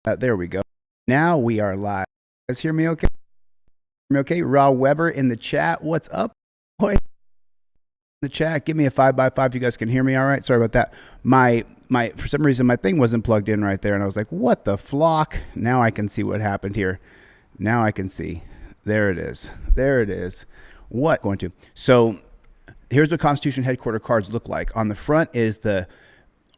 There we go. Now we are live. You guys hear me okay? Hear me okay? Raw Weber in the chat. What's up, boy? In the chat, give me a 5x5 if you guys can hear me all right. Sorry about that. My for some reason my thing wasn't plugged in right there, and I was like, what the flock? Now I can see what happened here. Now I can see. There it is. There it is. What going to? So here's what Constitution Headquarter cards look like. On the front is the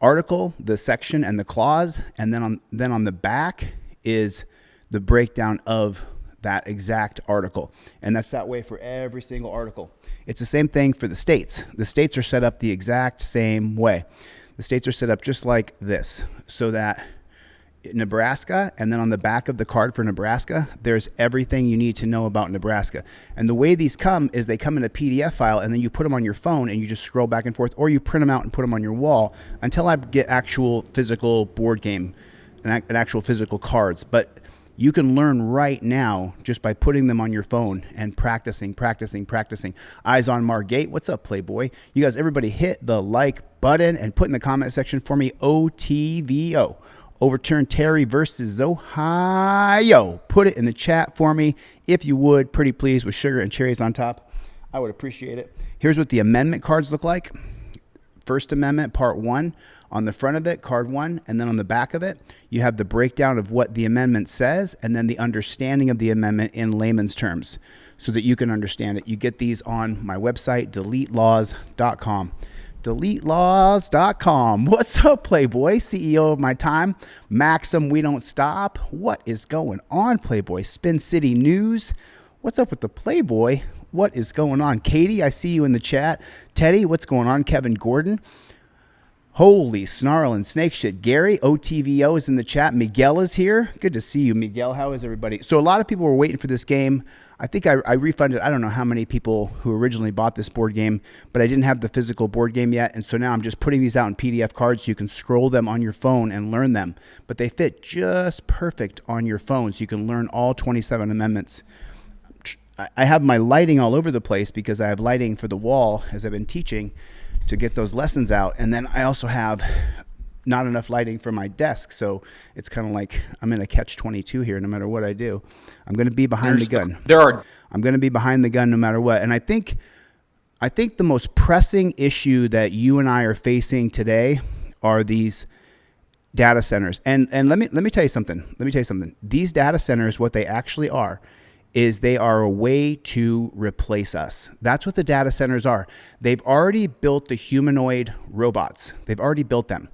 article, the section, and the clause, and then on the back is the breakdown of that exact article. And that's that way for every single article. It's the same thing for the states. The states are set up the exact same way. The states are set up just like this, so that Nebraska, and then on the back of the card for Nebraska, there's everything you need to know about Nebraska. And the way these come is they come in a PDF file, and then you put them on your phone and you just scroll back and forth, or you print them out and put them on your wall until I get actual physical board game and actual physical cards. But you can learn right now just by putting them on your phone and practicing. Eyes on Margate. What's up, Playboy? You guys, everybody hit the like button and put in the comment section for me, OTVO. Overturn Terry versus Ohio. Put it in the chat for me, if you would, pretty please, with sugar and cherries on top. I would appreciate it. Here's what the amendment cards look like. First Amendment, Part 1. On the front of it, Card 1, and then on the back of it, you have the breakdown of what the amendment says, and then the understanding of the amendment in layman's terms, so that you can understand it. You get these on my website, DeleteLawz.com. DeleteLawz.com. What's up, Playboy? CEO of my time. Maxim, we don't stop. What is going on, Playboy? Spin City News. What's up with the Playboy? What is going on? Katie, I see you in the chat. Teddy, what's going on? Kevin Gordon. Holy snarl and snake shit. Gary, OTVO is in the chat. Miguel is here. Good to see you, Miguel. How is everybody? So a lot of people were waiting for this game. I think I refunded, I don't know how many people who originally bought this board game, but I didn't have the physical board game yet. And so now I'm just putting these out in PDF cards so you can scroll them on your phone and learn them. But they fit just perfect on your phone so you can learn all 27 amendments. I have my lighting all over the place because I have lighting for the wall as I've been teaching to get those lessons out. And then I also have not enough lighting for my desk. So it's kind of like I'm in a catch-22 here no matter what I do. I'm going to be behind the gun. I'm going to be behind the gun no matter what. And I think the most pressing issue that you and I are facing today are these data centers. And let me tell you something. These data centers, what they actually are, is they are a way to replace us. That's what the data centers are. They've already built the humanoid robots. They've already built them.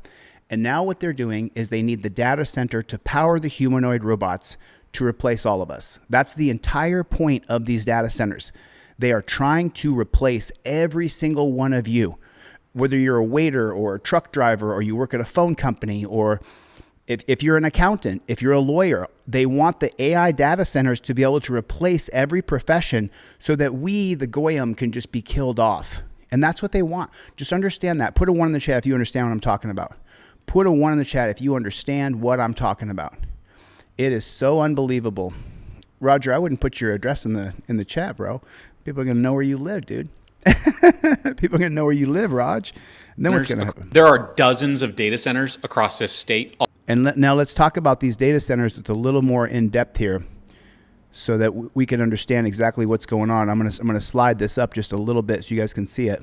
And now what they're doing is they need the data center to power the humanoid robots to replace all of us. That's the entire point of these data centers. They are trying to replace every single one of you, whether you're a waiter or a truck driver or you work at a phone company, or if you're an accountant, if you're a lawyer. They want the AI data centers to be able to replace every profession so that we, the Goyim, can just be killed off. And that's what they want. Just understand that. Put a 1 in the chat if you understand what I'm talking about. Put a 1 in the chat if you understand what I'm talking about. It is so unbelievable. Roger, I wouldn't put your address in the chat, bro. People are going to know where you live, dude. People are going to know where you live, Raj. And then what's going to happen? There are dozens of data centers across this state. And now let's talk about these data centers with a little more in depth here, so that we can understand exactly what's going on. I'm gonna slide this up just a little bit so you guys can see it.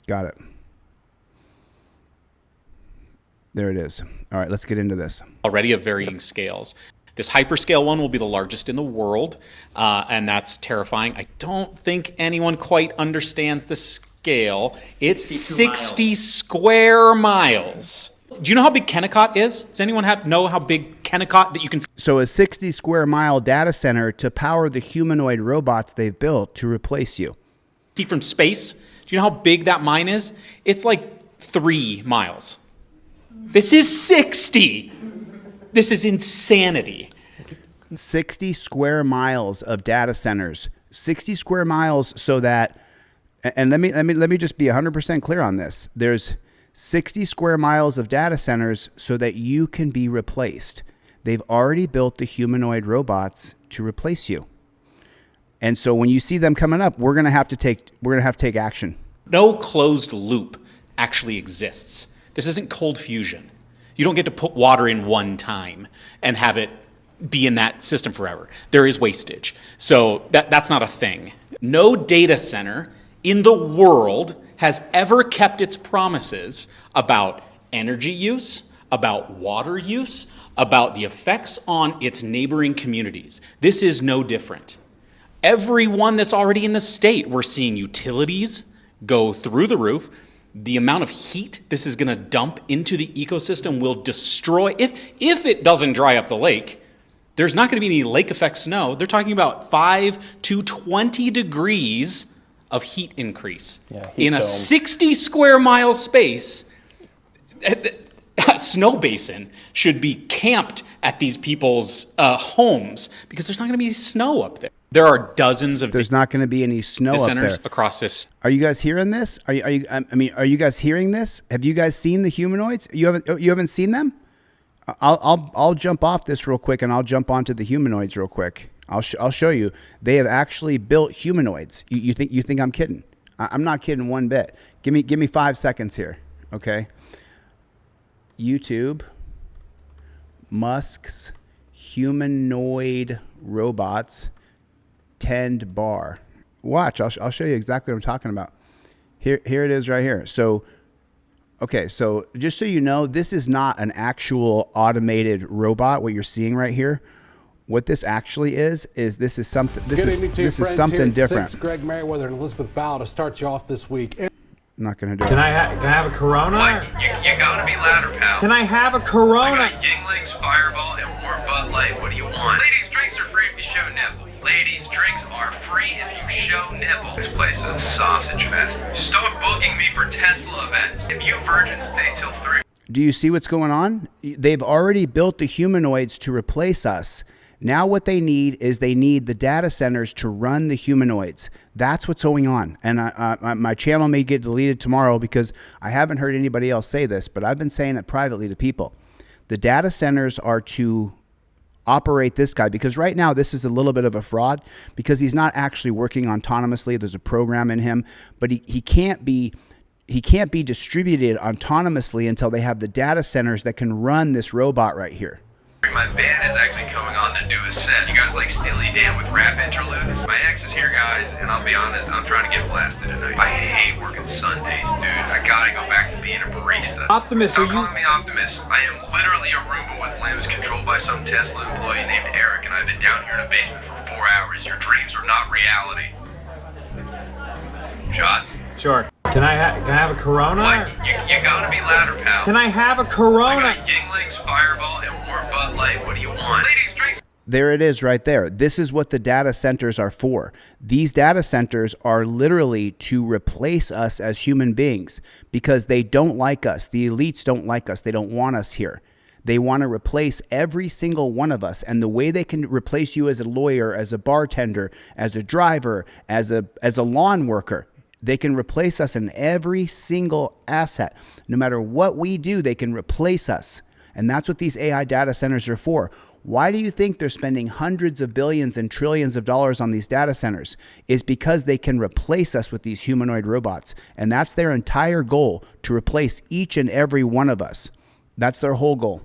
Got it. There it is. All right, let's get into this. Already of varying scales. This hyperscale one will be the largest in the world, and that's terrifying. I don't think anyone quite understands the scale. It's 60 square miles. Do you know how big Kennecott is? Does anyone know how big Kennecott that you can see? So a 60 square mile data center to power the humanoid robots they've built to replace you. See from space? Do you know how big that mine is? It's like 3 miles. This is 60. This is insanity. 60 square miles of data centers. 60 square miles so that, and let me just be 100% clear on this. There's 60 square miles of data centers so that you can be replaced. They've already built the humanoid robots to replace you. And so when you see them coming up, we're going to have to take action. No closed loop actually exists. This isn't cold fusion. You don't get to put water in one time and have it be in that system forever. There is wastage. So that's not a thing. No data center in the world has ever kept its promises about energy use, about water use, about the effects on its neighboring communities. This is no different. Everyone that's already in the state, we're seeing utilities go through the roof. The amount of heat this is going to dump into the ecosystem will destroy, if it doesn't dry up the lake, there's not going to be any lake effect snow. They're talking about 5 to 20 degrees of heat increase in a 60 square mile space. A snow basin should be camped at these people's homes because there's not going to be snow up there. There are dozens of There's not going to be any snow up centers there across this. Are you guys hearing this? Are you guys hearing this? Have you guys seen the humanoids? You haven't seen them? I'll jump off this real quick and I'll jump onto the humanoids real quick. I'll show you. They have actually built humanoids. You think I'm kidding? I'm not kidding one bit. Give me 5 seconds here, okay? YouTube, Musk's humanoid robots tend bar. Watch, I'll show you exactly what I'm talking about. Here it is right here. So, okay, so just so you know, this is not an actual automated robot. What you're seeing right here, what this actually is this is something. This is something different. 6, Greg Merriweather and Elizabeth Fowl to start you off this week. I'm not gonna do Can it. I have a Corona? Mike, you gotta be louder, pal. Can I have a I Corona? got Yinglings, Fireball, and warm Bud Light. What do you want? Ladies, drinks are free if you show nipple. Ladies, drinks are free if you show nipple. This place is a sausage fest. Stop booking me for Tesla events. If you virgins stay till 3. Do you see what's going on? They've already built the humanoids to replace us. Now what they need is they need the data centers to run the humanoids. That's what's going on. And my channel may get deleted tomorrow because I haven't heard anybody else say this, but I've been saying it privately to people. The data centers are to operate this guy, because right now this is a little bit of a fraud because he's not actually working autonomously. There's a program in him, but he can't be distributed autonomously until they have the data centers that can run this robot right here. My band is actually coming on to do a set. You guys like Steely Dan with rap interludes? My ex is here, guys, and I'll be honest, I'm trying to get blasted tonight. I hate working Sundays, dude. I gotta go back to being a barista. Optimus, Don't are call you? me Optimus. I am literally a Roomba with limbs controlled by some Tesla employee named Eric, and I've been down here in a basement for 4 hours. Your dreams are not reality. Shots? Sure. Can I have a Corona? Mike, you gotta be louder, pal. Can I have a I Corona? got Yinglings, Fireball, and warm Bud Light. What do you want? Ladies, drinks. There it is right there. This is what the data centers are for. These data centers are literally to replace us as human beings because they don't like us. The elites don't like us. They don't want us here. They want to replace every single one of us. And the way they can replace you as a lawyer, as a bartender, as a driver, as a lawn worker, they can replace us in every single asset. No matter what we do, they can replace us. And that's what these AI data centers are for. Why do you think they're spending hundreds of billions and trillions of dollars on these data centers? Is because they can replace us with these humanoid robots. And that's their entire goal, to replace each and every one of us. That's their whole goal.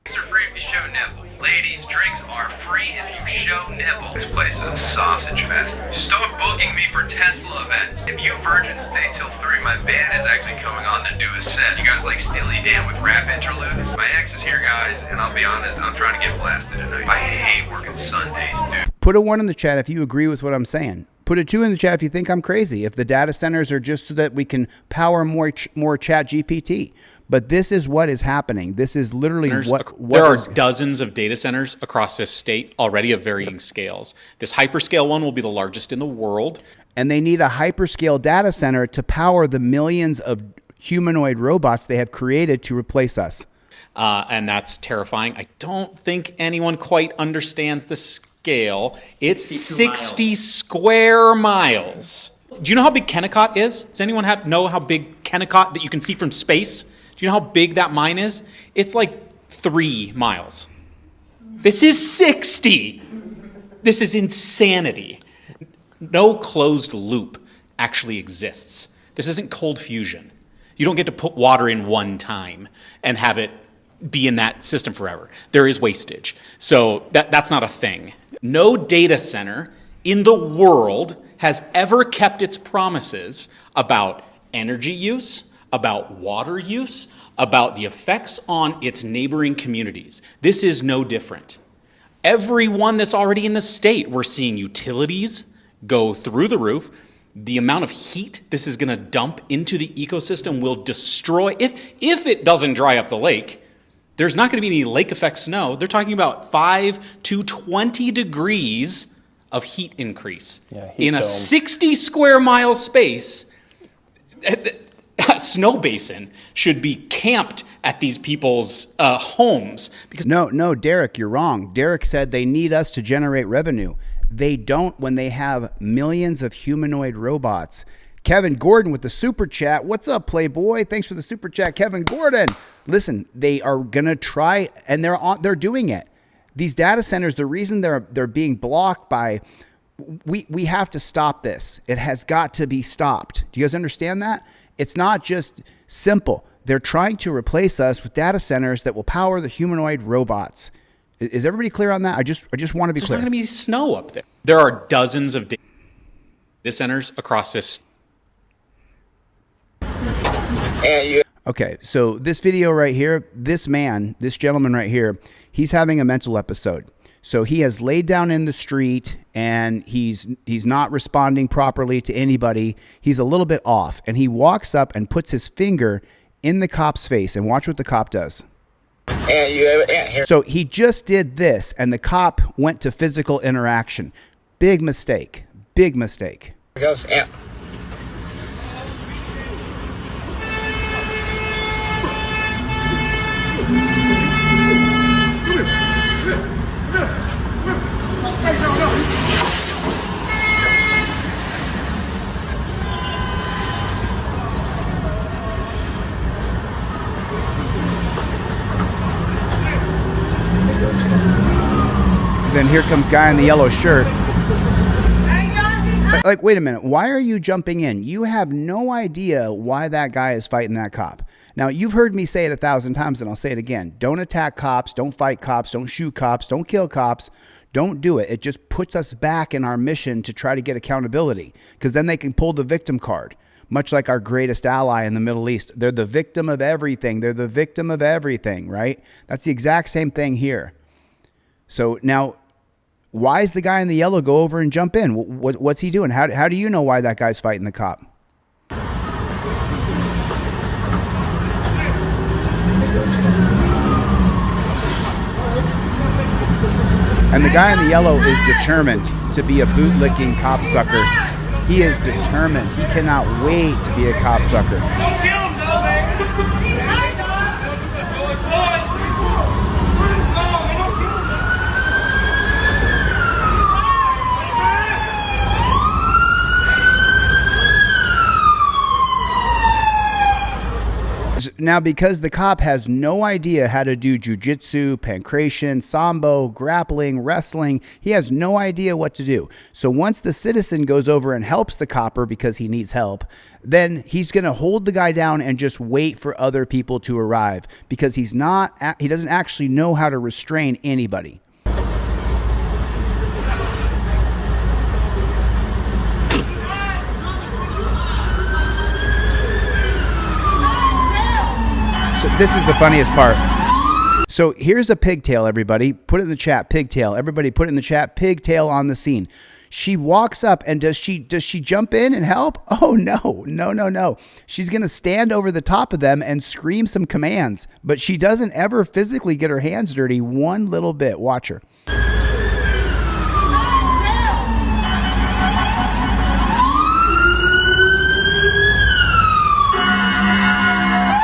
Drinks are free if you show nipple. Ladies, drinks are free if you show nipple. This place is a sausage fest. Stop booking me for Tesla events. If you virgins stay till 3, my band is actually coming on to do a set. You guys like Steely Dan with rap interludes? My ex is here, guys, and I'll be honest, I'm trying to get blasted tonight. I hate working Sundays, dude. Put a 1 in the chat if you agree with what I'm saying. Put a 2 in the chat if you think I'm crazy. If the data centers are just so that we can power more chat GPT. But this is what is happening. This is literally what there are dozens of data centers across this state already of varying scales. This hyperscale one will be the largest in the world. And they need a hyperscale data center to power the millions of humanoid robots they have created to replace us. And that's terrifying. I don't think anyone quite understands the scale. It's 60 square miles. Do you know how big Kennecott is? Does anyone know how big Kennecott that you can see from space? Do you know how big that mine is? It's like 3 miles. This is 60. This is insanity. No closed loop actually exists. This isn't cold fusion. You don't get to put water in one time and have it be in that system forever. There is wastage. So that's not a thing. No data center in the world has ever kept its promises about energy use, about water use, about the effects on its neighboring communities. This is no different. Everyone that's already in the state, we're seeing utilities go through the roof. The amount of heat this is going to dump into the ecosystem will destroy, if it doesn't dry up the lake, there's not going to be any lake effect snow. They're talking about 5 to 20 degrees of heat increase in a 60 square mile space. A snow basin should be camped at these people's homes. Because No, Derek, you're wrong. Derek said they need us to generate revenue. They don't when they have millions of humanoid robots. Kevin Gordon with the super chat. What's up, Playboy? Thanks for the super chat, Kevin Gordon. Listen, they are gonna try, and they're doing it. These data centers, the reason they're being blocked by, we have to stop this. It has got to be stopped. Do you guys understand that? It's not just simple. They're trying to replace us with data centers that will power the humanoid robots. Is everybody clear on that? I just want to be clear. There's not going to be snow up there. There are dozens of data centers across this. Okay, so this video right here, this gentleman right here, he's having a mental episode. So he has laid down in the street and he's not responding properly to anybody. He's a little bit off, and he walks up and puts his finger in the cop's face, and watch what the cop does. So he just did this, and the cop went to physical interaction. Big mistake. Big mistake. Then here comes guy in the yellow shirt. Like, wait a minute. Why are you jumping in? You have no idea why that guy is fighting that cop. Now, you've heard me say it 1,000 times, and I'll say it again. Don't attack cops. Don't fight cops. Don't shoot cops. Don't kill cops. Don't do it. It just puts us back in our mission to try to get accountability, because then they can pull the victim card, much like our greatest ally in the Middle East. They're the victim of everything. They're the victim of everything, right? That's the exact same thing here. So now, why is the guy in the yellow go over and jump in? What's he doing? How do you know why that guy's fighting the cop? And the guy in the yellow is determined to be a bootlicking copsucker. He is determined. He cannot wait to be a copsucker. Now, because the cop has no idea how to do jujitsu, pancration, sambo, grappling, wrestling, he has no idea what to do. So once the citizen goes over and helps the copper because he needs help, then he's going to hold the guy down and just wait for other people to arrive, because he doesn't actually know how to restrain anybody. So this is the funniest part. So here's a pigtail, everybody. Put it in the chat, pigtail. Everybody put it in the chat, pigtail on the scene. She walks up, and does she jump in and help? Oh, no. She's going to stand over the top of them and scream some commands, but she doesn't ever physically get her hands dirty one little bit. Watch her.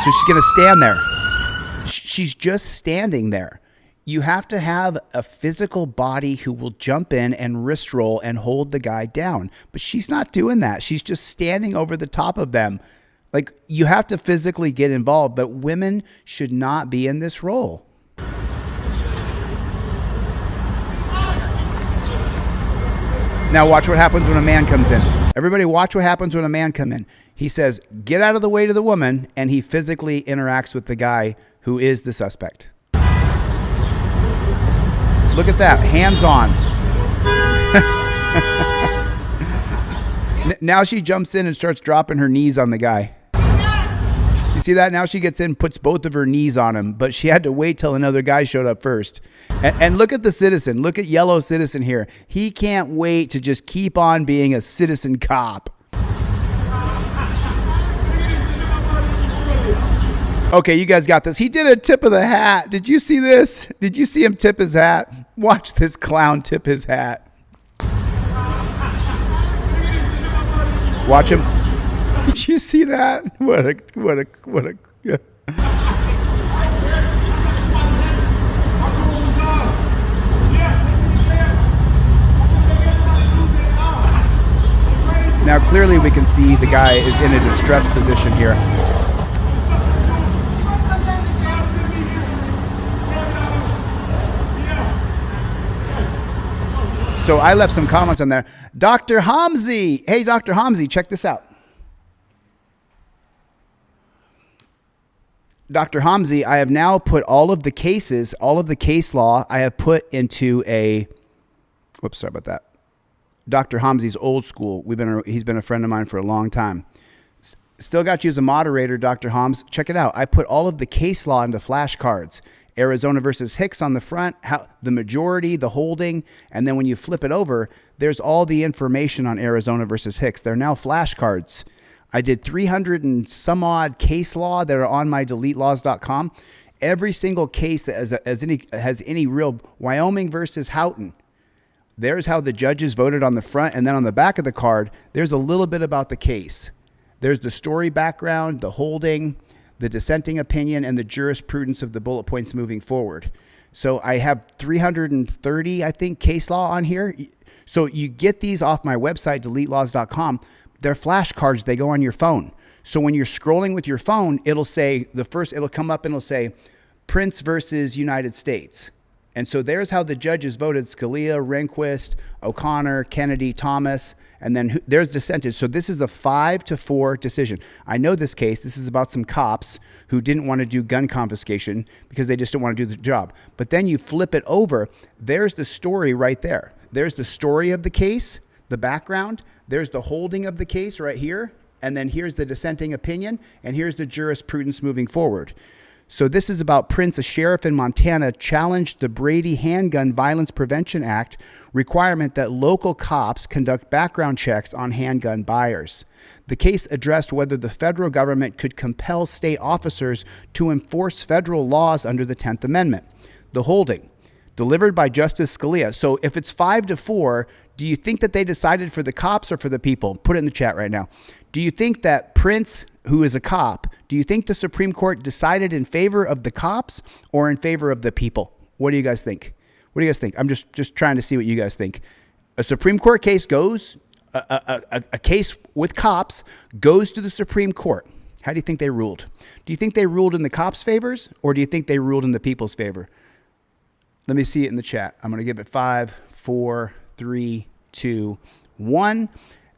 So she's going to stand there. She's just standing there. You have to have a physical body who will jump in and wrist roll and hold the guy down. But she's not doing that. She's just standing over the top of them. Like, you have to physically get involved, but women should not be in this role. Now watch what happens when a man comes in. Everybody watch what happens when a man come in. He says, get out of the way to the woman, and he physically interacts with the guy who is the suspect. Look at that, hands on. Now she jumps in and starts dropping her knees on the guy. You see that? Now she gets in, puts both of her knees on him, but she had to wait till another guy showed up first. And look at the citizen. Look at yellow citizen here. He can't wait to just keep on being a citizen cop. Okay, you guys got this. He did a tip of the hat. Did you see this? Did you see him tip his hat? Watch this clown tip his hat. Watch him. Did you see that? What a. Yeah. Now clearly we can see the guy is in a distressed position here. So I left some comments on there. Dr. Hamzi. Hey, Dr. Hamzi, check this out. Dr. Hamzi, I have now put all of the cases, all of the case law, I have put into a, whoops, sorry about that. Dr. Hamzi's old school. He's been a friend of mine for a long time. Still got you as a moderator, Dr. Hams. Check it out. I put all of the case law into flashcards. Arizona versus Hicks on the front, the majority, the holding, and then when you flip it over, there's all the information on Arizona versus Hicks. They're now flashcards. I did 300 and some odd case law that are on my DeleteLawz.com. Every single case that has any real, Wyoming versus Houghton. There's how the judges voted on the front, and then on the back of the card, there's a little bit about the case. There's the story background, the holding, the dissenting opinion, and the jurisprudence of the bullet points moving forward. So I have 330, I think, case law on here. So you get these off my website, DeleteLawz.com. They're flashcards. They go on your phone. So when you're scrolling with your phone, it'll come up and it'll say Prince versus United States. And so there's how the judges voted: Scalia, Rehnquist, O'Connor, Kennedy, Thomas, and then there's dissented. So this is a 5-4 decision. I know this case. This is about some cops who didn't want to do gun confiscation because they just didn't want to do the job. But then you flip it over. There's the story right there. There's the story of the case, the background. There's the holding of the case right here. And then here's the dissenting opinion. And here's the jurisprudence moving forward. So this is about Prince, a sheriff in Montana, challenged the Brady Handgun Violence Prevention Act requirement that local cops conduct background checks on handgun buyers. The case addressed whether the federal government could compel state officers to enforce federal laws under the 10th Amendment. The holding, delivered by Justice Scalia. So if it's 5-4, do you think that they decided for the cops or for the people? Put it in the chat right now. Do you think that Prince, who is a cop, do you think the Supreme Court decided in favor of the cops or in favor of the people? What do you guys think? What do you guys think? I'm just trying to see what you guys think. A Supreme Court case goes, a case with cops goes to the Supreme Court. How do you think they ruled? Do you think they ruled in the cops' favors, or do you think they ruled in the people's favor? Let me see it in the chat. I'm going to give it 5, 4, 3, 2, 1.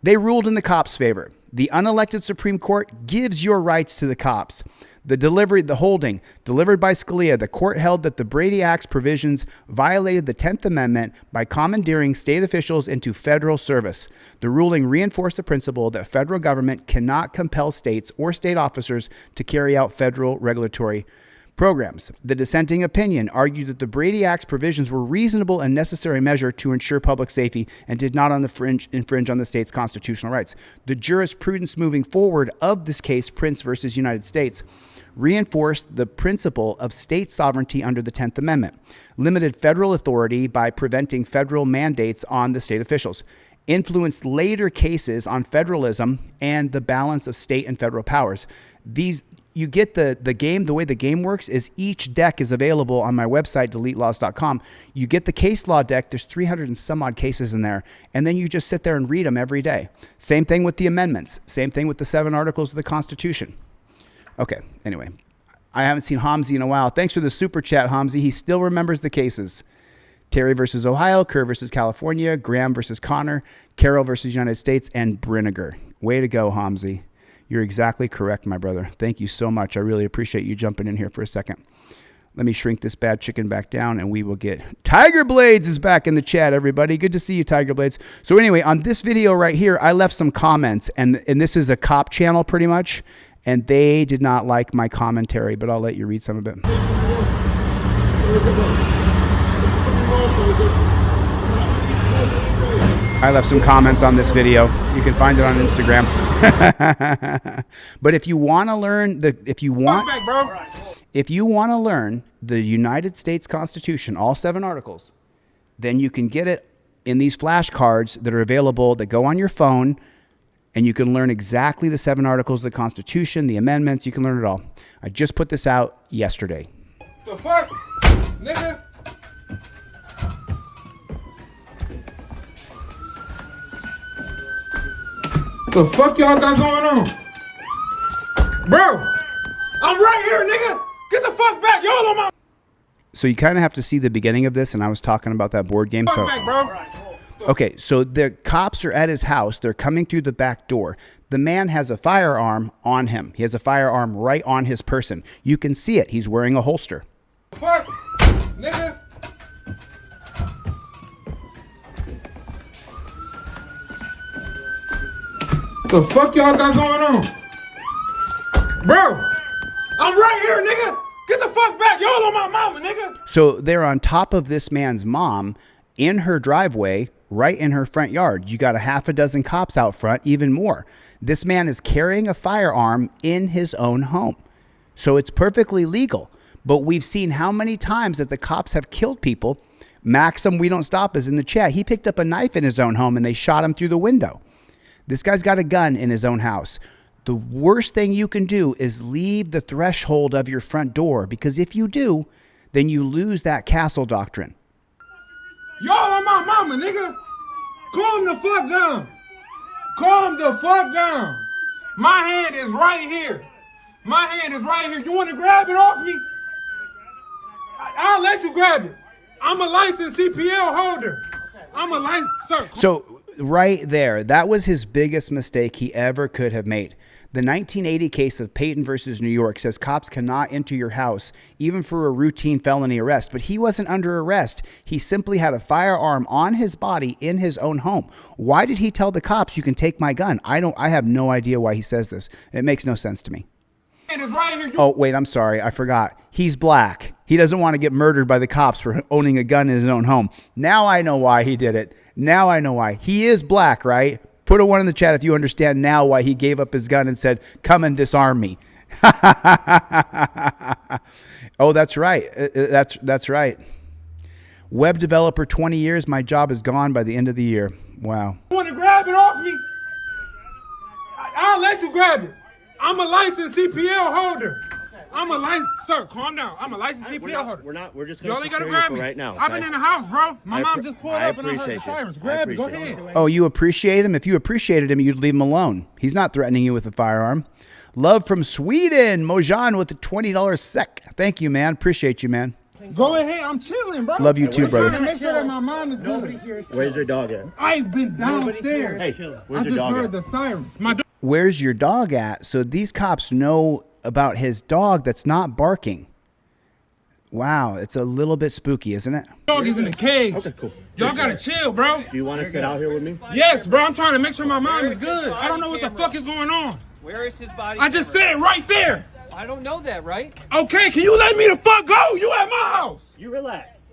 They ruled in the cops' favor. The unelected Supreme Court gives your rights to the cops. The holding, delivered by Scalia, the court held that the Brady Act's provisions violated the 10th Amendment by commandeering state officials into federal service. The ruling reinforced the principle that federal government cannot compel states or state officers to carry out federal regulatory programs. The dissenting opinion argued that the Brady Act's provisions were reasonable and necessary measure to ensure public safety and did not infringe on the state's constitutional rights. The jurisprudence moving forward of this case, Prince versus United States, reinforced the principle of state sovereignty under the 10th Amendment, limited federal authority by preventing federal mandates on the state officials, influenced later cases on federalism and the balance of state and federal powers. You get the game. The way the game works is each deck is available on my website, DeleteLawz.com. You get the case law deck. There's 300 and some odd cases in there. And then you just sit there and read them every day. Same thing with the amendments. Same thing with the 7 articles of the Constitution. Okay, anyway. I haven't seen Hamzi in a while. Thanks for the super chat, Hamzi. He still remembers the cases. Terry versus Ohio, Kerr versus California, Graham versus Connor, Carroll versus United States, and Brinegar. Way to go, Hamzi. You're exactly correct, my brother. Thank you so much. I really appreciate you jumping in here for a second. Let me shrink this bad chicken back down, and we will get... Tiger Blades is back in the chat, everybody. Good to see you, Tiger Blades. So anyway, on this video right here, I left some comments, and this is a cop channel pretty much, and they did not like my commentary, but I'll let you read some of it. I left some comments on this video. You can find it on Instagram. But if you want to learn if you want to learn the United States Constitution, all 7 articles, then you can get it in these flashcards that are available that go on your phone, and you can learn exactly the 7 articles of the Constitution, the amendments. You can learn it all. I just put this out yesterday. The fuck, nigga? The fuck y'all got going on? Bro, I'm right here, nigga. Get the fuck back. Y'all on my... So you kind of have to see the beginning of this, and I was talking about that board game. Fuck back, bro. Okay, so the cops are at his house. They're coming through the back door. The man has a firearm on him. He has a firearm right on his person. You can see it. He's wearing a holster. Fuck, nigga. The fuck y'all got going on? Bro, I'm right here, nigga. Get the fuck back. Y'all on my mama, nigga. So they're on top of this man's mom in her driveway, right in her front yard. You got a half a dozen cops out front, even more. This man is carrying a firearm in his own home. So it's perfectly legal. But we've seen how many times that the cops have killed people. Maxim, we don't stop, is in the chat. He picked up a knife in his own home and they shot him through the window. This guy's got a gun in his own house. The worst thing you can do is leave the threshold of your front door, because if you do, then you lose that castle doctrine. Y'all on my mama, nigga. Calm the fuck down. Calm the fuck down. My hand is right here. My hand is right here. You want to grab it off me? I'll let you grab it. I'm a licensed CPL holder. I'm a licensed... Sir. So right there, that was his biggest mistake he ever could have made. The 1980 case of Payton versus New York says cops cannot enter your house even for a routine felony arrest, but he wasn't under arrest. He simply had a firearm on his body in his own home. Why did he tell the cops, you can take my gun? I have no idea why he says this. It makes no sense to me. Oh, wait, I'm sorry. I forgot. He's black. He doesn't want to get murdered by the cops for owning a gun in his own home. Now I know why he did it. Now I know why. He is black, right? Put a 1 in the chat if you understand now why he gave up his gun and said, come and disarm me. Oh, that's right. That's right. Web developer 20 years. My job is gone by the end of the year. Wow. You want to grab it off me? I'll let you grab it. I'm a licensed CPL holder. I'm a licensed... Sir, calm down. I'm a licensed CPL holder. We're just going to secure you for right now. Okay? I've been in the house, bro. My mom just pulled up and I heard the sirens. Grab it. Go ahead. Oh, you appreciate him? If you appreciated him, you'd leave him alone. He's not threatening you with a firearm. Love from Sweden. Mojan with the $20 sec. Thank you, man. Appreciate you, man. Go ahead. I'm chilling, bro. Love you too, brother. Make sure that my mom is good. Where's your dog at? I've been downstairs. Hey, where's your dog I at? just heard the sirens. Where's your dog at? So these cops know about his dog that's not barking. Wow, it's a little bit spooky, isn't it? Dog is in the cage. Okay, cool. Y'all gotta chill, bro. Do you want to sit out here with me? Yes, bro. I'm trying to make sure my mom is good. I don't know what the fuck is going on. Where is his body? I just said it right there. I don't know that, right? Okay, can you let me the fuck go? You at my house. You relax.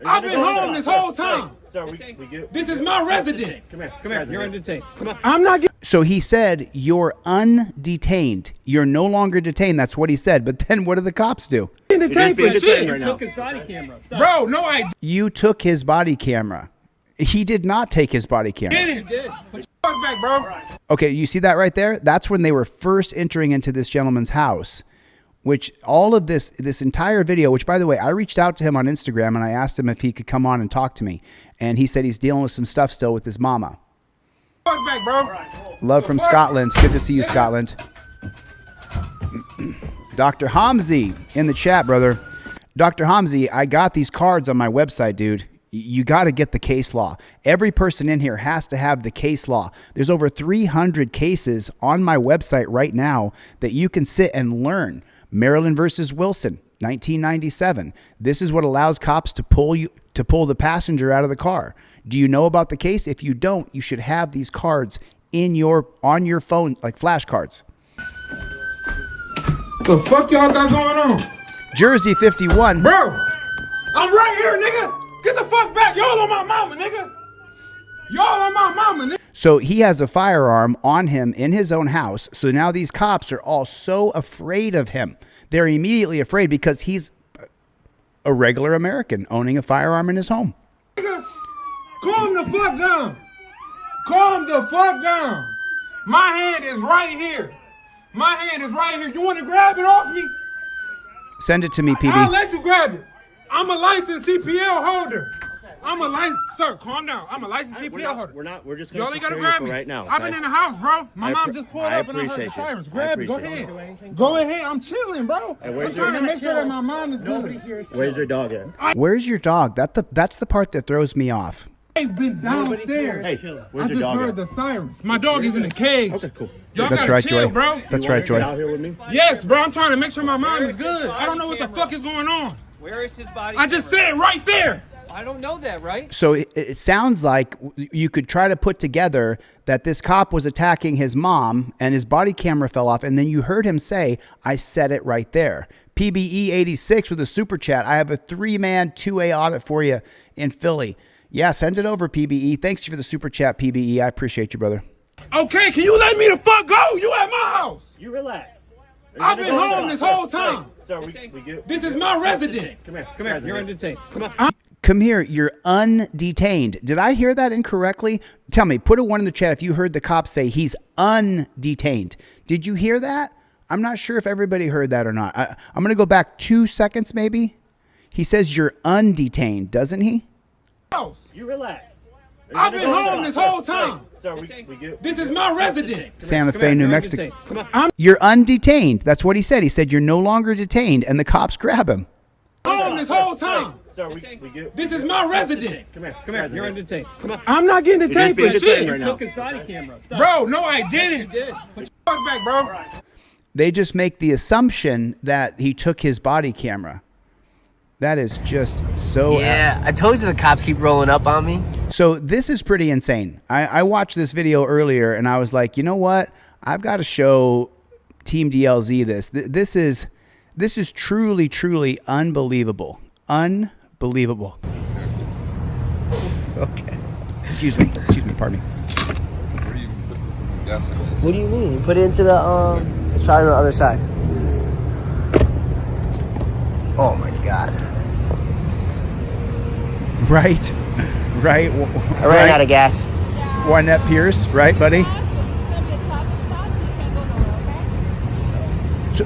I've been home this whole time. Sir, we good. This is my resident. Come here. Come here. You're undetained. Come on. I'm not getting... So he said, you're undetained. You're no longer detained. That's what he said. But then what do the cops do? detained for shit. Right now. Took his body camera. Stop. Bro, no, I You took his body camera. He did not take his body camera. didn't. Did. Fuck back, bro. Okay, you see that right there? That's when they were first entering into this gentleman's house, which all of this entire video, which by the way, I reached out to him on Instagram and I asked him if he could come on and talk to me. And he said he's dealing with some stuff still with his mama. Fuck back, bro. Love from Scotland. Good to see you, Scotland. Dr. Hamzi in the chat, brother. Dr. Hamzi, I got these cards on my website, dude. You got to get the case law. Every person in here has to have the case law. There's over 300 cases on my website right now that you can sit and learn. Maryland versus Wilson, 1997. This is what allows cops to pull the passenger out of the car. Do you know about the case? If you don't, you should have these cards on your phone, like flashcards. The fuck y'all got going on? Jersey 51. Bro, I'm right here, nigga. Get the fuck back. Y'all on my mama, nigga. Y'all on my mama, nigga. So he has a firearm on him in his own house. So now these cops are all so afraid of him. They're immediately afraid because he's a regular American owning a firearm in his home. Nigga, calm the fuck down. Calm the fuck down. My hand is right here. My hand is right here. You want to grab it off me? Send it to me, PB. I'll let you grab it. I'm a licensed CPL holder. Sir, calm down. I'm a licensed CPL holder. We're just Y'all going ain't to gotta secure you grab for me. right now. I've been in the house, bro. My mom just pulled up and I heard the appreciate you. sirens. I Grab it. Go appreciate ahead. Go ahead. I'm chilling, bro. Hey, I'm where's trying your- to make sure that my mom is good. Where's your dog at? Where's your dog? That's the part that throws me off. I've been downstairs. Hey, I where's just your dog heard at? the sirens. My dog is in the cage. Okay, cool. Y'all That's gotta right, chill, Joy. bro. That's right, Sit out Joy. here with me? Yes, bro. I'm trying to make sure my mom is good. I don't know what the fuck is going on. Where is his body? I just said it right there. I don't know that, right? So it sounds like you could try to put together that this cop was attacking his mom and his body camera fell off. And then you heard him say, I said it right there. PBE 86 with a super chat. I have a 3-man 2A audit for you in Philly. Yeah, send it over, PBE. Thanks for the super chat, PBE. I appreciate you, brother. Okay, can you let me the fuck go? You at my house. You relax. I've been home this whole time. Sir, we good? This is my residence. Come here. Come here. You're undetained. Come on. Come here, you're undetained. Did I hear that incorrectly? Tell me, put a 1 in the chat if you heard the cop say he's undetained. Did you hear that? I'm not sure if everybody heard that or not. I'm going to go back 2 seconds maybe. He says you're undetained, doesn't he? You relax. I've been home this whole time. Sir, we good? This is my residence. Santa Come Fe, here. New You're Mexico. undetained. Come on. You're undetained. That's what he said. He said you're no longer detained, and the cops grab him. Home this whole time. Sir, we good? This is my residence. Come here. Come here. You're undetained. Come on. I'm not getting detained for being detained shit. right now. Took his body camera. Stop. Bro, no, I didn't. You did. Fuck back, bro. They just make the assumption that he took his body camera. That is just so... Yeah, I told you the cops keep rolling up on me. So this is pretty insane. I watched this video earlier, and I was like, you know what? I've got to show Team DLZ this. This is truly, truly unbelievable. Unbelievable. Okay. Excuse me, pardon me. What do you mean? You put it into the, it's probably on the other side. Oh my God. Right. I ran out of gas. Juanette Pierce, right, buddy?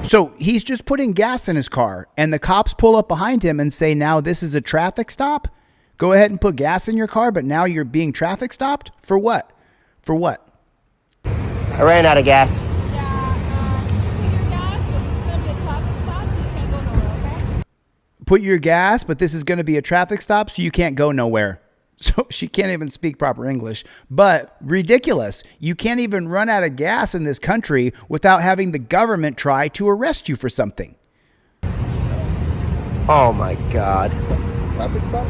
So he's just putting gas in his car, and the cops pull up behind him and say, now this is a traffic stop? Go ahead and put gas in your car, but now you're being traffic stopped? For what? For what? I ran out of gas. Put your gas, but this is going to be a traffic stop, so you can't go nowhere. So she can't even speak proper English. But ridiculous. You can't even run out of gas in this country without having the government try to arrest you for something. Oh my God. Traffic stop?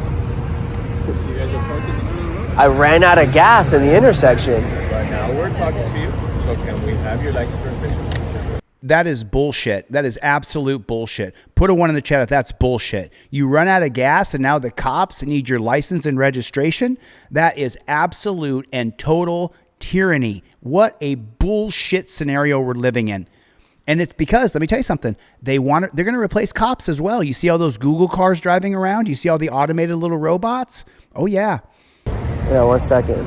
You guys are parking in the middle of the road? I ran out of gas in the intersection. Right now we're talking to you, so can we have your license registration? That is bullshit. That is absolute bullshit. Put a 1 in the chat if that's bullshit. You run out of gas and now the cops need your license and registration. That is absolute and total tyranny. What a bullshit scenario we're living in. And it's because, let me tell you something, they're going to replace cops as well. You see all those Google cars driving around? You see all the automated little robots? Oh yeah. Yeah, 1 second.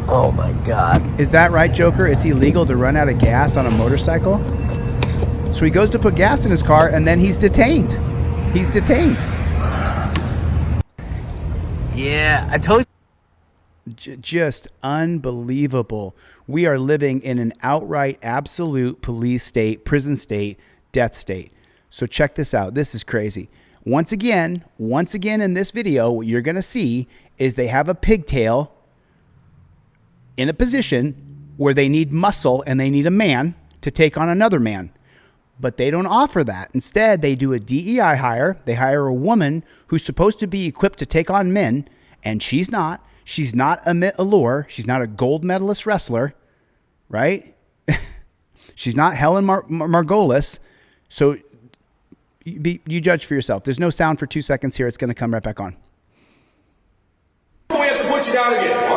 Oh my God. Is that right, Joker? It's illegal to run out of gas on a motorcycle? So he goes to put gas in his car and then he's detained. He's detained. Yeah, I told you. Just unbelievable. We are living in an outright absolute police state, prison state, death state. So check this out. This is crazy. Once again in this video, what you're going to see is they have a pigtail in a position where they need muscle and they need a man to take on another man. But they don't offer that. Instead, they do a DEI hire. They hire a woman who's supposed to be equipped to take on men, and she's not. She's not Amit Allure. She's not a gold medalist wrestler, right? She's not Helen Margolis. So you judge for yourself. There's no sound for 2 seconds here. It's going to come right back on. We have to put you down again.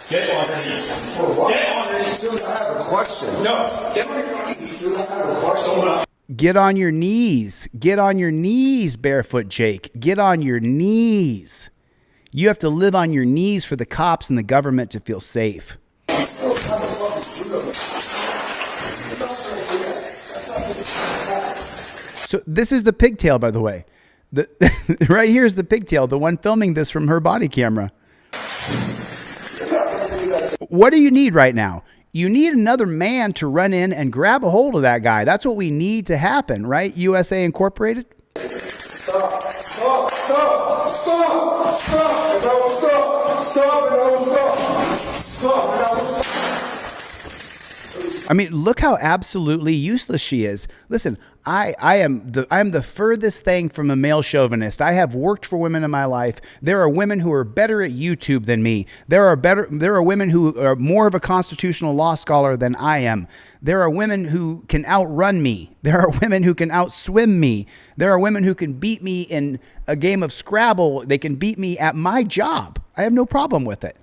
Get on your knees. For what? Get on your knees. Dude, I have a question. No. Get on your knees. Dude, I have a question. Get on your knees. Get on your knees, Barefoot Jake. Get on your knees. You have to live on your knees for the cops and the government to feel safe. So this is the pigtail, by the way. Right here is the pigtail, the one filming this from her body camera. What do you need right now? You need another man to run in and grab a hold of that guy. That's what we need to happen, right? USA Incorporated? Stop. Stop. Stop. Stop. Stop. Stop. Stop. Stop. I mean, look how absolutely useless she is. Listen, I am the furthest thing from a male chauvinist. I have worked for women in my life. There are women who are better at YouTube than me. There are women who are more of a constitutional law scholar than I am. There are women who can outrun me. There are women who can outswim me. There are women who can beat me in a game of Scrabble. They can beat me at my job. I have no problem with it.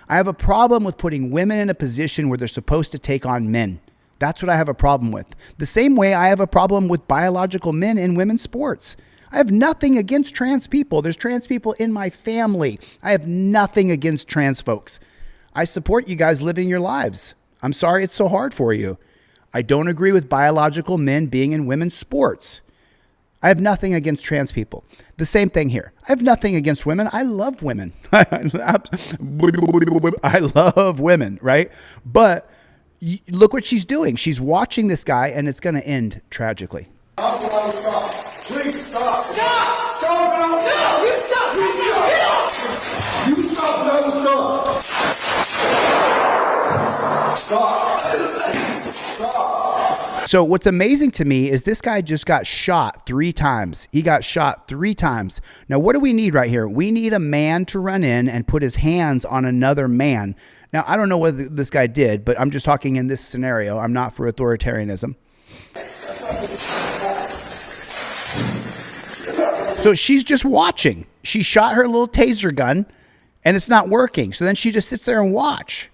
I have a problem with putting women in a position where they're supposed to take on men. That's what I have a problem with. The same way I have a problem with biological men in women's sports. I have nothing against trans people. There's trans people in my family. I have nothing against trans folks. I support you guys living your lives. I'm sorry it's so hard for you. I don't agree with biological men being in women's sports. I have nothing against trans people. The same thing here. I have nothing against women. I love women. I love women, right? But look what she's doing. She's watching this guy, and it's going to end tragically. Stop. Please stop. Stop. Stop now. No, you stop. You stop. Get off. You stop now. Stop. Stop. Stop. So what's amazing to me is this guy just got shot 3 times. He got shot 3 times. Now, what do we need right here? We need a man to run in and put his hands on another man. Now, I don't know what this guy did, but I'm just talking in this scenario. I'm not for authoritarianism. So she's just watching. She shot her little taser gun, and it's not working. So then she just sits there and watch.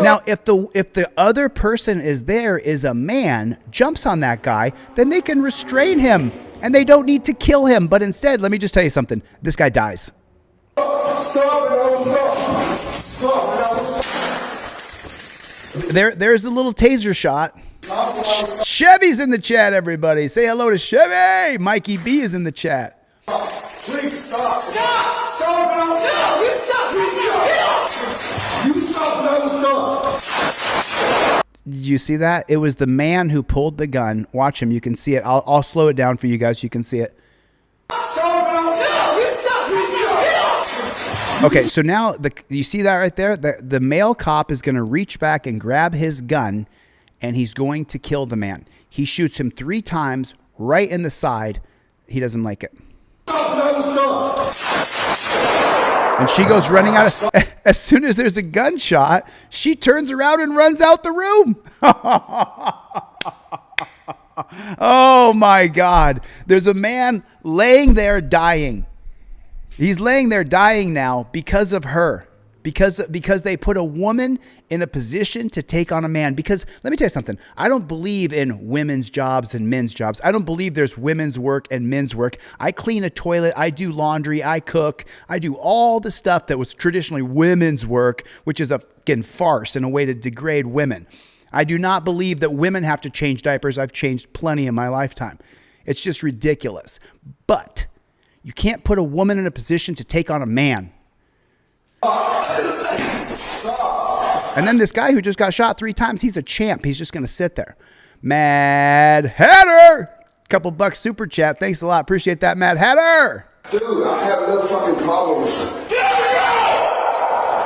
Now, if the other person is there is a man, jumps on that guy, then they can restrain him, and they don't need to kill him. But instead, let me just tell you something. This guy dies. There's the little taser shot. Chevy's in the chat, everybody. Say hello to Chevy. Mikey B is in the chat. Please stop. Stop. Stop now. No, you stop. You stop. Get off. You stop now. Stop. Did you see that? It was the man who pulled the gun. Watch him. You can see it. I'll slow it down for you guys so you can see it. Stop now. No, you stop. You stop. Get off. Okay, so now you see that right there? The male cop is going to reach back and grab his gun, and he's going to kill the man. He shoots him 3 times right in the side. He doesn't like it. And she goes running out. As soon as there's a gunshot, she turns around and runs out the room. Oh my God. There's a man laying there dying. He's laying there dying now because of her. Because they put a woman in a position to take on a man. Because let me tell you something. I don't believe in women's jobs and men's jobs. I don't believe there's women's work and men's work. I clean a toilet. I do laundry. I cook. I do all the stuff that was traditionally women's work, which is a fucking farce and a way to degrade women. I do not believe that women have to change diapers. I've changed plenty in my lifetime. It's just ridiculous. But you can't put a woman in a position to take on a man. And then this guy who just got shot 3 times, he's a champ. He's just going to sit there. Mad Hatter. Couple bucks super chat. Thanks a lot. Appreciate that, Mad Hatter. Dude, I have no fucking problem with you.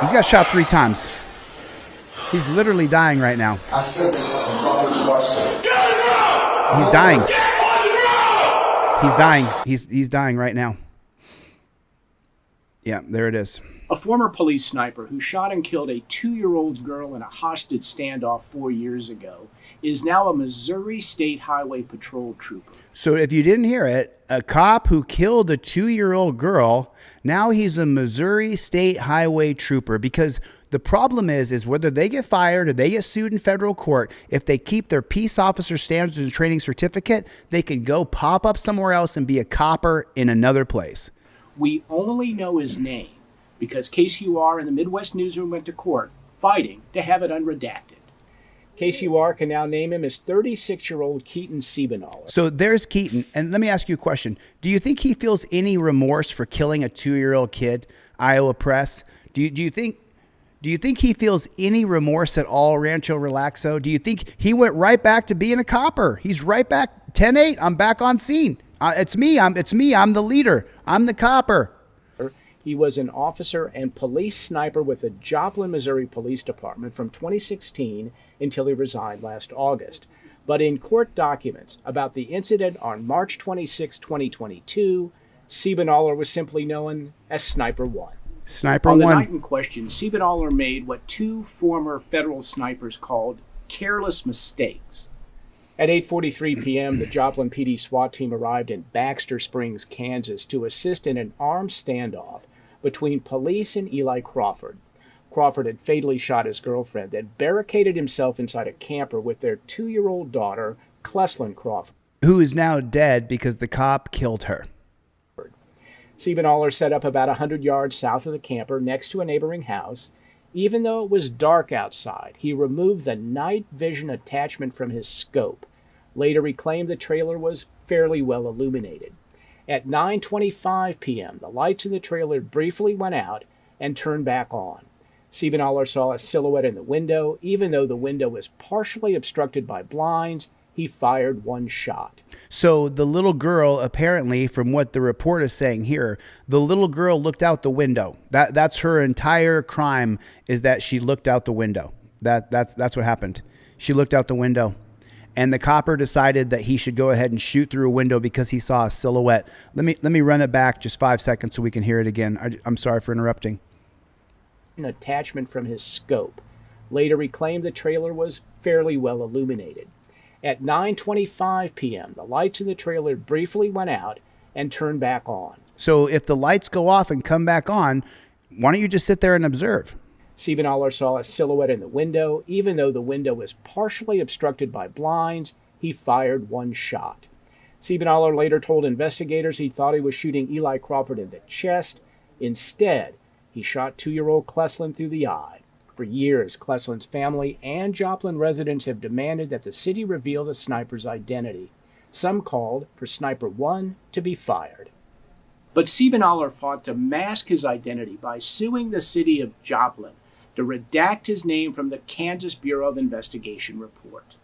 He's got shot 3 times. He's literally dying right now. I said the fucking question. He's dying. He's dying. He's dying right now. Yeah, there it is. A former police sniper who shot and killed a 2-year-old girl in a hostage standoff 4 years ago is now a Missouri State Highway Patrol trooper. So if you didn't hear it, a cop who killed a 2-year-old girl, now he's a Missouri State Highway trooper, because the problem is whether they get fired or they get sued in federal court, if they keep their peace officer standards and training certificate, they can go pop up somewhere else and be a copper in another place. We only know his name because KCUR and the Midwest Newsroom went to court fighting to have it unredacted. KCUR can now name him as 36-year-old Keaton Siebenaler. So there's Keaton. And let me ask you a question. Do you think he feels any remorse for killing a 2-year-old kid? Iowa Press. Do you think he feels any remorse at all, Rancho Relaxo? Do you think he went right back to being a copper? He's right back. 10-8. I'm back on scene. It's me. I'm the leader. I'm the copper. He was an officer and police sniper with the Joplin, Missouri Police Department from 2016 until he resigned last August. But in court documents about the incident on March 26, 2022, Siebenaler was simply known as Sniper 1. Sniper On 1. the night in question, Siebenaler made what 2 former federal snipers called careless mistakes. At 8:43 p.m., the Joplin PD SWAT team arrived in Baxter Springs, Kansas, to assist in an armed standoff between police and Eli Crawford. Crawford had fatally shot his girlfriend, then barricaded himself inside a camper with their 2-year-old daughter, Cleslin Crawford, who is now dead because the cop killed her. Siebenaler set up about 100 yards south of the camper next to a neighboring house. Even though it was dark outside, he removed the night vision attachment from his scope. Later, he claimed the trailer was fairly well illuminated. At 9:25 p.m., the lights in the trailer briefly went out and turned back on. Siebenaler saw a silhouette in the window. Even though the window was partially obstructed by blinds, he fired 1 shot. So the little girl, apparently, from what the report is saying here, the little girl looked out the window. That's her entire crime, is that she looked out the window. That's what happened. She looked out the window. And the copper decided that he should go ahead and shoot through a window because he saw a silhouette. Let me run it back just 5 seconds so we can hear it again. I'm sorry for interrupting. An attachment from his scope. Later, he claimed the trailer was fairly well illuminated. At 9:25 p.m., the lights in the trailer briefly went out and turned back on. So if the lights go off and come back on, why don't you just sit there and observe? Siebenaler saw a silhouette in the window. Even though the window was partially obstructed by blinds, he fired 1 shot. Siebenaler later told investigators he thought he was shooting Eli Crawford in the chest. Instead, he shot 2-year-old Cleslin through the eye. For years, Cleslin's family and Joplin residents have demanded that the city reveal the sniper's identity. Some called for Sniper 1 to be fired. But Siebenaler fought to mask his identity by suing the city of Joplin to redact his name from the Kansas Bureau of Investigation report.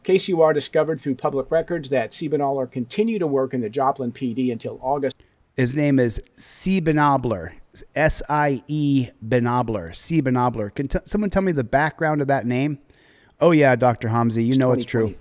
KCUR discovered through public records that Siebenaler continued to work in the Joplin PD until August. His name is Siebenaler. S-I-E Benobler. Siebenaler. Can someone tell me the background of that name? Oh yeah, Dr. Hamzi, you know it's true.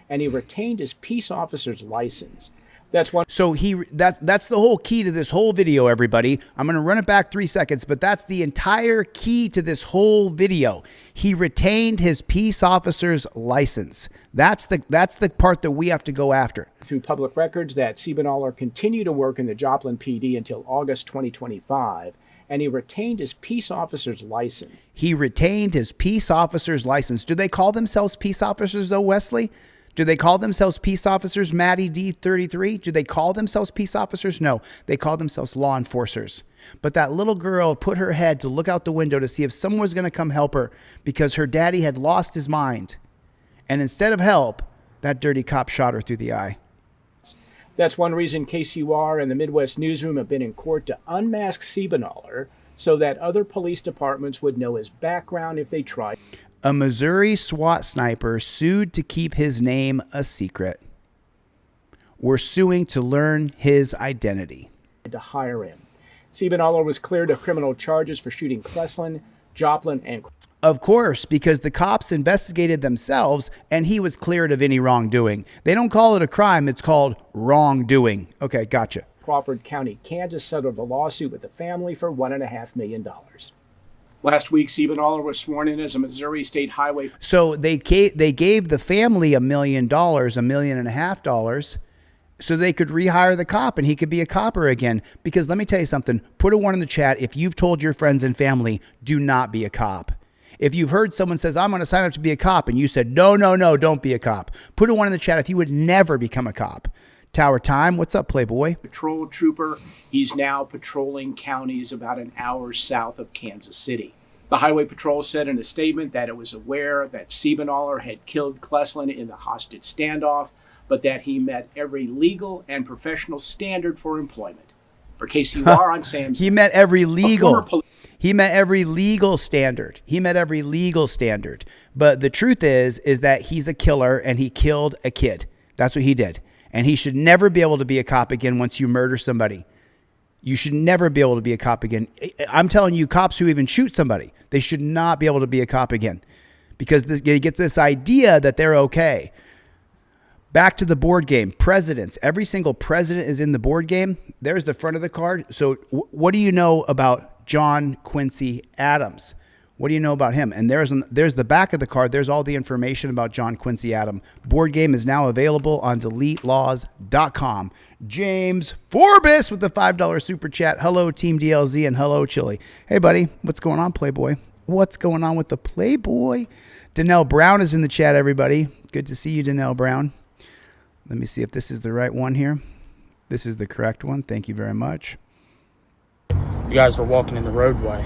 And he retained his peace officer's license. That's one. So that's the whole key to this whole video, everybody. I'm going to run it back 3 seconds, but that's the entire key to this whole video. He retained his peace officer's license. That's the part that we have to go after. Through public records that Siebenaler continued to work in the Joplin PD until August 2025, and he retained his peace officer's license. He retained his peace officer's license. Do they call themselves peace officers, though, Wesley? Do they call themselves peace officers, Maddie D33? Do they call themselves peace officers? No, they call themselves law enforcers. But that little girl put her head to look out the window to see if someone was going to come help her because her daddy had lost his mind. And instead of help, that dirty cop shot her through the eye. That's one reason KCUR and the Midwest Newsroom have been in court to unmask Siebenaler so that other police departments would know his background if they tried. A Missouri SWAT sniper sued to keep his name a secret. We're suing to learn his identity. To hire him. Siebenthaler was cleared of criminal charges for shooting Kleslin, Joplin, and... Of course, because the cops investigated themselves and he was cleared of any wrongdoing. They don't call it a crime. It's called wrongdoing. Okay, gotcha. Crawford County, Kansas settled a lawsuit with the family for $1.5 million. Last week, Siebenthaler was sworn in as a Missouri State Highway. So they gave the family $1 million, $1.5 million, so they could rehire the cop and he could be a copper again. Because let me tell you something, put a 1 in the chat if you've told your friends and family, do not be a cop. If you've heard someone says, I'm going to sign up to be a cop, and you said, no, don't be a cop. Put a 1 in the chat if you would never become a cop. Tower Time, what's up, Playboy? Patrol trooper. He's now patrolling counties about an hour south of Kansas City. The Highway Patrol said in a statement that it was aware that Siebenthaler had killed Kleslin in the hostage standoff, but that he met every legal and professional standard for employment. For KCUR, I'm Sam. He met every legal. He met every legal standard. He met every legal standard. But the truth is that he's a killer and he killed a kid. That's what he did. And he should never be able to be a cop again once you murder somebody. You should never be able to be a cop again. I'm telling you, cops who even shoot somebody, they should not be able to be a cop again because they get this idea that they're okay. Back to the board game. Presidents. Every single president is in the board game. There's the front of the card. So what do you know about John Quincy Adams? What do you know about him? And there's the back of the card. There's all the information about John Quincy Adams. Board game is now available on DeleteLawz.com. James Forbes with the $5 super chat. Hello, Team DLZ, and hello, Chille. Hey, buddy. What's going on, Playboy? What's going on with the Playboy? Danelle Brown is in the chat, everybody. Good to see you, Danelle Brown. Let me see if this is the right one here. This is the correct one. Thank you very much. You guys were walking in the roadway.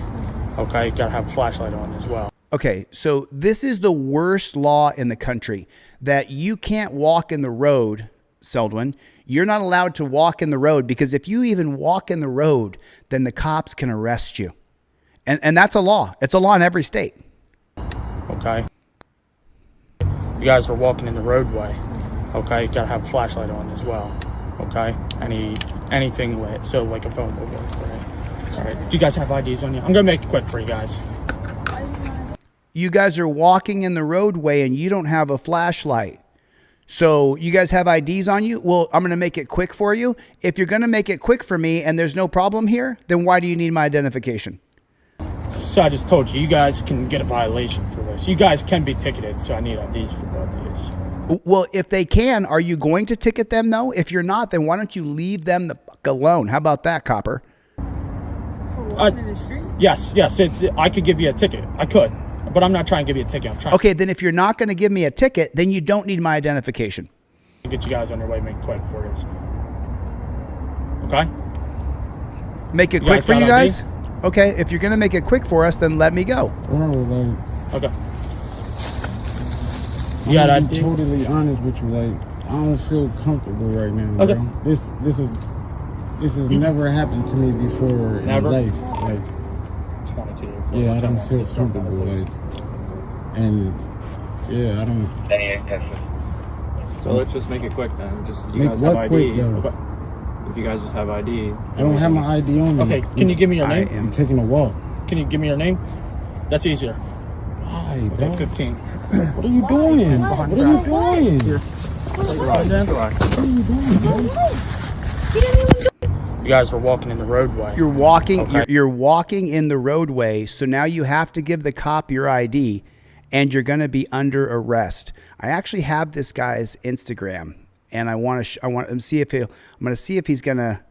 Okay, you gotta have a flashlight on as well. Okay, so this is the worst law in the country, that you can't walk in the road, Seldwin. You're not allowed to walk in the road because if you even walk in the road, then the cops can arrest you. And that's a law. It's a law in every state. Okay. You guys were walking in the roadway. Okay, you gotta have a flashlight on as well. Okay, anything lit, so like a phone will work. All right. Do you guys have IDs on you? I'm gonna make it quick for you guys. You guys are walking in the roadway and you don't have a flashlight. So you guys have IDs on you? Well, I'm gonna make it quick for you. If you're gonna make it quick for me and there's no problem here, then why do you need my identification? So I just told you, you guys can get a violation for this. You guys can be ticketed, so I need IDs for both of these. Well, if they can, are you going to ticket them though? If you're not, then why don't you leave them the fuck alone? How about that, Copper? Yes, I could give you a ticket. I could, but I'm not trying to give you a ticket. I'm trying. Okay, then if you're not going to give me a ticket, then you don't need my identification. To get you guys on your way, make it quick for this. Okay? Make it quick for you guys? Okay, if you're going to make it quick for us, then let me go. Okay. Yeah, I'm gonna be totally honest with you. Like, I don't feel comfortable right now, okay. Bro. This has never happened to me before in life. Like, 22. Yeah, I don't feel comfortable. Like, and yeah, I don't. So let's just make it quick then. Just you Make guys have what ID. quick, though? Okay. If you guys just have ID. I don't have my ID on me. Okay, can you give me your name? I'm taking a walk. Can you give me your name? That's easier. Why, bro? Okay, 15. What are you doing? What are you doing? What are you doing, bro? You guys were walking in the roadway. You're walking. Okay. You're walking in the roadway. So now you have to give the cop your ID, and you're going to be under arrest. I actually have this guy's Instagram, and I want to. I want to see if he'll. I'm going to see if he's going to.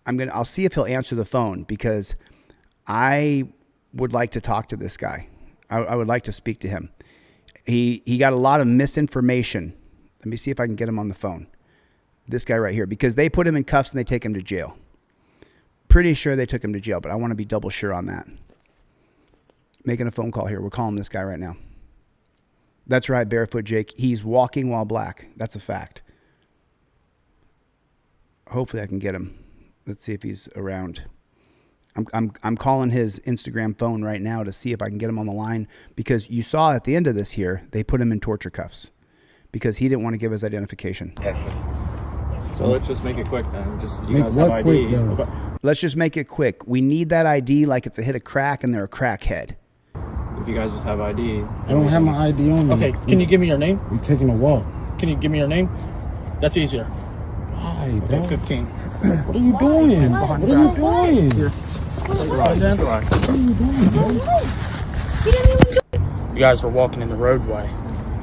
I'll see if he'll answer the phone because I would like to talk to this guy. I would like to speak to him. He got a lot of misinformation. Let me see if I can get him on the phone. This guy right here, because they put him in cuffs and they take him to jail. Pretty sure they took him to jail, but I want to be double sure on that. Making a phone call here. We're calling this guy right now. That's right, Barefoot Jake. He's walking while black. That's a fact. Hopefully I can get him. Let's see if he's around. I'm calling his Instagram phone right now to see if I can get him on the line, because you saw at the end of this here, they put him in torture cuffs because he didn't want to give his identification. So let's just make it quick then. Just you Make guys have what ID. quick, though? Okay. Let's just make it quick. We need that ID like it's a hit of crack and they're a crackhead. If you guys just have ID. I don't have my ID on me. Okay, can you give me your name? We taking a walk. Can you give me your name? That's easier. Why, bro? Okay, 15. What are you doing? What are you doing? What are you doing? You guys were walking in the roadway.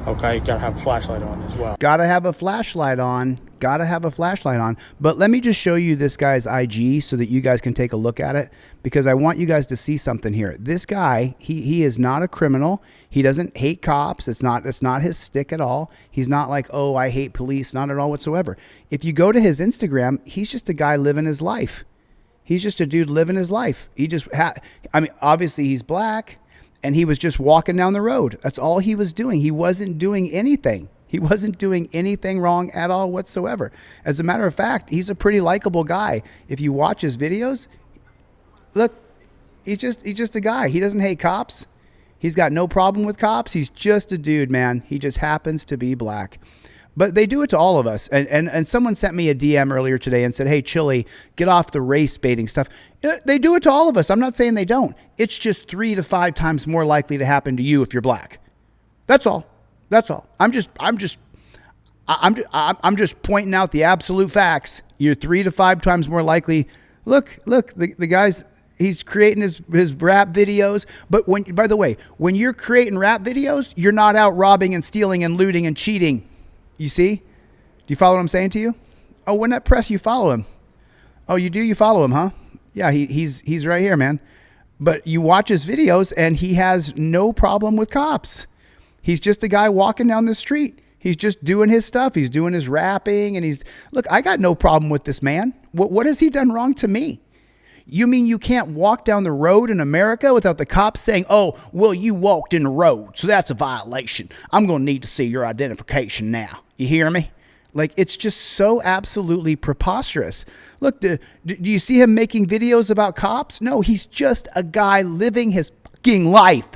Okay, you gotta have a flashlight on as well. Gotta have a flashlight on. Gotta have a flashlight on. But let me just show you this guy's IG so that you guys can take a look at it, because I want you guys to see something here. This guy, he is not a criminal. He doesn't hate cops. It's not his stick at all. He's not like, oh, I hate police. Not at all whatsoever. If you go to his Instagram, he's just a guy living his life. He's just a dude living his life. He just I mean, obviously he's black, and he was just walking down the road. That's all he was doing. He wasn't doing anything. He wasn't doing anything wrong at all whatsoever. As a matter of fact, he's a pretty likable guy. If you watch his videos, look, he's just a guy. He doesn't hate cops. He's got no problem with cops. He's just a dude, man. He just happens to be black. But they do it to all of us. And someone sent me a DM earlier today and said, hey, Chille, get off the race baiting stuff. They do it to all of us. I'm not saying they don't. It's just 3 to 5 times more likely to happen to you if you're black. That's all. That's all. I'm just pointing out the absolute facts. You're 3 to 5 times more likely. Look, the guy's, he's creating his rap videos. But by the way, when you're creating rap videos, you're not out robbing and stealing and looting and cheating. You see? Do you follow what I'm saying to you? Oh, when that press, you follow him. Oh, you do? You follow him, huh? Yeah, he's right here, man. But you watch his videos and he has no problem with cops. He's just a guy walking down the street. He's just doing his stuff. He's doing his rapping, and look, I got no problem with this man. What has he done wrong to me? You mean you can't walk down the road in America without the cops saying, oh, well, you walked in the road, so that's a violation. I'm going to need to see your identification now. You hear me? Like, it's just so absolutely preposterous. Look, do you see him making videos about cops? No, he's just a guy living his fucking life.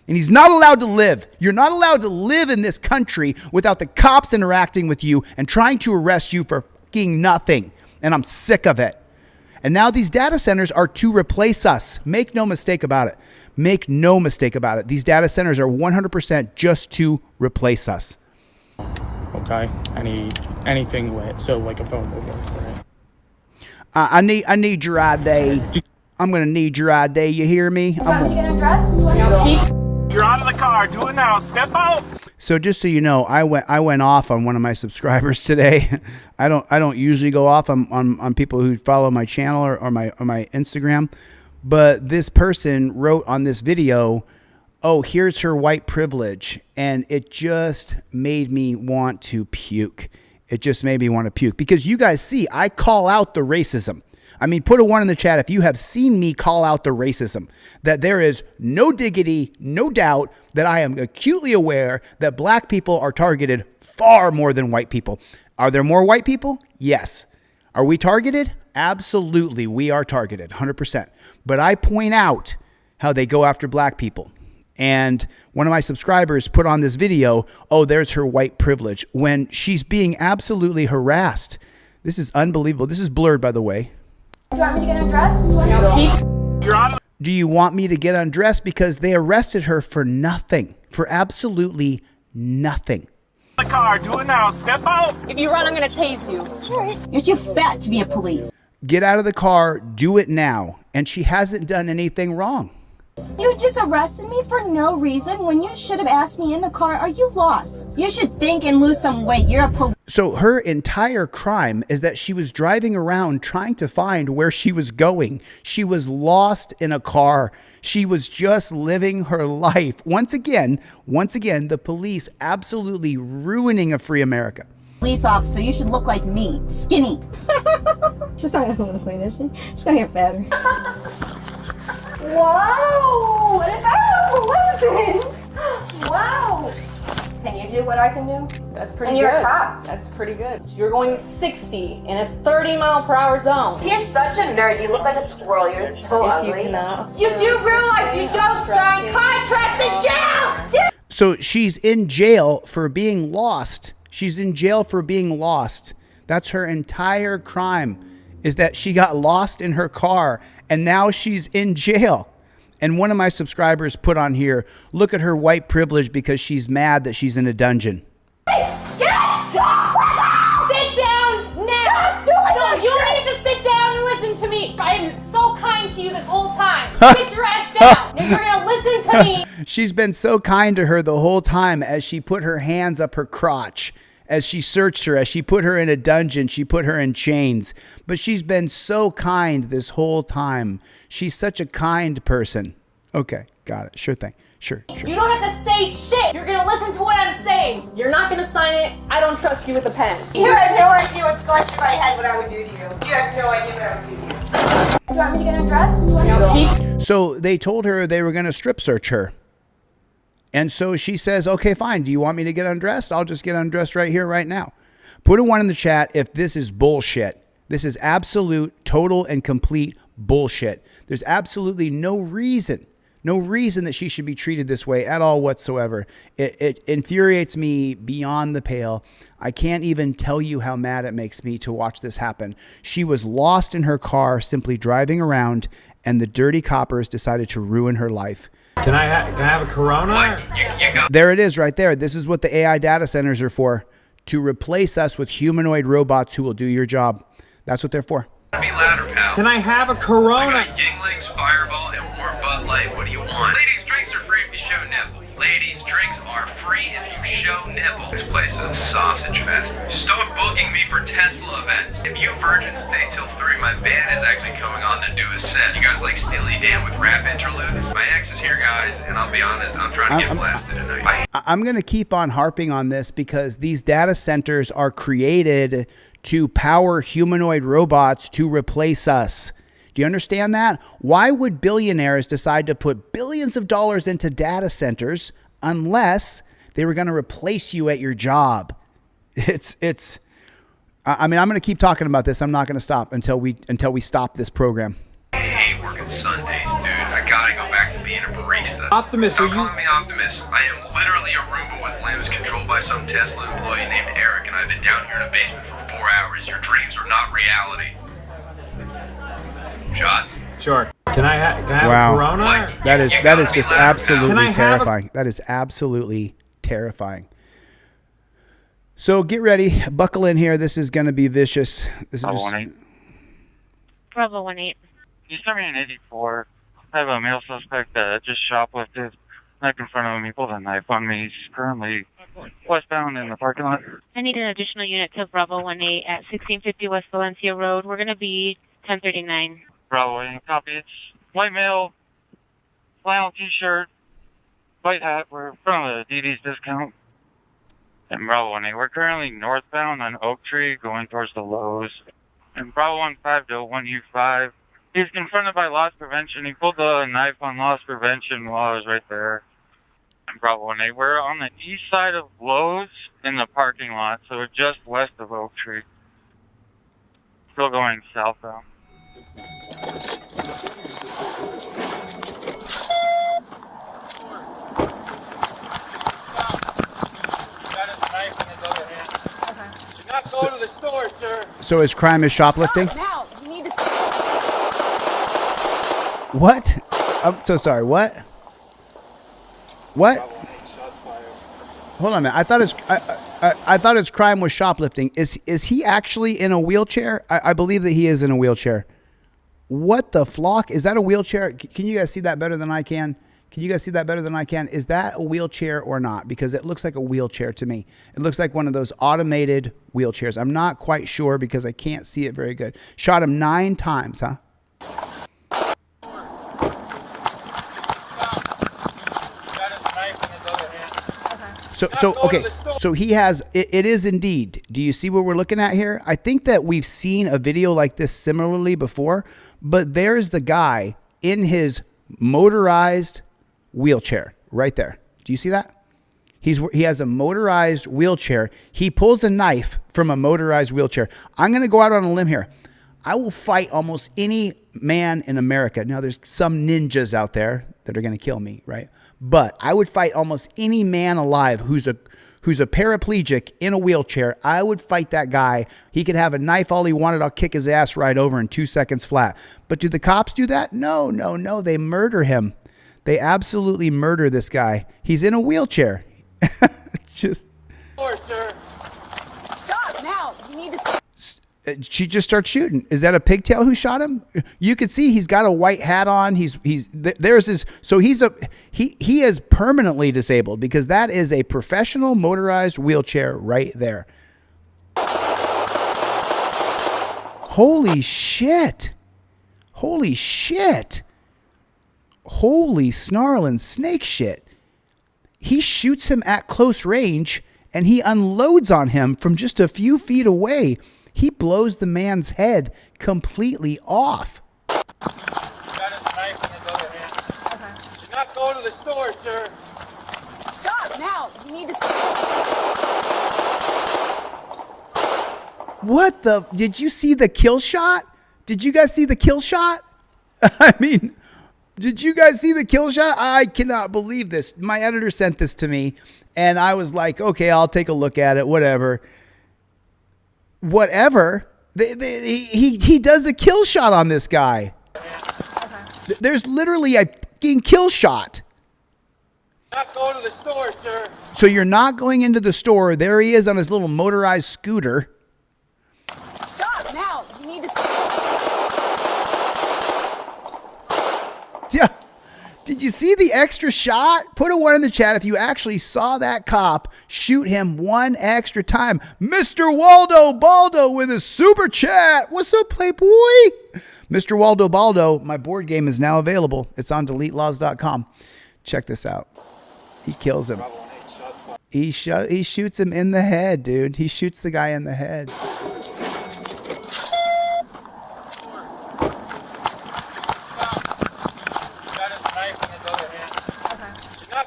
And he's not allowed to live. You're not allowed to live in this country without the cops interacting with you and trying to arrest you for fucking nothing. And I'm sick of it. And now these data centers are to replace us. Make no mistake about it. Make no mistake about it. These data centers are 100% just to replace us. Okay, anything lit, so like a phone will work, right? I need your ID. I'm gonna need your ID. You hear me? You want me to get undressed? You're out of the car. Do it now. Step out. So just so you know, I went off on one of my subscribers today. I don't usually go off on people who follow my channel or my Instagram, but this person wrote on this video, oh, here's her white privilege, and it just made me want to puke. It just made me want to puke, because you guys see, I call out the racism. I mean, put a 1 in the chat if you have seen me call out the racism, that there is no diggity, no doubt that I am acutely aware that black people are targeted far more than white people. Are there more white people? Yes. Are we targeted? Absolutely. We are targeted 100%. But I point out how they go after black people. And one of my subscribers put on this video, oh, there's her white privilege, when she's being absolutely harassed. This is unbelievable. This is blurred, by the way. Do you want me to get undressed? You're out of Do you want me to get undressed? Because they arrested her for nothing, for absolutely nothing. the car. Do it now. Step out. If you run, I'm gonna tase you. You're too fat to be a police. Get out of the car. Do it now. And she hasn't done anything wrong. You just arrested me for no reason when you should have asked me in the car, are you lost? You should think and lose some weight. You're a police. So her entire crime is that she was driving around trying to find where she was going. She was lost in a car. She was just living her life. Once again, the police absolutely ruining a free America. Police officer, you should look like me. Skinny. She's not gonna listen, is she? She's gonna get fatter. Wow! What if I was listening? Wow! Can you do what I can do? That's pretty and good. You're a cop. That's pretty good. So you're going 60 in a 30-mile-per-hour zone. You're such a nerd. You look like a squirrel. You're so ugly. You do realize you don't sign contracts in jail! So she's in jail for being lost. She's in jail for being lost. That's her entire crime, is that she got lost in her car and now she's in jail. And one of my subscribers put on here, look at her white privilege because she's mad that she's in a dungeon. Sit down now! No, you need to sit down and listen to me. I am so kind to you this whole time. Sit your ass down. If you're gonna listen to me. She's been so kind to her the whole time as she put her hands up her crotch, as she searched her, as she put her in a dungeon, she put her in chains. But she's been so kind this whole time. She's such a kind person. Okay, got it. Sure thing. Sure. You don't have to say shit. You're gonna listen to what I'm saying. You're not gonna sign it. I don't trust you with a pen. You have no idea what's going through my head, what I would do to you. You have no idea what I would do to you. Do you want me to get undressed? So they told her they were going to strip search her. And so she says, okay, fine. Do you want me to get undressed? I'll just get undressed right here, right now. Put a 1 in the chat if this is bullshit. This is absolute, total, and complete bullshit. There's absolutely no reason that she should be treated this way at all whatsoever. It infuriates me beyond the pale. I can't even tell you how mad it makes me to watch this happen. She was lost in her car, simply driving around, and the dirty coppers decided to ruin her life. Can I have a Corona? There it is right there. This is what the AI data centers are for, to replace us with humanoid robots who will do your job. That's what they're for. Be louder, pal. Can I have a Corona? I got Yinglings, Fireball, and more Bud Light. What do you want? Ladies, drinks are free if you show nipple. Ladies, drinks are free if you show nipple. This place is a sausage fest. Stop booking me for Tesla events. If you virgins stay till 3, my band is actually coming on to do a set. You guys like Steely Dan with rap interludes? My ex is here, guys, and I'll be honest, I'm trying to get blasted tonight. I'm going to keep on harping on this because these data centers are created to power humanoid robots to replace us. Do you understand that? Why would billionaires decide to put billions of dollars into data centers unless they were going to replace you at your job? I mean, I'm going to keep talking about this. I'm not going to stop until we stop this program. I hate working Sundays, dude. I gotta go back to being a barista. Optimus, Stop calling me Optimus. I am literally a Roomba with limbs controlled by some Tesla employee named Eric, and I've been down here in a basement for 4 hours. Your dreams are not reality. Shots? Sure. Can I have Wow. a Corona? That is just absolutely terrifying. That is absolutely terrifying. So get ready, buckle in here. This is going to be vicious. This is just... Bravo 18. You sent me an 84. I have a male suspect that just shoplifted right in front of me, pulled a knife on me. He's currently westbound in the parking lot. I need an additional unit to Bravo 18 at 1650 West Valencia Road. We're going to be 1039. Bravo 18, copy. It's white male, flannel t-shirt, white hat. We're in front of the DD's discount. And Bravo 18, we're currently northbound on Oak Tree going towards the Lawz. And Bravo 15 to 1U5. He's confronted by loss prevention. He pulled a knife on loss prevention while I was right there. And Bravo 18, we're on the east side of Lawz in the parking lot, so we're just west of Oak Tree. Still going southbound. Go to the store, sir. So his crime is shoplifting? Now, you need to... What? I'm so sorry. What? What? Hold on a minute. I thought his crime was shoplifting. Is he actually in a wheelchair? I believe that he is in a wheelchair. What the flock? Is that a wheelchair? Can you guys see that better than I can? Can you guys see that better than I can? Is that a wheelchair or not? Because it looks like a wheelchair to me. It looks like one of those automated wheelchairs. I'm not quite sure because I can't see it very good. Shot him 9 times, huh? So he has, it is indeed. Do you see what we're looking at here? I think that we've seen a video like this similarly before, but there's the guy in his motorized wheelchair right there. Do you see that? He has a motorized wheelchair. He pulls a knife from a motorized wheelchair. I'm going to go out on a limb here. I will fight almost any man in America. Now, there's some ninjas out there that are going to kill me, right? But I would fight almost any man alive who's a paraplegic in a wheelchair. I would fight that guy. He could have a knife all he wanted. I'll kick his ass right over in 2 seconds flat. But do the cops do that? No. They murder him. They absolutely murder this guy. He's in a wheelchair. Just. Sir. Stop now. You need to. She just starts shooting. Is that a pigtail who shot him? You could see he's got a white hat on. He is permanently disabled because that is a professional motorized wheelchair right there. Holy shit. Holy shit. Holy snarling snake shit. He shoots him at close range and he unloads on him from just a few feet away. He blows the man's head completely off. Got his knife in his other hand. Okay. Do not go to the store, sir. Stop now. You need to. What the? Did you see the kill shot? Did you guys see the kill shot? I mean, did you guys see the kill shot? I cannot believe this. My editor sent this to me, and I was like, okay, I'll take a look at it, whatever. He does a kill shot on this guy. Okay. There's literally a fucking kill shot. Not go to the store, sir. So you're not going into the store. There he is on his little motorized scooter. Stop now. You need to. Yeah. Did you see the extra shot? Put a 1 in the chat if you actually saw that cop shoot him one extra time. Mr. Waldo Baldo with a super chat. What's up, Playboy? Mr. Waldo Baldo, my board game is now available. It's on DeleteLawz.com. Check this out. He kills him. He shoots him in the head, dude. He shoots the guy in the head.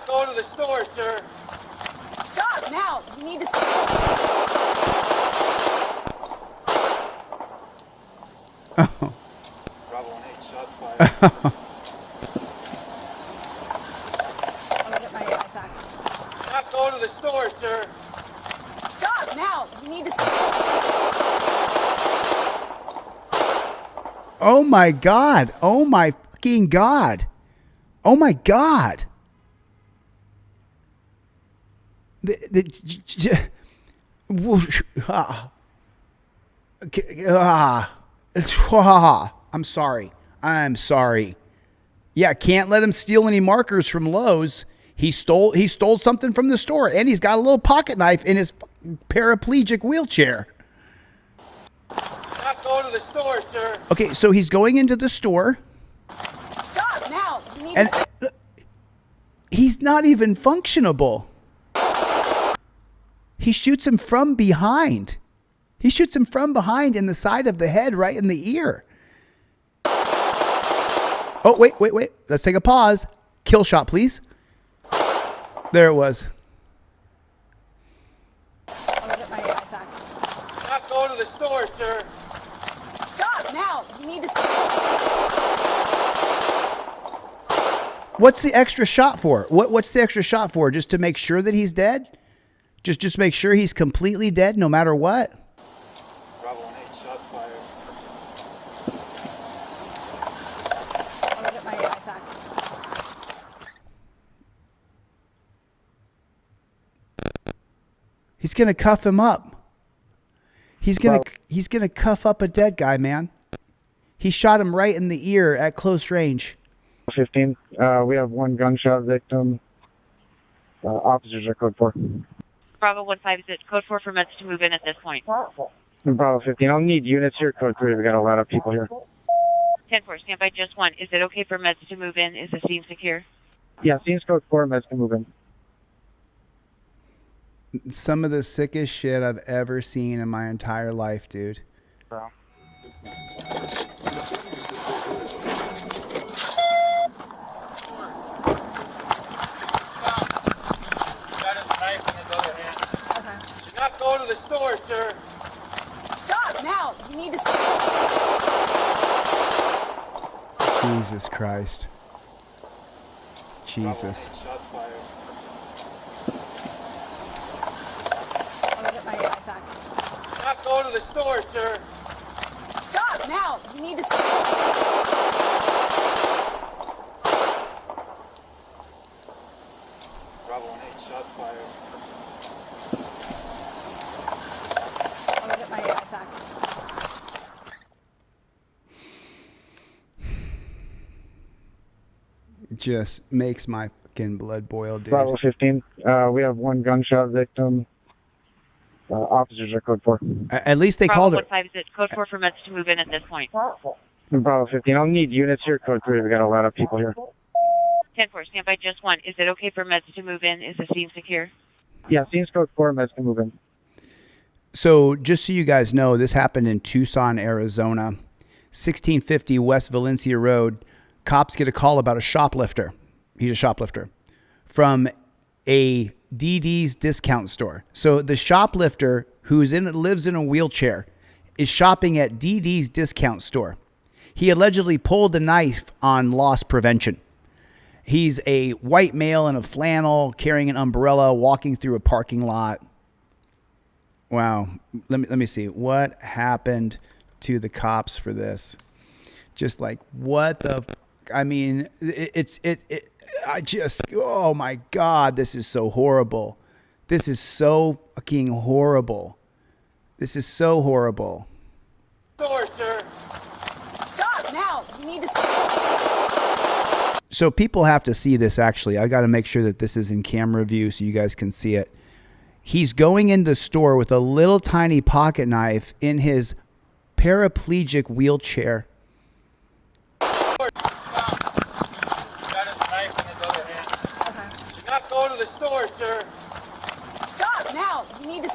Go to the store, sir. Stop now. You need to. Oh. Bravo 1-8, shots fired. Let me get my back. Not go to the store, sir. Stop now. You need to. Oh my God. Oh my fucking God. Oh my God. I'm sorry. Yeah, can't let him steal any markers from Lawz. He stole something from the store, and he's got a little pocket knife in his paraplegic wheelchair. Not go to the store, sir. Okay, so he's going into the store. Stop now. You need And he's not even functionable. He shoots him from behind. He shoots him from behind in the side of the head, right in the ear. Oh, wait. Let's take a pause. Kill shot, please. There it was. Let me get my back. Not go to the store, sir. Stop now. You need to. What's the extra shot for? What's the extra shot for? Just to make sure that he's dead? Just make sure he's completely dead no matter what? Bravo 1-8, shots fired. Let me get my back. He's going to cuff him up. He's going to cuff up a dead guy, man. He shot him right in the ear at close range. 15. We have one gunshot victim. Officers are code 4. Bravo 156, code 4 for meds to move in at this point. Bravo 15. I'll need units here. Code 3. We got a lot of people here. 10-4, stand by just 1. Is it okay for meds to move in? Is the scene secure? Yeah, scene's code 4. Meds can move in. Some of the sickest shit I've ever seen in my entire life, dude. Bro. to the store, sir. Stop now. You need to Jesus Christ. Jesus. Shots fired. I'll get my back. Not going to the store, sir. Stop now. You need to Bravo 1-8, shots fired. I'll get my back. Just makes my fucking blood boil, dude. Bravo 15. We have one gunshot victim. Officers are code 4. At least they Bravo called it. 15 is it code 4 for meds to move in at this point. Bravo 15. I'll need units here. Code 3. We got a lot of people here. 10-4, stand by just one. Is it okay for meds to move in? Is the scene secure? Yeah, scene's code 4. Meds can move in. So just so you guys know, this happened in Tucson, Arizona. 1650 West Valencia Road. Cops get a call about a shoplifter. He's a shoplifter from a DD's discount store. So the shoplifter lives in a wheelchair is shopping at DD's discount store. He allegedly pulled a knife on loss prevention. He's a white male in a flannel carrying an umbrella walking through a parking lot. Wow. Let me see. What happened to the cops for this? Just like, what the... I mean, oh my God, this is so horrible. This is so fucking horrible. This is so horrible. Store, sir. Stop now. You need to So people have to see this, actually. I got to make sure that this is in camera view so you guys can see it. He's going into the store with a little tiny pocket knife in his paraplegic wheelchair. Not going to the store, sir. stop now. You need to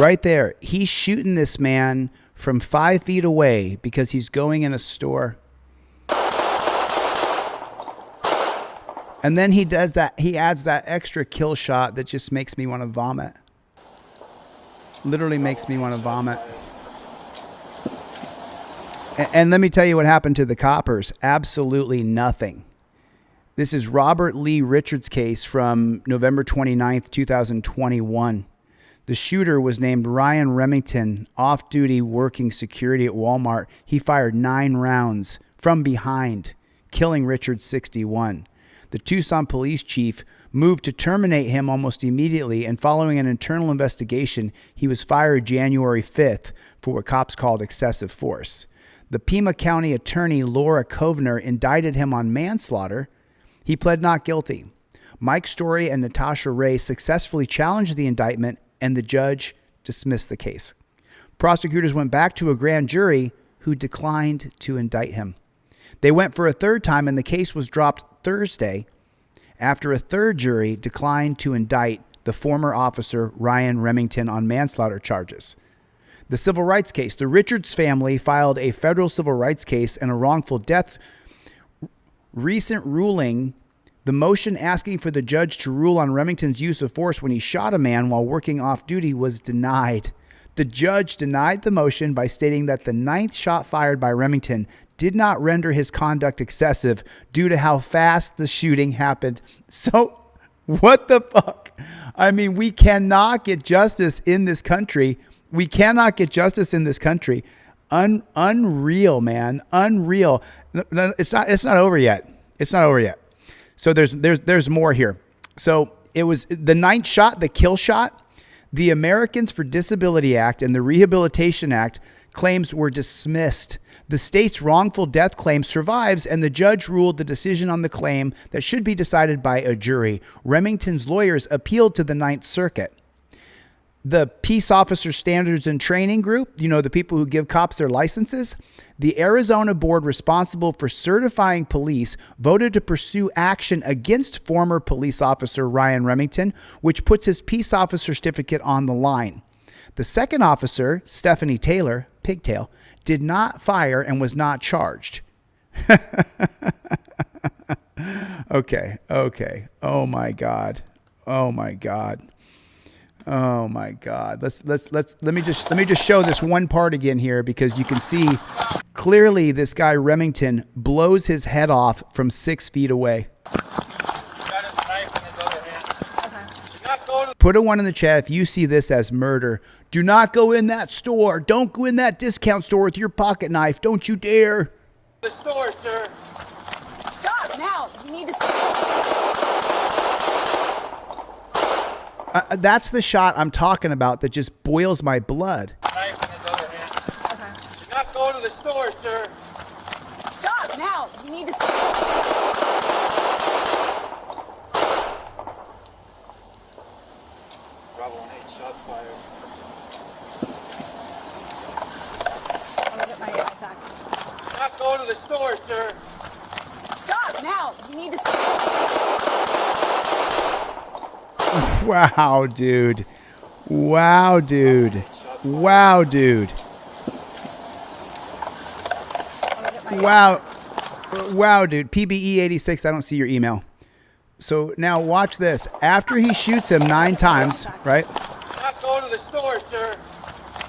Right there. He's shooting this man from 5 feet away because he's going in a store. And then he does that. He adds that extra kill shot that just makes me want to vomit. Literally makes me want to vomit. And let me tell you what happened to the coppers. Absolutely nothing. This is Robert Lee Richards' case from November 29th, 2021. The shooter was named Ryan Remington, off-duty working security at Walmart. He fired 9 rounds from behind, killing Richards 61. The Tucson police chief moved to terminate him almost immediately, and following an internal investigation, he was fired January 5th for what cops called excessive force. The Pima County attorney, Laura Kovner, indicted him on manslaughter. He pled not guilty. Mike Story and Natasha Ray successfully challenged the indictment, and the judge dismissed the case. Prosecutors went back to a grand jury who declined to indict him. They went for a third time, and the case was dropped Thursday after a third jury declined to indict the former officer Ryan Remington on manslaughter charges. The civil rights case. The Richards family filed a federal civil rights case and a wrongful death recent ruling. The motion asking for the judge to rule on Remington's use of force when he shot a man while working off duty was denied. The judge denied the motion by stating that the 9th shot fired by Remington did not render his conduct excessive due to how fast the shooting happened. So, what the fuck? I mean, we cannot get justice in this country. We cannot get justice in this country. Unreal, man. Unreal. It's not over yet. It's not over yet. So there's more here. So it was the 9th shot, the kill shot. The Americans for Disability Act and the Rehabilitation Act claims were dismissed. The state's wrongful death claim survives, and the judge ruled the decision on the claim that should be decided by a jury. Remington's lawyers appealed to the 9th Circuit. The Peace Officer Standards and Training Group, you know, the people who give cops their licenses, the Arizona board responsible for certifying police voted to pursue action against former police officer Ryan Remington, which puts his peace officer certificate on the line. The second officer, Stephanie Taylor, Pigtail, did not fire and was not charged. Okay. Oh my God. Oh my God. Let me just show this one part again here, because you can see clearly this guy Remington blows his head off from 6 feet away. Put a 1 in the chat if you see this as murder. Do not go in that store. Don't go in that discount store with your pocket knife. Don't you dare. The store, sir. Stop now. You need to That's the shot I'm talking about that just boils my blood. Knife in his other hand. Do not go to the store, sir. stop now. You need to Bravo 1-8, shots fired. I'm gonna get my attack. Do not go to the store, sir. Stop now. You need to Wow, dude. Wow, dude. Wow, dude. Wow. Wow, dude. PBE 86, I don't see your email. So now watch this. After he shoots him 9 times, right? Not go to the store, sir.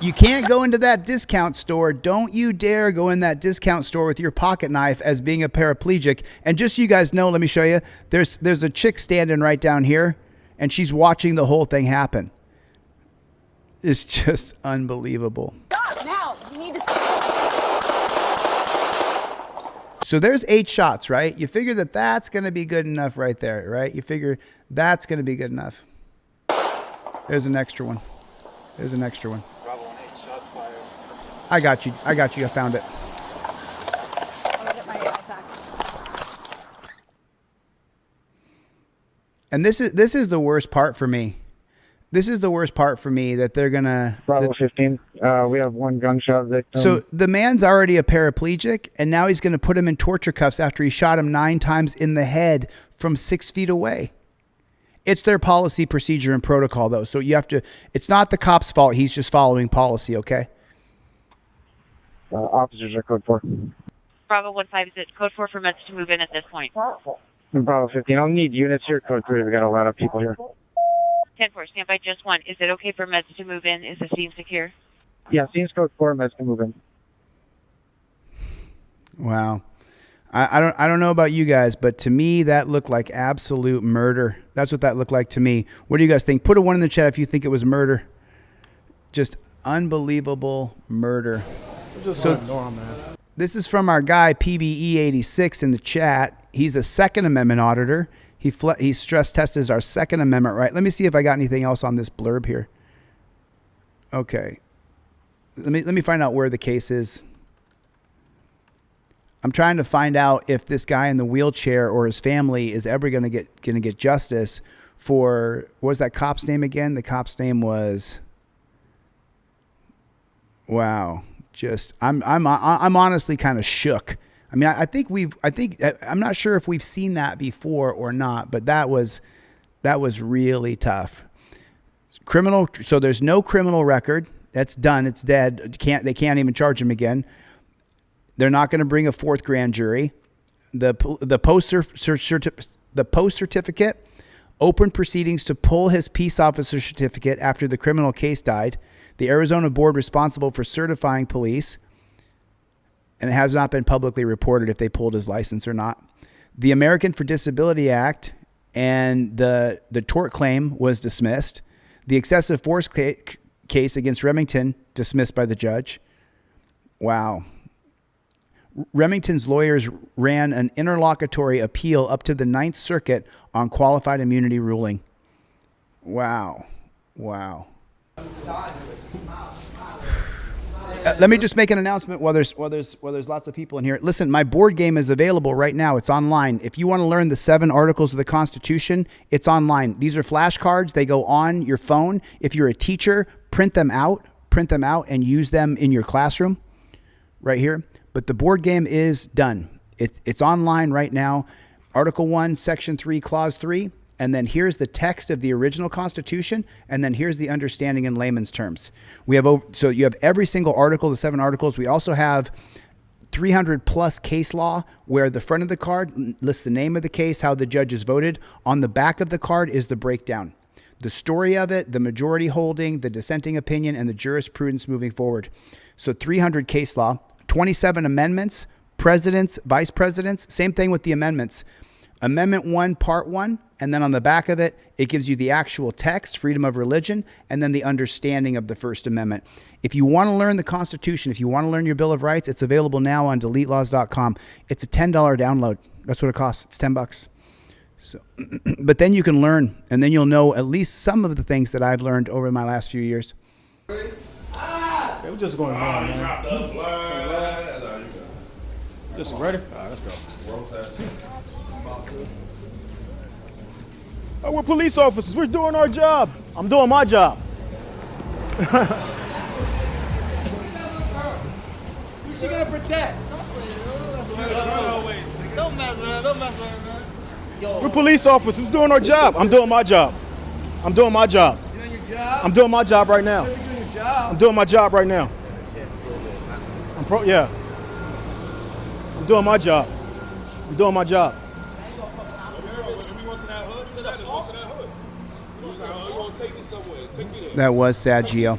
You can't go into that discount store. Don't you dare go in that discount store with your pocket knife as being a paraplegic. And just so you guys know, let me show you. There's a chick standing right down here, and she's watching the whole thing happen. It's just unbelievable. stop now. You need to So there's 8 shots, right? You figure that that's going to be good enough right there, right? You figure that's going to be good enough. There's an extra one. There's an extra one. Bravo 1-8, shots fired. I got you. I got you. I found it. I'm gonna get my attack. And this is the worst part for me. This is the worst part for me, that they're gonna. Bravo 15. We have 1 gunshot victim. So the man's already a paraplegic, and now he's gonna put him in torture cuffs after he shot him 9 times in the head from 6 feet away. It's their policy, procedure, and protocol, though. So you have to. It's not the cop's fault. He's just following policy. Okay. Officers are code 4. Bravo 15, is it code 4 for meds to move in at this point? Bravo 15. I'll need units here. Code 3. We got a lot of people here. 10-4, stand by just 1. Is it okay for meds to move in? Is the scene secure? Yeah, scene's code 4. Meds can move in. Wow. I don't know about you guys, but to me that looked like absolute murder. That's what that looked like to me. What do you guys think? Put a 1 in the chat if you think it was murder. Just unbelievable murder. Just ignore him, man. This is from our guy PBE 86 in the chat. He's a Second Amendment auditor. He stress tested our Second Amendment right. Let me see if I got anything else on this blurb here. Okay. Let me find out where the case is. I'm trying to find out if this guy in the wheelchair or his family is ever gonna get justice for, what was that cop's name again? The cop's name was, wow. Just I'm honestly kind of shook. I mean, I'm not sure if we've seen that before or not, but that was really tough. Criminal. So there's no criminal record. That's done. It's dead. They can't even charge him again. They're not going to bring a 4th grand jury. The post certificate opened proceedings to pull his peace officer certificate after the criminal case died. The Arizona board responsible for certifying police, and it has not been publicly reported if they pulled his license or not. The American for Disability Act and the tort claim was dismissed. The excessive force case against Remington dismissed by the judge. Wow. Remington's lawyers ran an interlocutory appeal up to the 9th Circuit on qualified immunity ruling. Wow. Wow. Let me just make an announcement while there's lots of people in here. Listen, my board game is available right now. It's online. If you want to learn the 7 articles of the Constitution, it's online. These are flashcards. They go on your phone. If you're a teacher, print them out and use them in your classroom right here. But the board game is done. It's online right now. Article 1, Section 3, Clause 3. And then here's the text of the original Constitution, and then here's the understanding in layman's terms. So you have every single article, the 7 articles. We also have 300 plus case law, where the front of the card lists the name of the case, how the judges voted. On the back of the card is the breakdown. the story of it, the majority holding, the dissenting opinion, and the jurisprudence moving forward. So 300 case law, 27 amendments, presidents, vice presidents, same thing with the amendments. Amendment 1, Part 1, and then on the back of it, it gives you the actual text, freedom of religion, and then the understanding of the First Amendment. If you want to learn the Constitution, if you want to learn your Bill of Rights, it's available now on DeleteLawz.com. It's a $10 download. That's what it costs. It's $10. So, but then you can learn, and then you'll know at least some of the things that I've learned over my last few years. Hey, we're just going on, man. This is ready? All right, let's go. Oh, we're police officers. We're doing our job. I'm doing my job. Who's she gonna protect? Don't mess with her. Don't mess with her, man. We're police officers. We're doing our job. I'm doing my job. I'm doing my job. You doing your job? I'm doing my job right now. You're doing your job. I'm doing my job right now. Yeah. I'm doing my job. I'm doing my job. That was sad, Gio.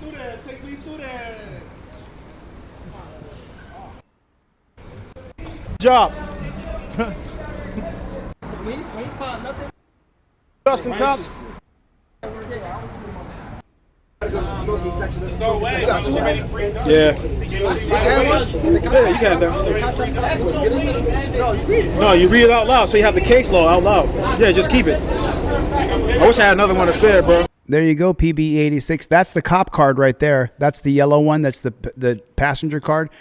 Job. Custom cops. Yeah. Yeah, you can though. No, you read it out loud, so you have the case law out loud. Yeah, just keep it. I wish I had another one that's fair, bro. There you go, PB 86. That's the cop card right there. That's the yellow one. That's the passenger card.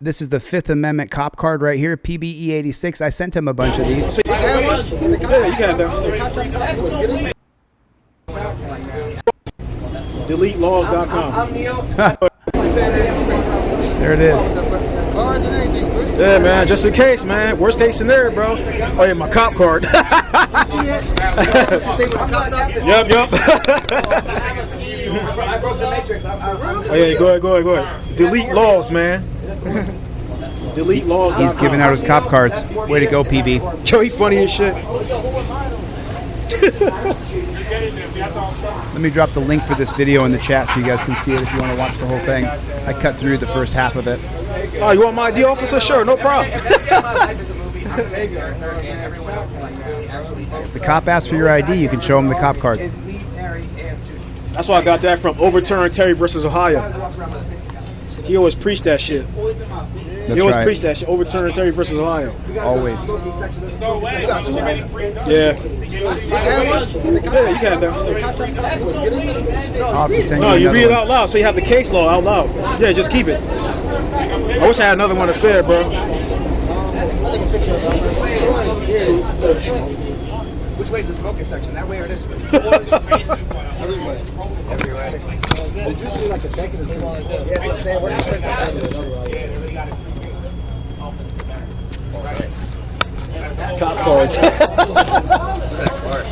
This is the Fifth Amendment cop card right here, PBE 86. I sent him a bunch of these. Yeah, you can though. DeleteLawz.com. There it is. Yeah, man, just in case, man. Worst case scenario, bro. Oh, yeah, my cop card. Yep. Oh, yeah, go ahead. Delete Lawz, man. Delete Lawz. He's giving out his cop cards. Way to go, PB. Joe, he funny as shit. Let me drop the link for this video in the chat so you guys can see it if you want to watch the whole thing. I cut through the first half of it. Oh, you want my ID, officer? Sure, no problem. If the cop asks for your ID, you can show him the cop card. That's why I got that from Overturn Terry versus Ohio. He always preached that shit. He always preached that shit. Overturn Terry versus Ohio. Always. Yeah. Yeah, you can though. I'll have to send you no, you read it one. out loud, so you have the case law out loud. Yeah, just keep it. I wish I had another one that's fair, bro. Which way is the smoking section? That way or this way? Everywhere. Did you see like a second or two? Yeah, I'm saying. Where's the Cop cards.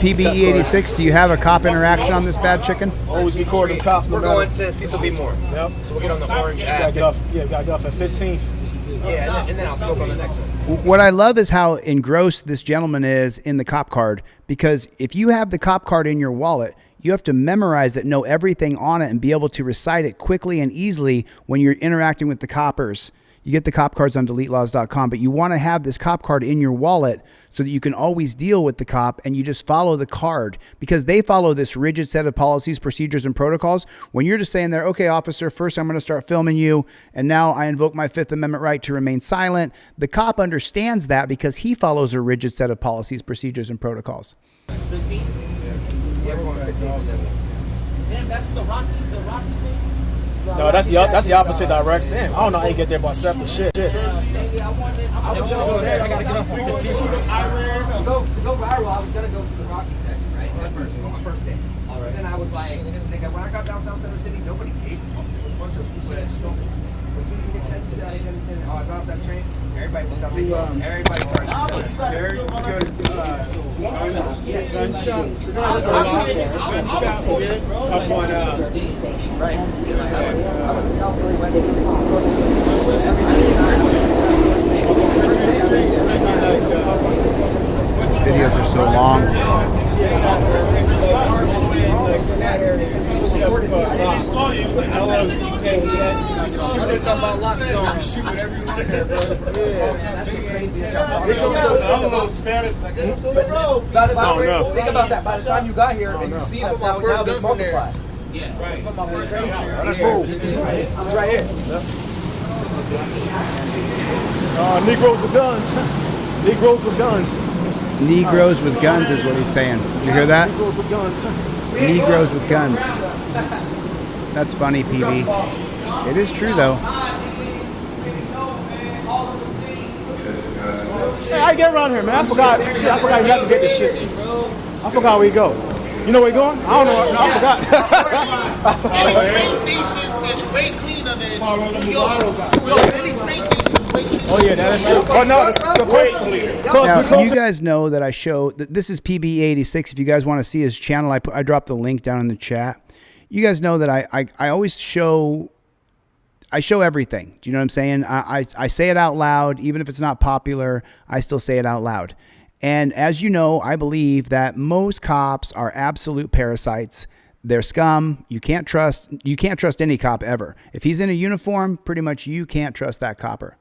PBE 86, do you have a cop interaction on this bad chicken? Always record them cops. We're going to Cecil B. Moore. Yep. So we'll get on the orange app. We gotta get off at 15th. Yeah, and then I'll smoke on the next one. What I love is how engrossed this gentleman is in the cop card, because if you have the cop card in your wallet, you have to memorize it, know everything on it, and be able to recite it quickly and easily when you're interacting with the coppers. You get the cop cards on DeleteLawz.com, but you want to have this cop card in your wallet so that you can always deal with the cop and you just follow the card, because they follow this rigid set of policies, procedures, and protocols. When you're just saying there, okay, officer, first I'm going to start filming you, and now I invoke my Fifth Amendment right to remain silent, the cop understands that because he follows a rigid set of policies, procedures, and protocols. Yeah, we're going to 15. Damn, that's the Rocky thing? No, that's the opposite direction. Damn, I don't know how you get there by 7 shit. I gotta get up on 15. To go viral, I was gonna go to the Rocky section, right? At first, on my first day. And then I was like, when I got downtown Center City, nobody gave me. There was a bunch of people that just don't. As soon as you get tested out, I got off that train. Everybody looked up their phones. Everybody started. These videos are so long. got here, it was recorded. I saw you. You were talking about locks going. Shoot whatever you want here, bro. Yeah, that's the craziest. Think about that. By the time you got here and you see us now it's multiplied. Yeah. Right. Let's move. It's right here. Negroes with guns. Negroes with guns. Negroes with guns is what he's saying. Did you hear that? Negroes with guns. Negroes with guns. That's funny, PB. It is true, though. Hey, I get around here, man. I forgot you have to get this shit. I forgot where you go. You know where you going? I don't know. No, I forgot. Any train station is way cleaner than New York. Any train station is way cleaner. Oh yeah, that's true. Oh no, the way clear. Now, you guys know that I show, this is PB86. If you guys want to see his channel, I dropped the link down in the chat. You guys know that I always show everything. Do you know what I'm saying? I say it out loud. Even if it's not popular, I still say it out loud. And as you know, I believe that most cops are absolute parasites. They're scum. You can't trust any cop ever. If he's in a uniform, pretty much you can't trust that copper.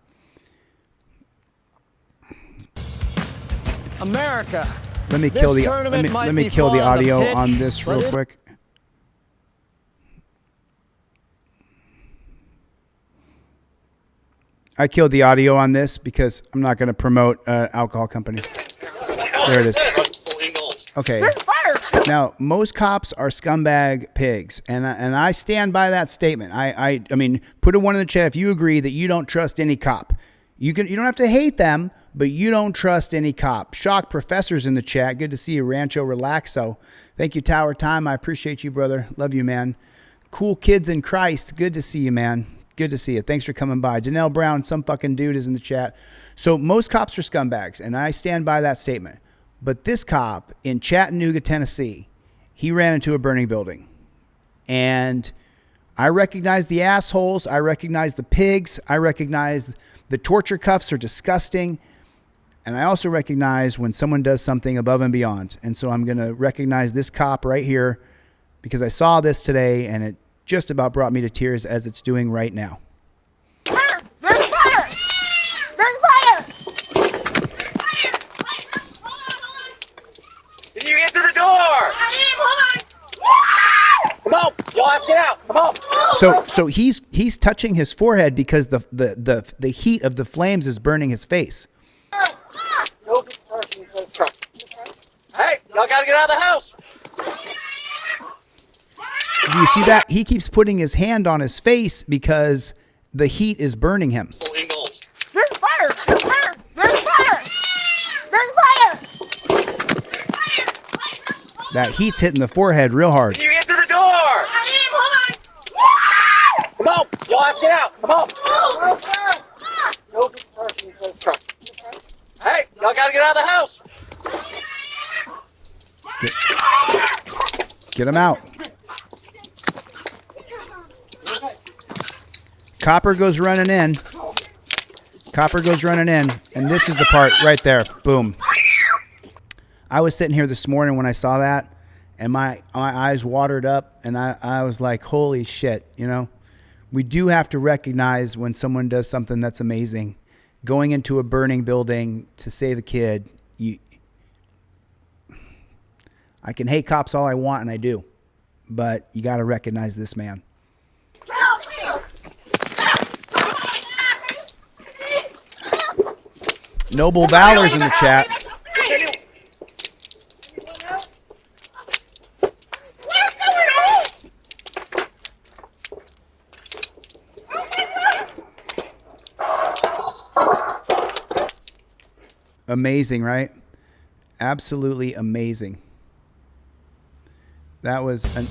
America. Let me kill the audio on this real quick. I killed the audio on this because I'm not going to promote alcohol company. There it is. Okay. Now, most cops are scumbag pigs, and I stand by that statement. I mean, put a 1 in the chat if you agree that you don't trust any cop. You don't have to hate them, but you don't trust any cop. Shock Professor's in the chat. Good to see you, Rancho Relaxo. Thank you, Tower Time. I appreciate you, brother. Love you, man. Cool Kids in Christ. Good to see you, man. Good to see you. Thanks for coming by. Danelle Brown, some fucking dude, is in the chat. So most cops are scumbags, and I stand by that statement. But this cop in Chattanooga, Tennessee, he ran into a burning building. And I recognize the assholes. I recognize the pigs. I recognize the torture cuffs are disgusting. And I also recognize when someone does something above and beyond. And so I'm going to recognize this cop right here because I saw this today and it just about brought me to tears as it's doing right now. There's fire! There's fire! Can you get to the door? Come on, y'all have to get out. Come on. So he's touching his forehead because the heat of the flames is burning his face. Hey, y'all gotta get out of the house. Do you see that? He keeps putting his hand on his face because the heat is burning him. There's fire! There's fire! There's fire! There's fire! That heat's hitting the forehead real hard. Can you get to the door? Come on, y'all have to get out. Come on. Hey, y'all gotta get out of the house. Get him out. Copper goes running in. Copper goes running in. And this is the part right there. Boom. I was sitting here this morning when I saw that, and my eyes watered up, and I was like, holy shit, you know? We do have to recognize when someone does something that's amazing. Going into a burning building to save a kid, I can hate cops all I want, and I do. But you got to recognize this man. Noble Valor's in the chat. Amazing, right? Absolutely amazing. That was an...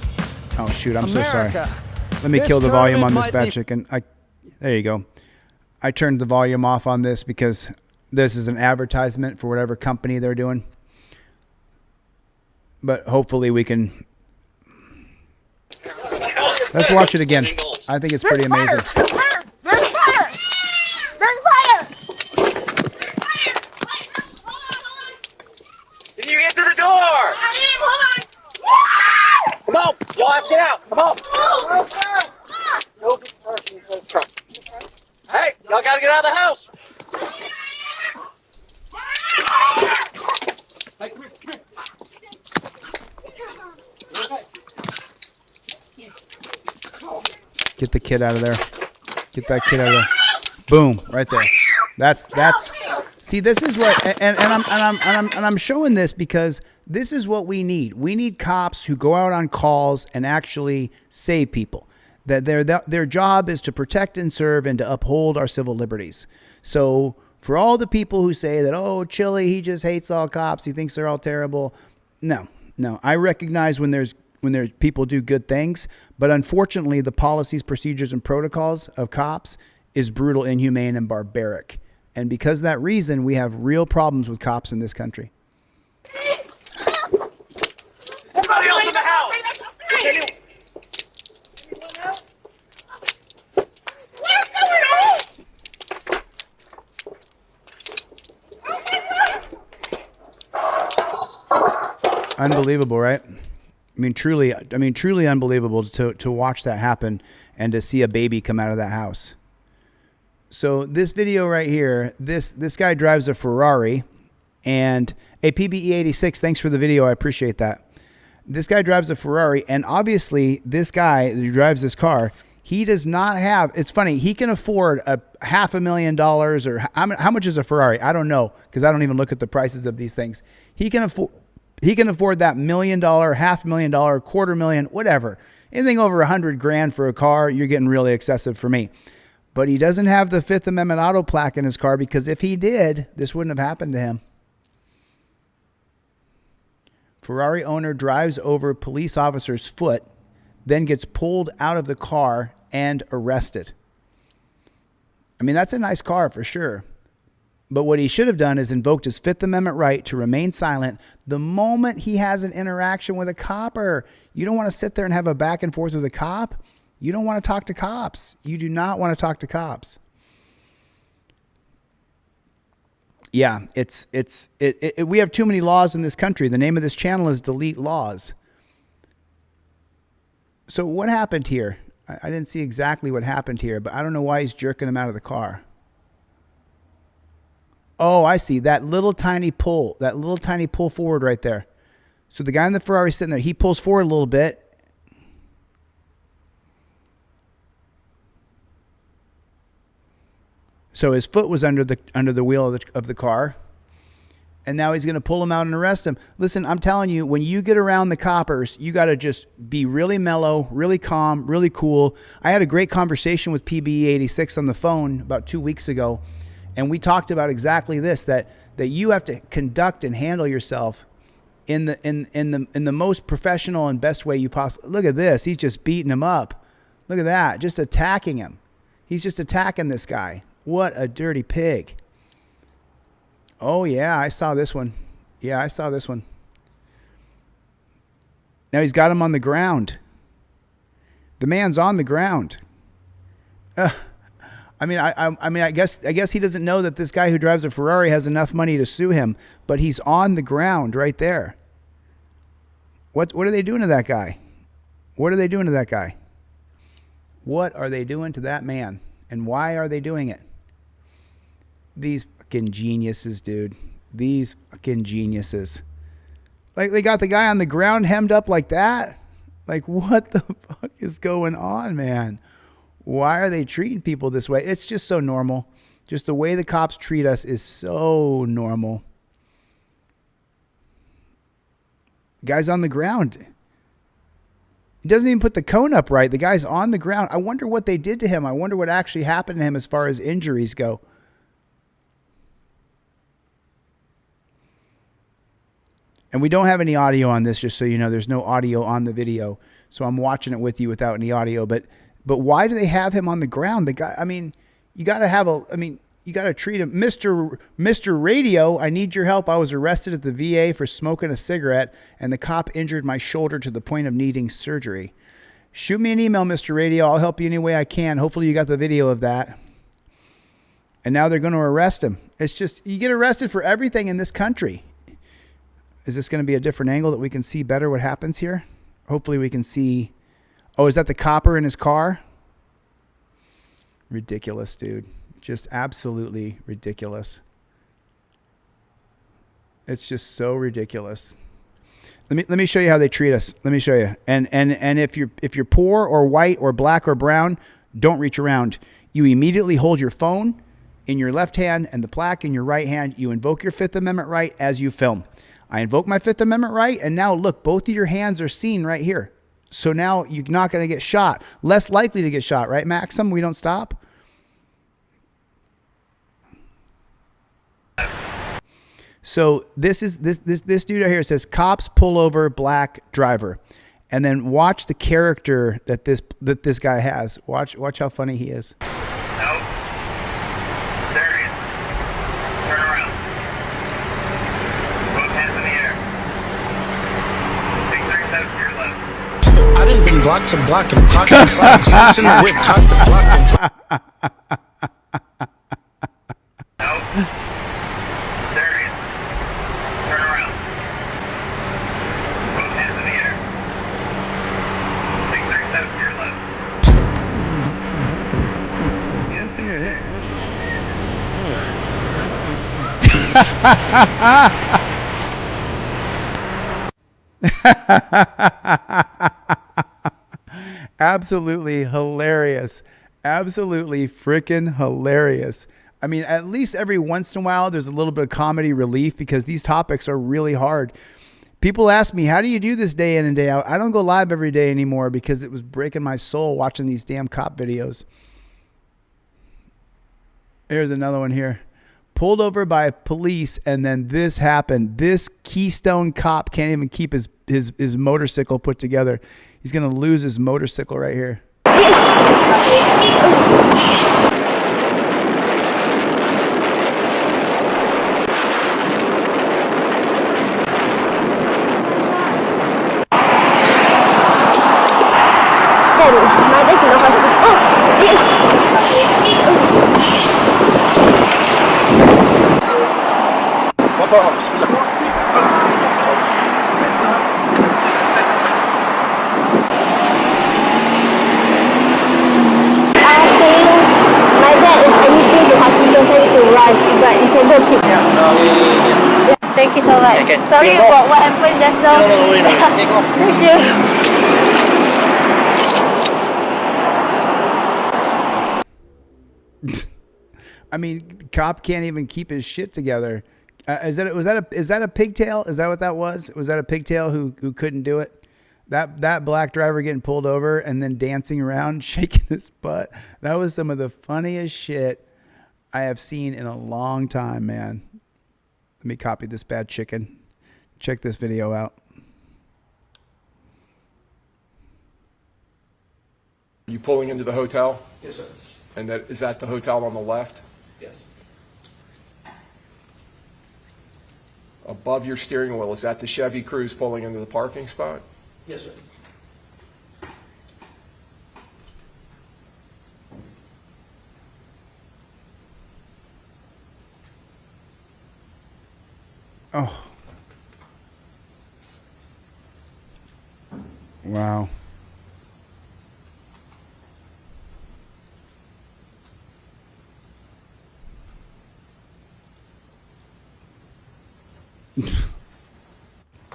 Oh, shoot. I'm so sorry. Let me kill the volume on this bad chicken. There you go. I turned the volume off on this because this is an advertisement for whatever company they're doing. But hopefully we can... Let's watch it again. I think it's pretty amazing. There's fire! There's fire! There's fire! Can you get to the door? Come on, y'all on. Hey, y'all gotta get out of the house. Hey, come here. Get the kid out of there. Get that kid out of there. Boom, right there. That's. See, this is what, and I'm showing this because this is what we need. We need cops who go out on calls and actually save people. That their job is to protect and serve and to uphold our civil liberties. So for all the people who say that, oh, Chille, he just hates all cops, he thinks they're all terrible. No. I recognize when there's people do good things, but unfortunately, the policies, procedures, and protocols of cops is brutal, inhumane, and barbaric. And because of that reason, we have real problems with cops in this country. Everybody else in the house. Unbelievable, right? I mean, truly unbelievable to watch that happen and to see a baby come out of that house. So this video right here, this guy drives a Ferrari, and a PBE86, thanks for the video, I appreciate that. This guy drives a Ferrari, and obviously this guy who drives this car, he does not have, it's funny, he can afford a $500,000 or how much is a Ferrari? I don't know, because I don't even look at the prices of these things. He can afford that $1 million, $500,000, $250,000, whatever. Anything over $100,000 for a car, you're getting really excessive for me. But he doesn't have the Fifth Amendment auto plaque in his car, because if he did, this wouldn't have happened to him. Ferrari owner drives over police officer's foot, then gets pulled out of the car and arrested. I mean, that's a nice car for sure. But what he should have done is invoked his Fifth Amendment right to remain silent the moment he has an interaction with a copper. You don't want to sit there and have a back and forth with a cop. You don't want to talk to cops. You do not want to talk to cops. Yeah, we have too many laws in this country. The name of this channel is Delete Laws. So what happened here? I didn't see exactly what happened here, but I don't know why he's jerking him out of the car. Oh, I see. That little tiny pull forward right there. So the guy in the Ferrari sitting there, he pulls forward a little bit. So his foot was under the wheel of the car. And now he's going to pull him out and arrest him. Listen, I'm telling you, when you get around the coppers, you got to just be really mellow, really calm, really cool. I had a great conversation with PBE86 on the phone about 2 weeks ago. And we talked about exactly this, that you have to conduct and handle yourself in the most professional and best way you possibly. Look at this. He's just beating him up. Look at that. Just attacking him. He's just attacking this guy. What a dirty pig. Oh, yeah, I saw this one. Yeah, I saw this one. Now he's got him on the ground. The man's on the ground. I guess he doesn't know that this guy who drives a Ferrari has enough money to sue him, but he's on the ground right there. What are they doing to that guy? What are they doing to that guy? What are they doing to that man? And why are they doing it? These fucking geniuses, dude. These fucking geniuses. Like, they got the guy on the ground hemmed up like that? Like, what the fuck is going on, man? Why are they treating people this way? It's just so normal. Just the way the cops treat us is so normal. Guy's on the ground. He doesn't even put the cone up right. The guy's on the ground. I wonder what they did to him. I wonder what actually happened to him as far as injuries go. And we don't have any audio on this, just so you know. There's no audio on the video. So I'm watching it with you without any audio. But why do they have him on the ground? The guy, I mean, you got to treat him. Mr. Radio, I need your help. I was arrested at the VA for smoking a cigarette, and the cop injured my shoulder to the point of needing surgery. Shoot me an email, Mr. Radio. I'll help you any way I can. Hopefully you got the video of that. And now they're going to arrest him. It's just, you get arrested for everything in this country. Is this going to be a different angle that we can see better what happens here? Hopefully we can see. Oh, is that the copper in his car? Ridiculous, dude. Just absolutely ridiculous. It's just so ridiculous. Let me show you how they treat us. Let me show you. And if you're poor or white or black or brown, don't reach around. You immediately hold your phone in your left hand and the plaque in your right hand. You invoke your Fifth Amendment right as you film. I invoke my Fifth Amendment right, and now look, both of your hands are seen right here. So now you're not going to get shot. Less likely to get shot, right, Maxim? We don't stop. So this dude right here says cops pull over black driver, and then watch the character that this guy has. Watch how funny he is. No. There he is. Turn around. Both hands in the air. Take 3 steps to your left. I done been block to block and clock and clock. Clocks in the whip, cock the block and No. There he is. Turn around. Both hands in the air. Take 3 steps to your left. Yes, in your head. Absolutely hilarious. Absolutely freaking hilarious. I mean, at least every once in a while, there's a little bit of comedy relief because these topics are really hard. People ask me, how do you do this day in and day out? I don't go live every day anymore because it was breaking my soul watching these damn cop videos. Here's another one here. Pulled over by police, and then this happened. This Keystone cop can't even keep his motorcycle put together. He's going to lose his motorcycle right here. Thank you so much. Okay. Sorry about what happened just now. No, thank you. I mean, cop can't even keep his shit together. Is that a pigtail? Is that what that was? Was that a pigtail who couldn't do it? That black driver getting pulled over and then dancing around, shaking his butt. That was some of the funniest shit I have seen in a long time, man. Let me copy this bad chicken. Check this video out. Are you pulling into the hotel? Yes, sir. And is that the hotel on the left? Yes. Above your steering wheel, is that the Chevy Cruze pulling into the parking spot? Yes, sir. Oh. Wow.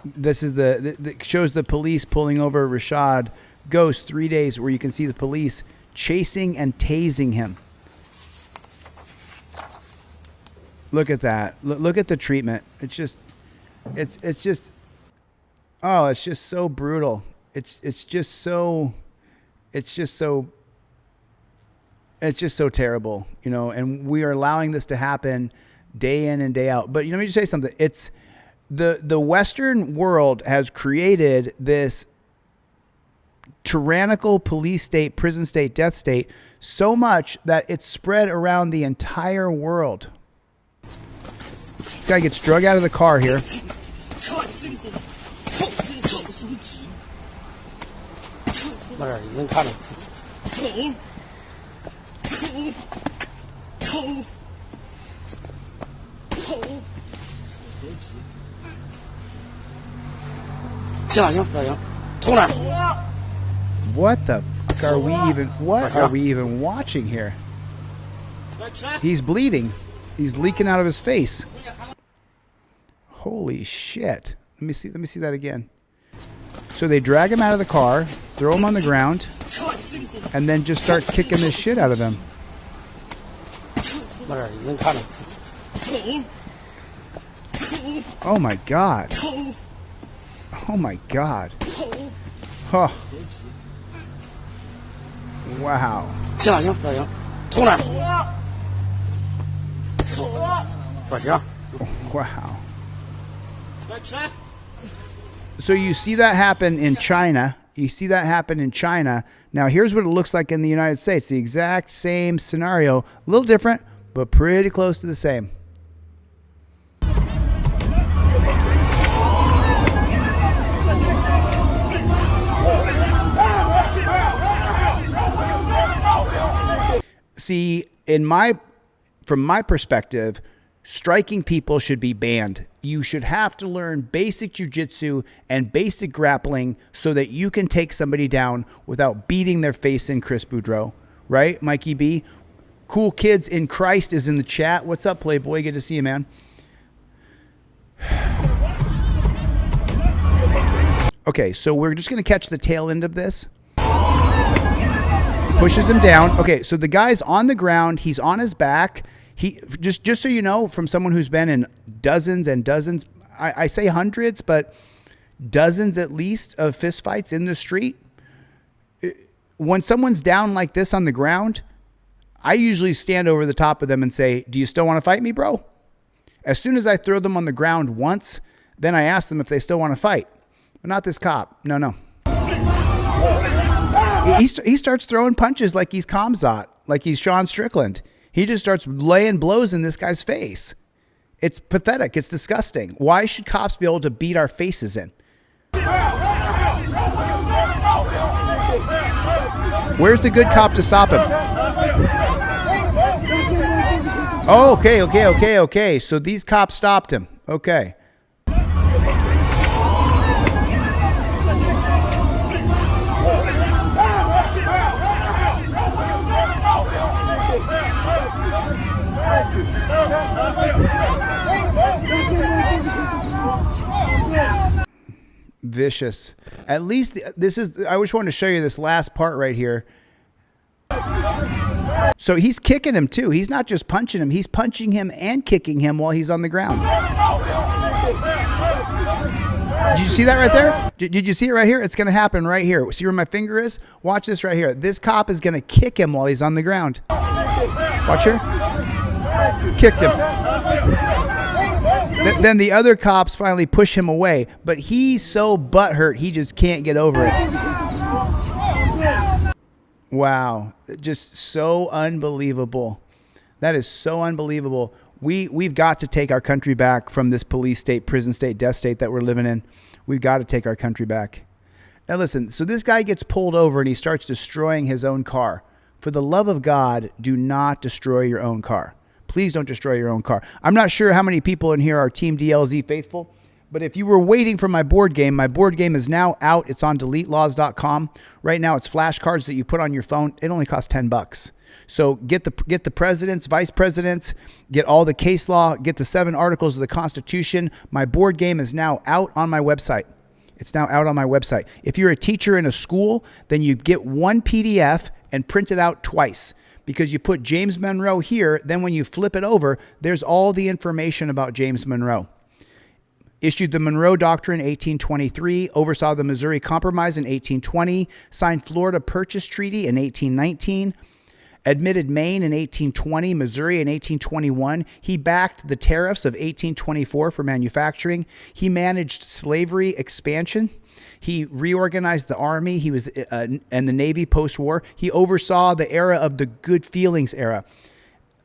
This is the shows the police pulling over Rashad Ghost 3 days, where you can see the police chasing and tasing him. Look at that. Look at the treatment. It's just so brutal. It's just so terrible, you know, and we are allowing this to happen day in and day out. But let me just say something. It's the Western world has created this tyrannical police state, prison state, death state so much that it's spread around the entire world. This guy gets drug out of the car here. What the fuck are we even? What are we even watching here? He's bleeding. He's leaking out of his face. Holy shit! Let me see. Let me see that again. So they drag him out of the car, throw him on the ground, and then just start kicking the shit out of them. Oh my god. Oh my god. Oh. Wow. Wow. So you see that happen in China. You see that happen in China. Now here's what it looks like in the United States. The exact same scenario. A little different, but pretty close to the same. See, from my perspective, striking people should be banned. You should have to learn basic jiu-jitsu and basic grappling so that you can take somebody down without beating their face in, Chris Boudreaux. Right, Mikey B? Cool Kids in Christ is in the chat. What's up, Playboy? Good to see you, man. Okay, so we're just going to catch the tail end of this. Pushes him down. Okay, so the guy's on the ground. He's on his back. He just so you know, from someone who's been in dozens and dozens, I say hundreds, but dozens at least of fistfights in the street. When someone's down like this on the ground, I usually stand over the top of them and say, "Do you still want to fight me, bro?" As soon as I throw them on the ground once, then I ask them if they still want to fight. But not this cop. No. He starts throwing punches like he's Kamzat, like he's Sean Strickland. He just starts laying blows in this guy's face. It's pathetic. It's disgusting. Why should cops be able to beat our faces in? Where's the good cop to stop him? Oh, okay. So these cops stopped him. Okay. Vicious. At least this is, I just wanted to show you this last part right here. So he's kicking him too. He's not just punching him. He's punching him and kicking him while he's on the ground. Did you see that right there? Did you see it right here? It's going to happen right here. See where my finger is? Watch this right here. This cop is going to kick him while he's on the ground. Watch here. Kicked him. Then the other cops finally push him away, but he's so butthurt he just can't get over it. Wow, just so unbelievable. That is so unbelievable. We've got to take our country back from this police state, prison state, death state that we're living in. We've got to take our country back. Now listen, so this guy gets pulled over and he starts destroying his own car. For the love of God, do not destroy your own car. Please don't destroy your own car. I'm not sure how many people in here are Team DLZ faithful, but if you were waiting for my board game is now out. It's on DeleteLawz.com. Right now, it's flashcards that you put on your phone. It only costs $10. So get the presidents, vice presidents, get all the case law, get the 7 articles of the Constitution. My board game is now out on my website. It's now out on my website. If you're a teacher in a school, then you get one PDF and print it out twice, because you put James Monroe here. Then when you flip it over, there's all the information about James Monroe. Issued the Monroe Doctrine in 1823, oversaw the Missouri Compromise in 1820, signed Florida Purchase Treaty in 1819, admitted Maine in 1820, Missouri in 1821. He backed the tariffs of 1824 for manufacturing. He managed slavery expansion. He reorganized the Army. He was and the Navy post-war. He oversaw the era of the Good Feelings era.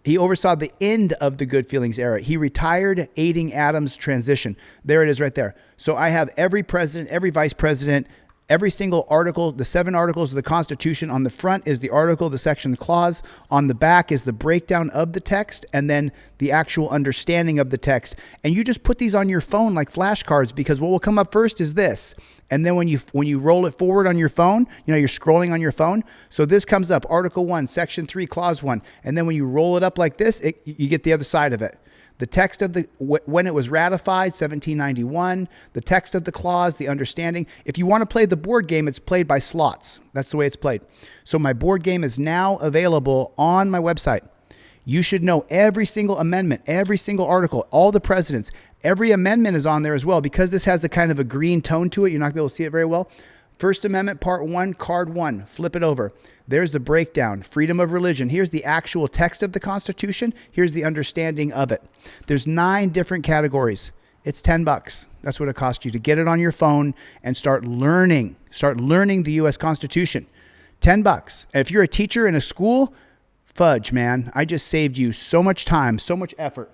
He oversaw the end of the Good Feelings era. He retired, aiding Adams' transition. There it is right there. So I have every president, every vice president, every single article, the 7 articles of the Constitution. On the front is the article, the section, the clause. On the back is the breakdown of the text, and then the actual understanding of the text. And you just put these on your phone like flashcards, because what will come up first is this. And then when you roll it forward on your phone, you know, you're scrolling on your phone. So this comes up, Article 1, Section 3, Clause 1. And then when you roll it up like this, you get the other side of it. The text of when it was ratified, 1791, the text of the clause, the understanding. If you want to play the board game, it's played by slots. That's the way it's played. So my board game is now available on my website. You should know every single amendment, every single article, all the presidents. Every amendment is on there as well, because this has a kind of a green tone to it. You're not going to be able to see it very well. First Amendment, Part 1, Card 1. Flip it over. There's the breakdown. Freedom of religion. Here's the actual text of the Constitution. Here's the understanding of it. There's 9 different categories. It's $10. That's what it costs you to get it on your phone and start learning. Start learning the U.S. Constitution. $10. And if you're a teacher in a school, fudge, man. I just saved you so much time, so much effort.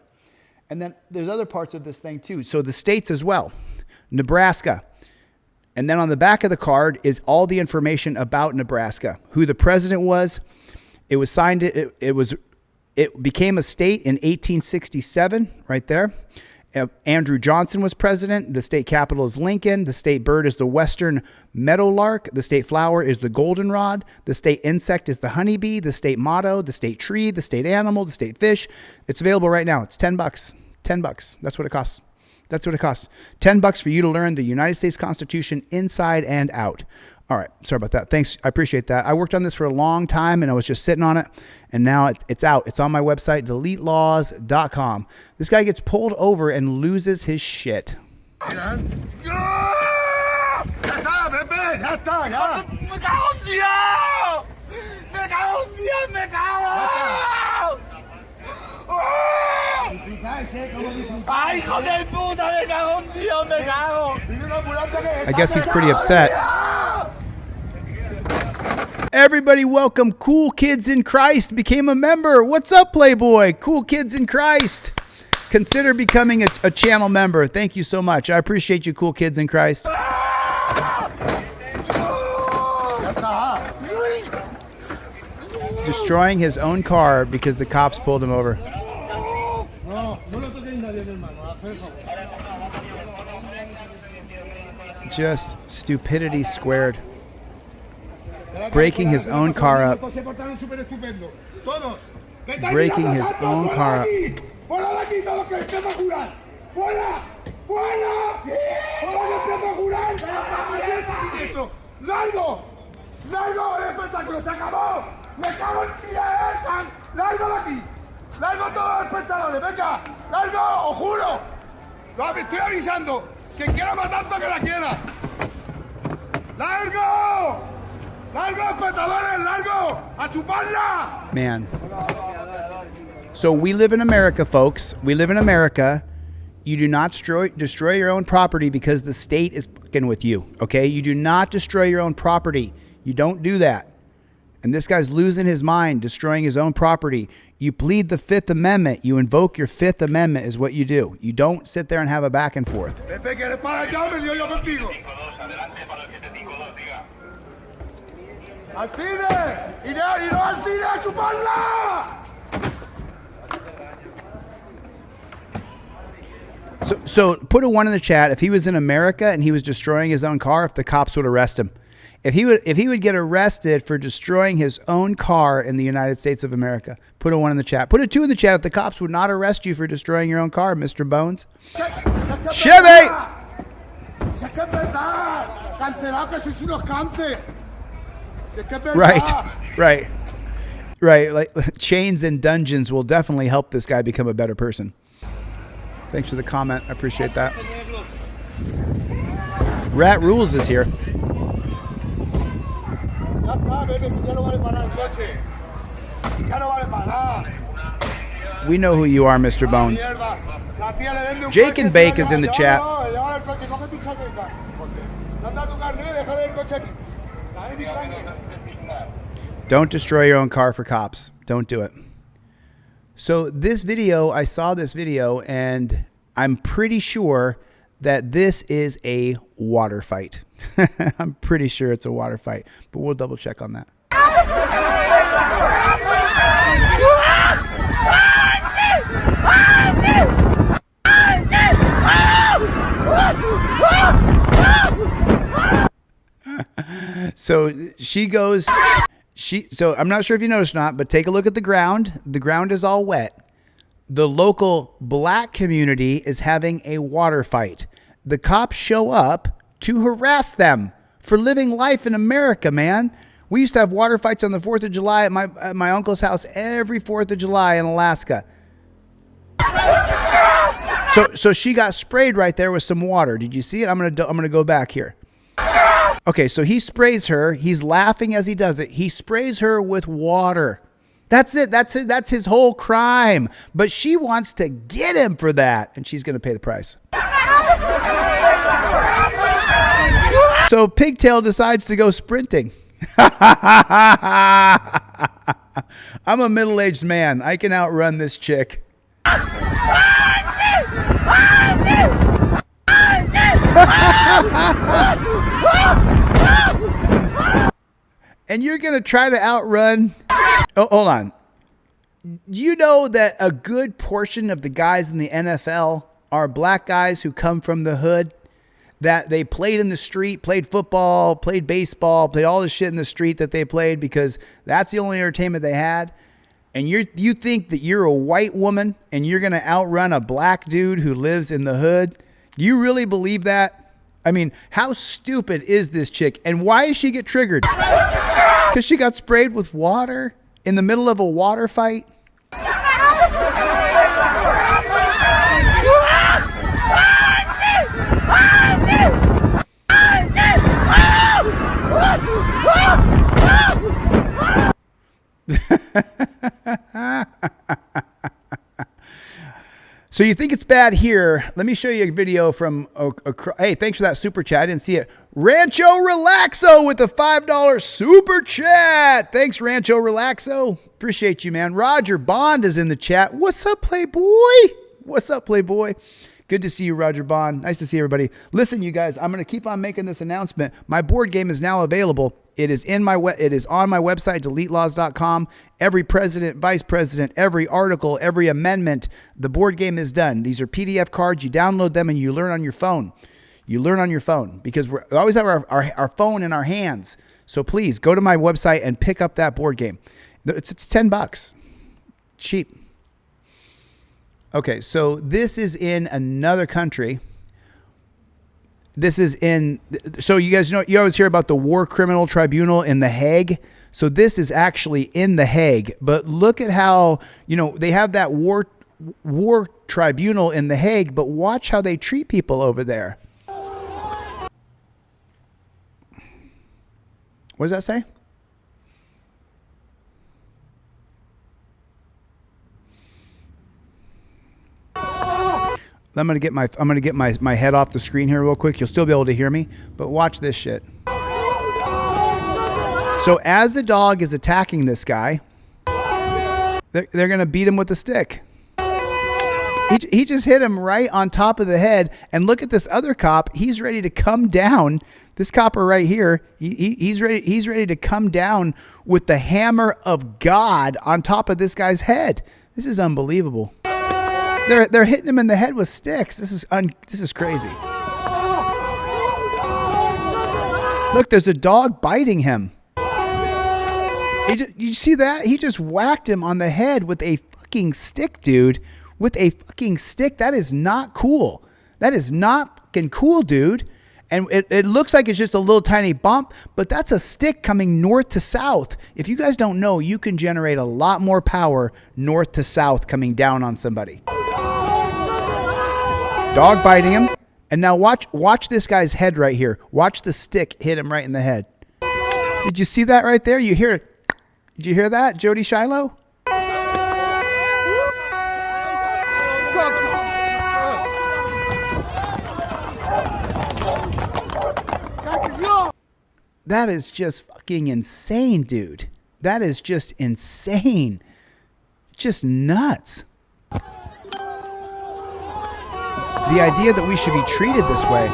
And then there's other parts of this thing too. So the states as well. Nebraska. And then on the back of the card is all the information about Nebraska. Who the president was. It was signed. It became a state in 1867, right there. Andrew Johnson was president. The state capital is Lincoln. The state bird is the western meadowlark. The state flower is the goldenrod. The state insect is the honeybee. The state motto, the state tree, the state animal, the state fish. It's available right now. It's $10. $10. That's what it costs. That's what it costs. $10 for you to learn the United States Constitution inside and out. All right. Sorry about that. Thanks. I appreciate that. I worked on this for a long time, and I was just sitting on it. And now it's out. It's on my website, DeleteLawz.com. This guy gets pulled over and loses his shit. I guess he's pretty upset. Everybody welcome Cool Kids in Christ became a member. What's up, Playboy? Cool Kids in Christ. Consider becoming a channel member. Thank you so much. I appreciate you, Cool Kids in Christ. Destroying his own car because the cops pulled him over. Just stupidity squared. Breaking his own car up. Breaking his own car up. Estoy avisando. Quien quiera matarte que la quiera. ¡Largo! ¡Largo, espectadores! ¡Largo! ¡A chuparla! Man. So we live in America, folks. We live in America. You do not destroy your own property because the state is fucking with you, okay? You do not destroy your own property. You don't do that. And this guy's losing his mind, destroying his own property. You plead the Fifth Amendment. You invoke your Fifth Amendment is what you do. You don't sit there and have a back and forth. So put a 1 in the chat if he was in America and he was destroying his own car, if the cops would arrest him. If he would get arrested for destroying his own car in the United States of America, put a 1 in the chat. Put a 2 in the chat if the cops would not arrest you for destroying your own car, Mr. Bones. Chille! Right. Like chains and dungeons will definitely help this guy become a better person. Thanks for the comment. I appreciate that. Rat Rules is here. We know who you are, Mr. Bones. Jake and Bake is in the chat. Don't destroy your own car for cops. Don't do it. So this video, I saw this video, and I'm pretty sure that this is a water fight. I'm pretty sure it's a water fight, but we'll double check on that. So she goes, so I'm not sure if you noticed or not, but take a look at the ground. The ground is all wet. The local black community is having a water fight. The cops show up to harass them for living life in America, man. We used to have water fights on the 4th of July at my uncle's house every 4th of July in Alaska. So she got sprayed right there with some water. Did you see it? I'm gonna go back here. Okay, so he sprays her. He's laughing as he does it. He sprays her with water. That's it. That's his whole crime. But she wants to get him for that, and she's going to pay the price. So Pigtail decides to go sprinting. I'm a middle-aged man. I can outrun this chick. And you're going to try to outrun... Oh, hold on. You know that a good portion of the guys in the NFL are black guys who come from the hood, that they played in the street, played football, played baseball, played all the shit in the street that they played because that's the only entertainment they had. And you think that you're a white woman and you're going to outrun a black dude who lives in the hood? Do you really believe that? I mean, how stupid is this chick? And why does she get triggered? Because she got sprayed with water in the middle of a water fight? So you think it's bad here? Let me show you a video from hey, thanks for that super chat. I didn't see it. Rancho Relaxo with the $5 super chat. Thanks, Rancho Relaxo. Appreciate you, man. Roger Bond is in the chat. What's up, Playboy? What's up, Playboy? Good to see you, Roger Bond. Nice to see everybody. Listen, you guys, I'm going to keep on making this announcement. My board game is now available. It is on my website, DeleteLawz.com. Every president, vice president, every article, every amendment, the board game is done. These are PDF cards. You download them and you learn on your phone. You learn on your phone because we always have our phone in our hands. So please go to my website and pick up that board game. It's $10. Cheap. Okay, so this is in another country. This is in, so you guys know, you always hear about the War Criminal Tribunal in The Hague. So this is actually in The Hague. But look at how, they have that war tribunal in The Hague, but watch how they treat people over there. What does that say? I'm gonna get my head off the screen here real quick. You'll still be able to hear me, but watch this shit. So as the dog is attacking this guy, they're gonna beat him with a stick. He just hit him right on top of the head. And look at this other cop. He's ready to come down. This copper right here, he's ready to come down with the hammer of God on top of this guy's head. This is unbelievable. They're hitting him in the head with sticks. This is crazy. Look, there's a dog biting him. You see that? He just whacked him on the head with a fucking stick, dude. With a fucking stick. That is not cool. That is not fucking cool, dude. And it looks like it's just a little tiny bump, but that's a stick coming north to south. If you guys don't know, you can generate a lot more power north to south coming down on somebody. Dog biting him. And now watch this guy's head right here. Watch the stick hit him right in the head. Did you see that right there? You hear it? Did you hear that, Jody Shiloh? That is just fucking insane, dude. That is just insane. Just nuts. The idea that we should be treated this way.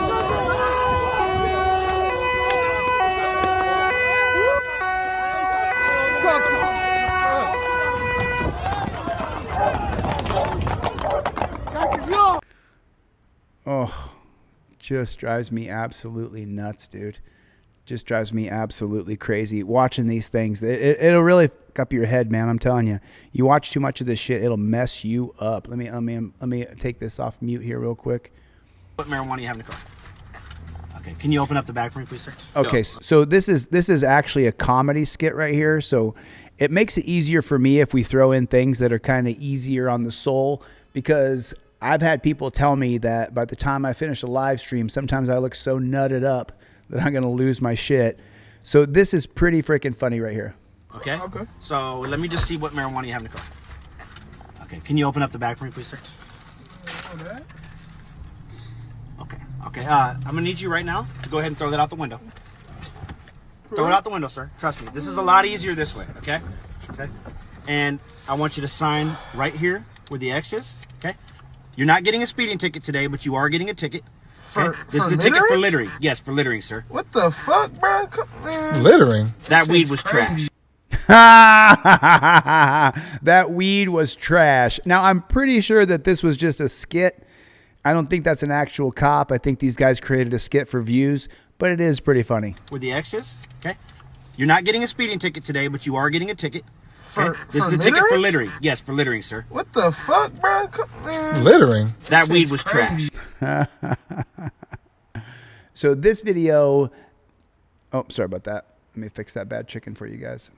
Oh, just drives me absolutely nuts, dude. Just drives me absolutely crazy watching these things. It'll really fuck up your head, man. I'm telling you. You watch too much of this shit, it'll mess you up. Let me take this off mute here real quick. What marijuana you have in the car? Okay, can you open up the bag for me, please, sir? Okay, so this is actually a comedy skit right here. So it makes it easier for me if we throw in things that are kind of easier on the soul, because I've had people tell me that by the time I finish a live stream, sometimes I look so nutted up that I'm going to lose my shit. So this is pretty freaking funny right here. Okay. So let me just see what marijuana you have in the car. Okay, can you open up the bag for me, please, sir? Okay, I'm going to need you right now to go ahead and throw that out the window. Throw it out the window, sir. Trust me. This is a lot easier this way, okay? Okay. And I want you to sign right here where the X is, okay? You're not getting a speeding ticket today, but you are getting a ticket. Okay? This is a ticket for littering. Yes, for littering, sir. What the fuck, bro? Littering? That weed was trash. That weed was trash. Now, I'm pretty sure that this was just a skit. I don't think that's an actual cop. I think these guys created a skit for views, but it is pretty funny. Where the X is, okay? You're not getting a speeding ticket today, but you are getting a ticket. Okay? This is a ticket for littering. Yes, for littering, sir. What the fuck, bro? Littering? That weed was trash. So this video, oh, sorry about that. Let me fix that bad chicken for you guys.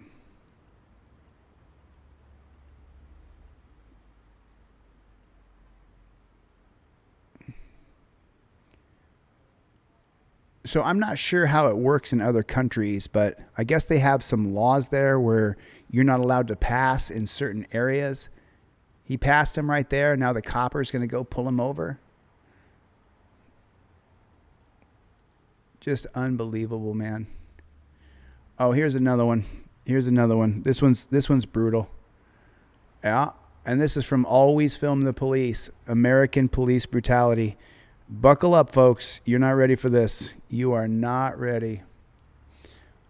So I'm not sure how it works in other countries, but I guess they have some laws there where you're not allowed to pass in certain areas. He passed him right there. Now the copper's going to go pull him over. Just unbelievable, man. Oh, here's another one. Here's another one. This one's brutal. Yeah, and this is from Always Film the Police, American Police Brutality. Buckle up, folks. You're not ready for this. You are not ready.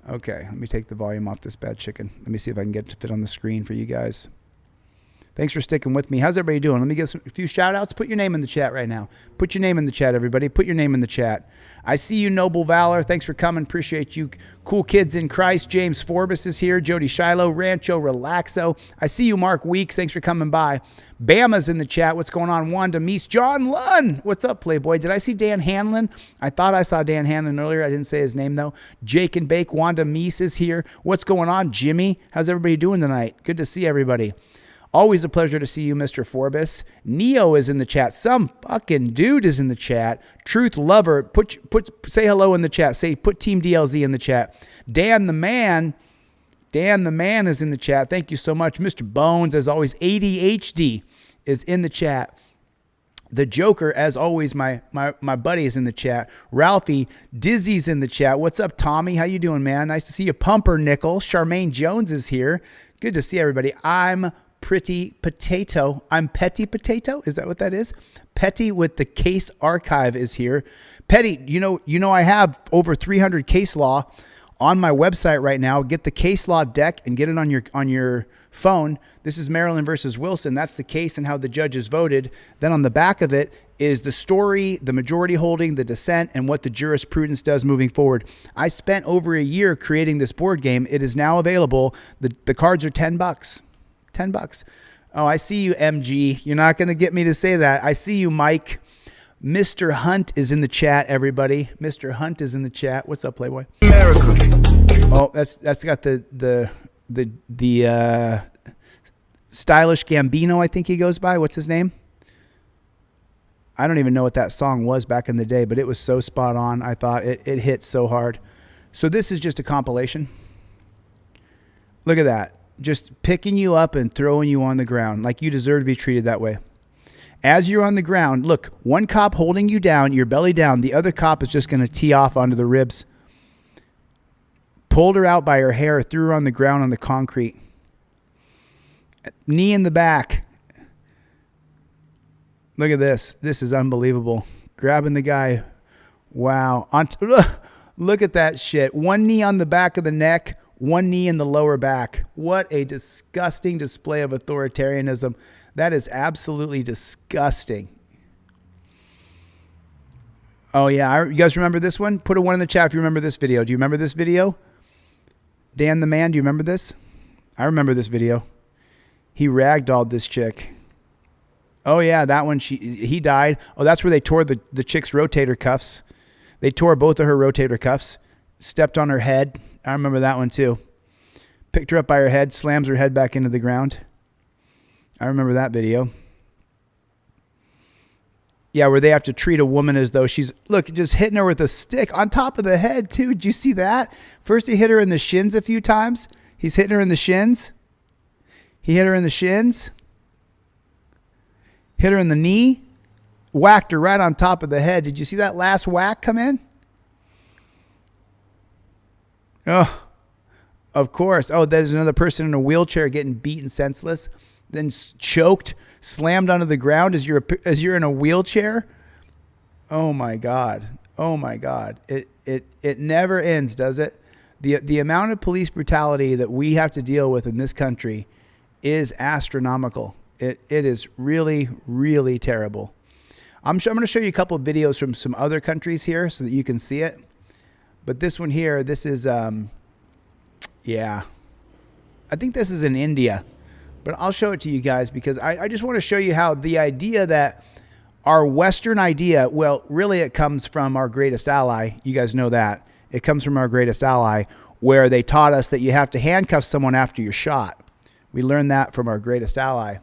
Okay, let me take the volume off this bad chicken. Let me see if I can get it to fit on the screen for you guys. Thanks for sticking with me. How's everybody doing? Let me get a few shout outs. Put your name in the chat right now. Put your name in the chat, everybody. Put your name in the chat. I see you, Noble Valor. Thanks for coming. Appreciate you. Cool Kids in Christ. James Forbes is here. Jody Shiloh. Rancho Relaxo. I see you, Mark Weeks. Thanks for coming by. Bama's in the chat. What's going on? Wanda Meese. John Lunn. What's up, Playboy? Did I see Dan Hanlon? I thought I saw Dan Hanlon earlier. I didn't say his name, though. Jake and Bake. Wanda Meese is here. What's going on, Jimmy? How's everybody doing tonight? Good to see everybody. Always a pleasure to see you, Mr. Forbes. Neo is in the chat. Some fucking dude is in the chat. Truth Lover, say hello in the chat. Put Team DLZ in the chat. Dan the Man is in the chat. Thank you so much. Mr. Bones, as always. ADHD is in the chat. The Joker, as always, my buddy is in the chat. Ralphie, Dizzy's in the chat. What's up, Tommy? How you doing, man? Nice to see you. Pumpernickel. Charmaine Jones is here. Good to see everybody. I'm Pretty Potato. I'm Petty Potato. Is that what that is? Petty with the Case Archive is here. Petty, you know I have over 300 case law on my website right now. Get the case law deck and get it on your phone. This is Maryland versus Wilson. That's the case and how the judges voted. Then on the back of it is the story, the majority holding, the dissent, and what the jurisprudence does moving forward. I spent over a year creating this board game. It is now available. The cards are $10. $10. Oh, I see you, MG. You're not going to get me to say that. I see you, Mike. Mr. Hunt is in the chat, everybody. Mr. Hunt is in the chat. What's up, Playboy? America. Oh, that's got the stylish Gambino, I think he goes by. What's his name? I don't even know what that song was back in the day, but it was so spot on. I thought it hit so hard. So this is just a compilation. Look at that. Just picking you up and throwing you on the ground like you deserve to be treated that way. As you're on the ground, look, one cop holding you down, your belly down. The other cop is just going to tee off onto the ribs. Pulled her out by her hair, threw her on the ground on the concrete. Knee in the back. Look at this. This is unbelievable. Grabbing the guy. Wow. Look at that shit. One knee on the back of the neck, one knee in the lower back. What a disgusting display of authoritarianism. That is absolutely disgusting. Oh, yeah. You guys remember this one? Put a 1 in the chat if you remember this video. Do you remember this video? Dan the Man, do you remember this? I remember this video. He ragdolled this chick. Oh, yeah, that one. He died. Oh, that's where they tore the chick's rotator cuffs. They tore both of her rotator cuffs. Stepped on her head. I remember that one, too. Picked her up by her head. Slams her head back into the ground. I remember that video. Yeah, where they have to treat a woman as though she's, look, just hitting her with a stick on top of the head, too. Did you see that? First, he hit her in the shins a few times. He's hitting her in the shins. He hit her in the shins. Hit her in the knee. Whacked her right on top of the head. Did you see that last whack come in? Oh, of course. Oh, there's another person in a wheelchair getting beaten senseless, then choked, slammed onto the ground as you're in a wheelchair. Oh my God. Oh my God. It never ends, does it? The amount of police brutality that we have to deal with in this country is astronomical. It is really, really terrible. I'm going to show you a couple of videos from some other countries here so that you can see it. But this one here, this is, yeah. I think this is in India. But I'll show it to you guys because I just want to show you how the idea that our Western idea, well, really it comes from our greatest ally. You guys know that. It comes from our greatest ally, where they taught us that you have to handcuff someone after you're shot. We learned that from our greatest ally.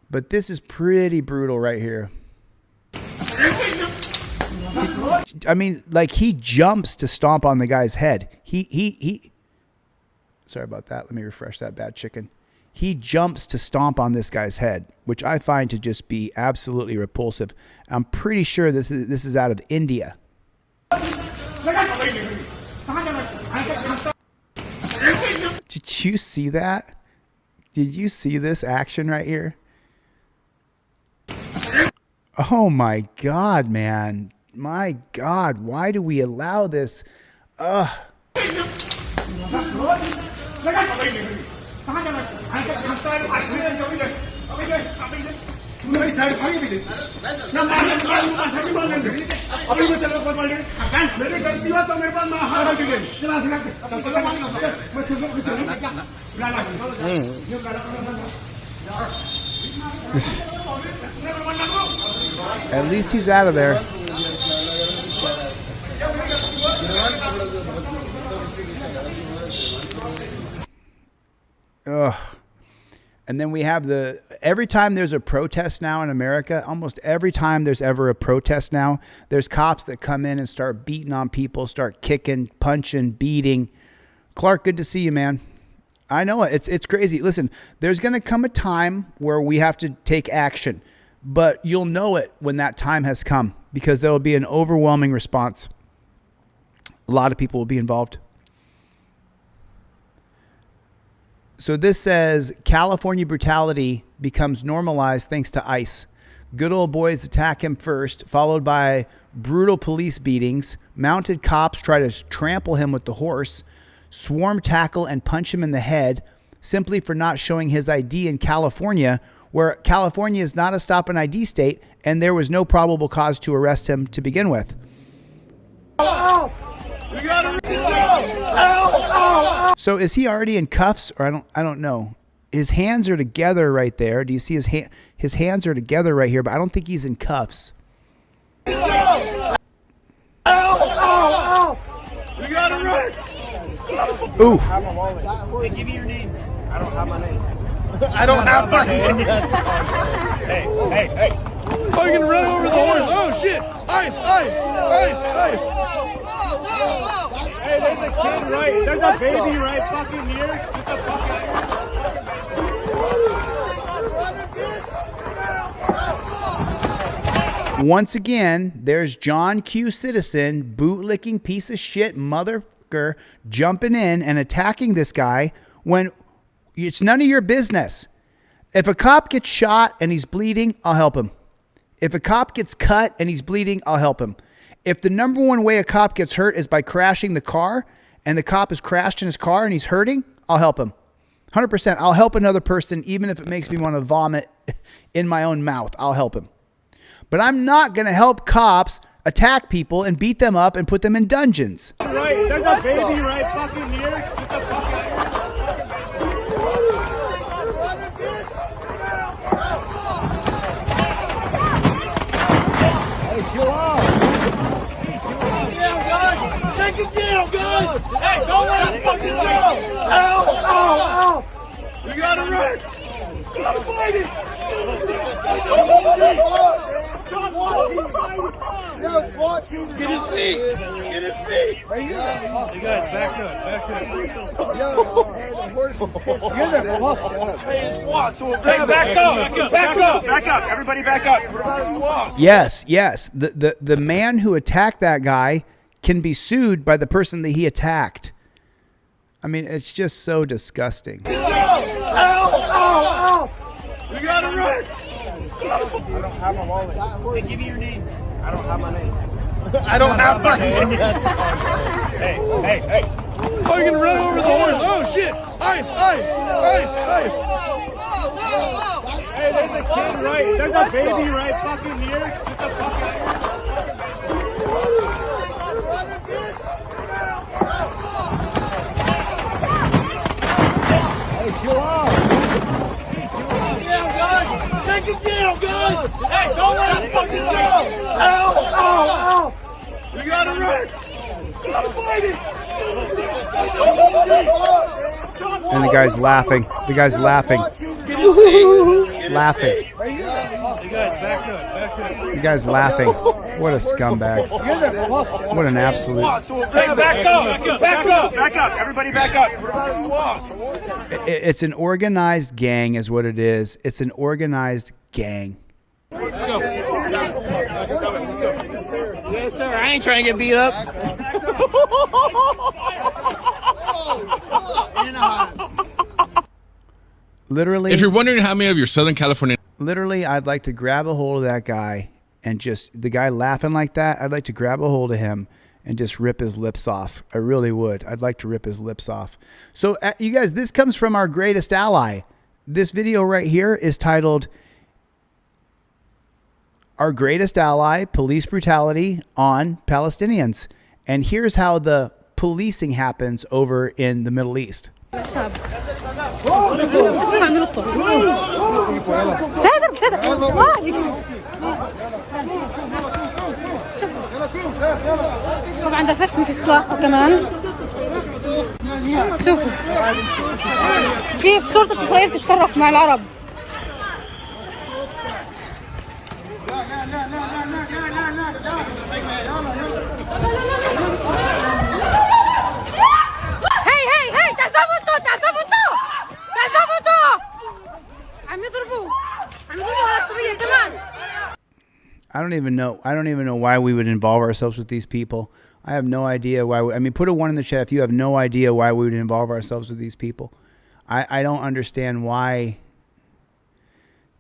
But this is pretty brutal right here. I mean, like, he jumps to stomp on the guy's head. He sorry about that. Let me refresh that bad chicken. He jumps to stomp on this guy's head, which I find to just be absolutely repulsive. I'm pretty sure this is out of India. Did you see that? Did you see this action right here? Oh my God, man. My God, why do we allow this? Ugh. At least he's out of there. Ugh. And then we have every time there's a protest now in America, almost every time there's ever a protest now, there's cops that come in and start beating on people, start kicking, punching, beating. Clark, good to see you, man. I know it. It's crazy. Listen, there's going to come a time where we have to take action, but you'll know it when that time has come because there will be an overwhelming response. A lot of people will be involved. So this says California brutality becomes normalized thanks to ICE. Good old boys attack him first, followed by brutal police beatings. Mounted cops try to trample him with the horse, swarm tackle and punch him in the head simply for not showing his ID in California, where California is not a stop and ID state and there was no probable cause to arrest him to begin with. So is he already in cuffs, or I don't know. His hands are together right there. Do you see his hands are together right here, but I don't think he's in cuffs. You gotta run. Ooh. Give me your name. I don't have my name. I don't have my name. Hey. Oh, you're gonna run over the horse. Oh shit. Ice. Hey, there's a kid right. There's a baby right fucking here. Get the fuck out. Once again, there's John Q. Citizen, bootlicking piece of shit motherfucker, jumping in and attacking this guy when it's none of your business. If a cop gets shot and he's bleeding, I'll help him. If a cop gets cut and he's bleeding, I'll help him. If the number one way a cop gets hurt is by crashing the car and the cop has crashed in his car and he's hurting, I'll help him. 100%. I'll help another person even if it makes me want to vomit in my own mouth. I'll help him. But I'm not going to help cops attack people and beat them up and put them in dungeons. Right, there's a baby right fucking here. Get the fuck out. Hey, chill out. Take it down, guys. Hey, don't let him fucking go. Ow, ow, ow. We gotta run. Stop fighting. Get his feet! Get his feet! You guys, back up, back up. Yo, hey, the horse is pissed off. Hey, back up, back up, back up. Everybody back up. Yes, yes. The man who attacked that guy can be sued by the person that he attacked. I mean, it's just so disgusting. Ow, ow, ow! We gotta run! I don't have my wallet. Hey, give me your name. I don't have my name. I don't have my name. Hey, hey, hey. Oh, you're gonna run over the horse. Oh, shit. Ice, ice, ice, ice. Hey, there's a kid right. There's a baby right fucking here. Get the fuck out. Hey, chill out. Take it down, guys! Hey, don't let him fucking go! Ow, ow, ow! We gotta run! Stop fighting! And the guy's laughing. The guy's laughing. Laughing. You guys, back up, back up. The guy's laughing. What a scumbag. What an absolute. Hey, back up! Back up! Back up! Everybody back up! It's an organized gang is what it is. It's an organized gang. Let's go. Yes, sir. I ain't trying to get beat up. Literally. If you're wondering how many of your Southern California... Literally, I'd like to grab a hold of that guy and just, the guy laughing like that, I'd like to grab a hold of him and just rip his lips off. I really would. I'd like to rip his lips off. So, you guys, this comes from our greatest ally. This video right here is titled, Our Greatest Ally, Police Brutality on Palestinians. And here's how the policing happens over in the Middle East. طبعا دفشني في السلاح كمان شوفوا كيف شرطة إسرائيل تتطرف مع العرب هي تعصبوا عم يضربوا على السورية كمان. I don't even know why we would involve ourselves with these people. I have no idea why. I mean, put a 1 in the chat if you have no idea why we would involve ourselves with these people. I don't understand why.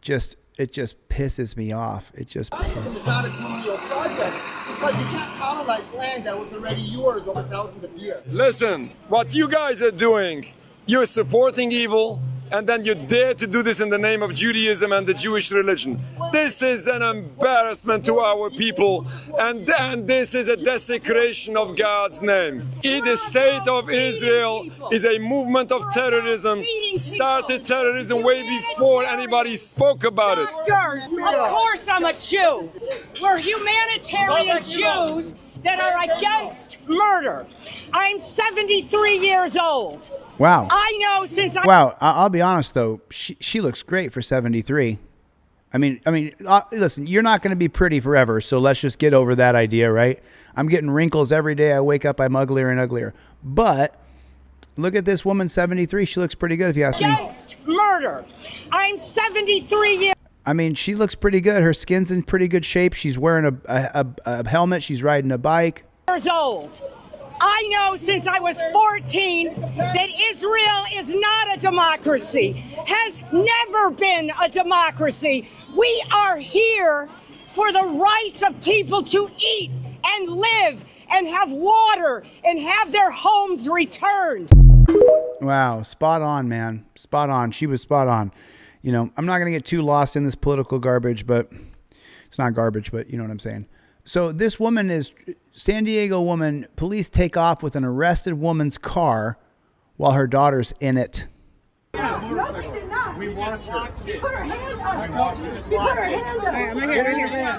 It just pisses me off. It just. Not a colonial project because you can't colonize land that was already yours over thousands of years. Listen, what you guys are doing, you're supporting evil. And then you dare to do this in the name of Judaism and the Jewish religion. This is an embarrassment to our people, and this is a desecration of God's name. The state of Israel is a movement of terrorism, started terrorism way before anybody spoke about it. Of course I'm a Jew. We're humanitarian Jews that are against murder. I'm 73 years old. Wow. I know since I... Wow. I'll be honest, though. She looks great for 73. I mean, listen, you're not going to be pretty forever, so let's just get over that idea, right? I'm getting wrinkles every day I wake up. I'm uglier and uglier. But look at this woman, 73. She looks pretty good, if you ask me. Against murder. I'm 73 years... I mean, she looks pretty good. Her skin's in pretty good shape. She's wearing a helmet. She's riding a bike. Years old. I know since I was 14 that Israel is not a democracy, has never been a democracy. We are here for the rights of people to eat and live and have water and have their homes returned. Wow. Spot on, man. Spot on. She was spot on. You know, I'm not going to get too lost in this political garbage, but it's not garbage, but you know what I'm saying. So this woman is San Diego woman. Police take off with an arrested woman's car while her daughter's in it. No, she did not. We watched her. She put her hand up. She put her hand up. I'm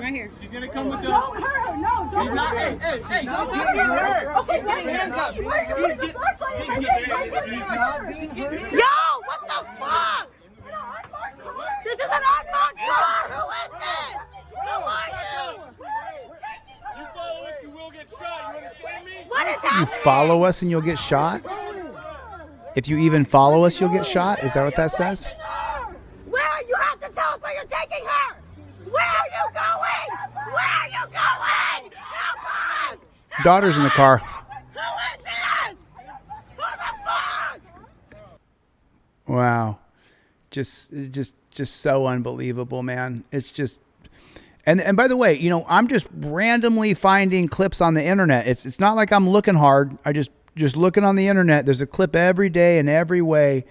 right here. She's gonna come with us. Don't hurt her. No, don't hurt her. Hey, don't hurt her. Okay, why are you putting the flashlight in my face? Yo, what the fuck? This is an unmarked car. Who is this? Who are you? You follow us, you will get shot. You understand me? What is You happening? follow us and you'll get shot? If you even follow us, you'll get shot? Is that what that says? Where? You have to tell us where you're taking her. Where are you going? Where are you going? Help us! Daughter's in the car. Who is this? Who the fuck? Wow. Just so unbelievable, man. It's just, and by the way, you know, I'm just randomly finding clips on the internet. It's not like I'm looking hard. I just looking on the internet. There's a clip every day in every way.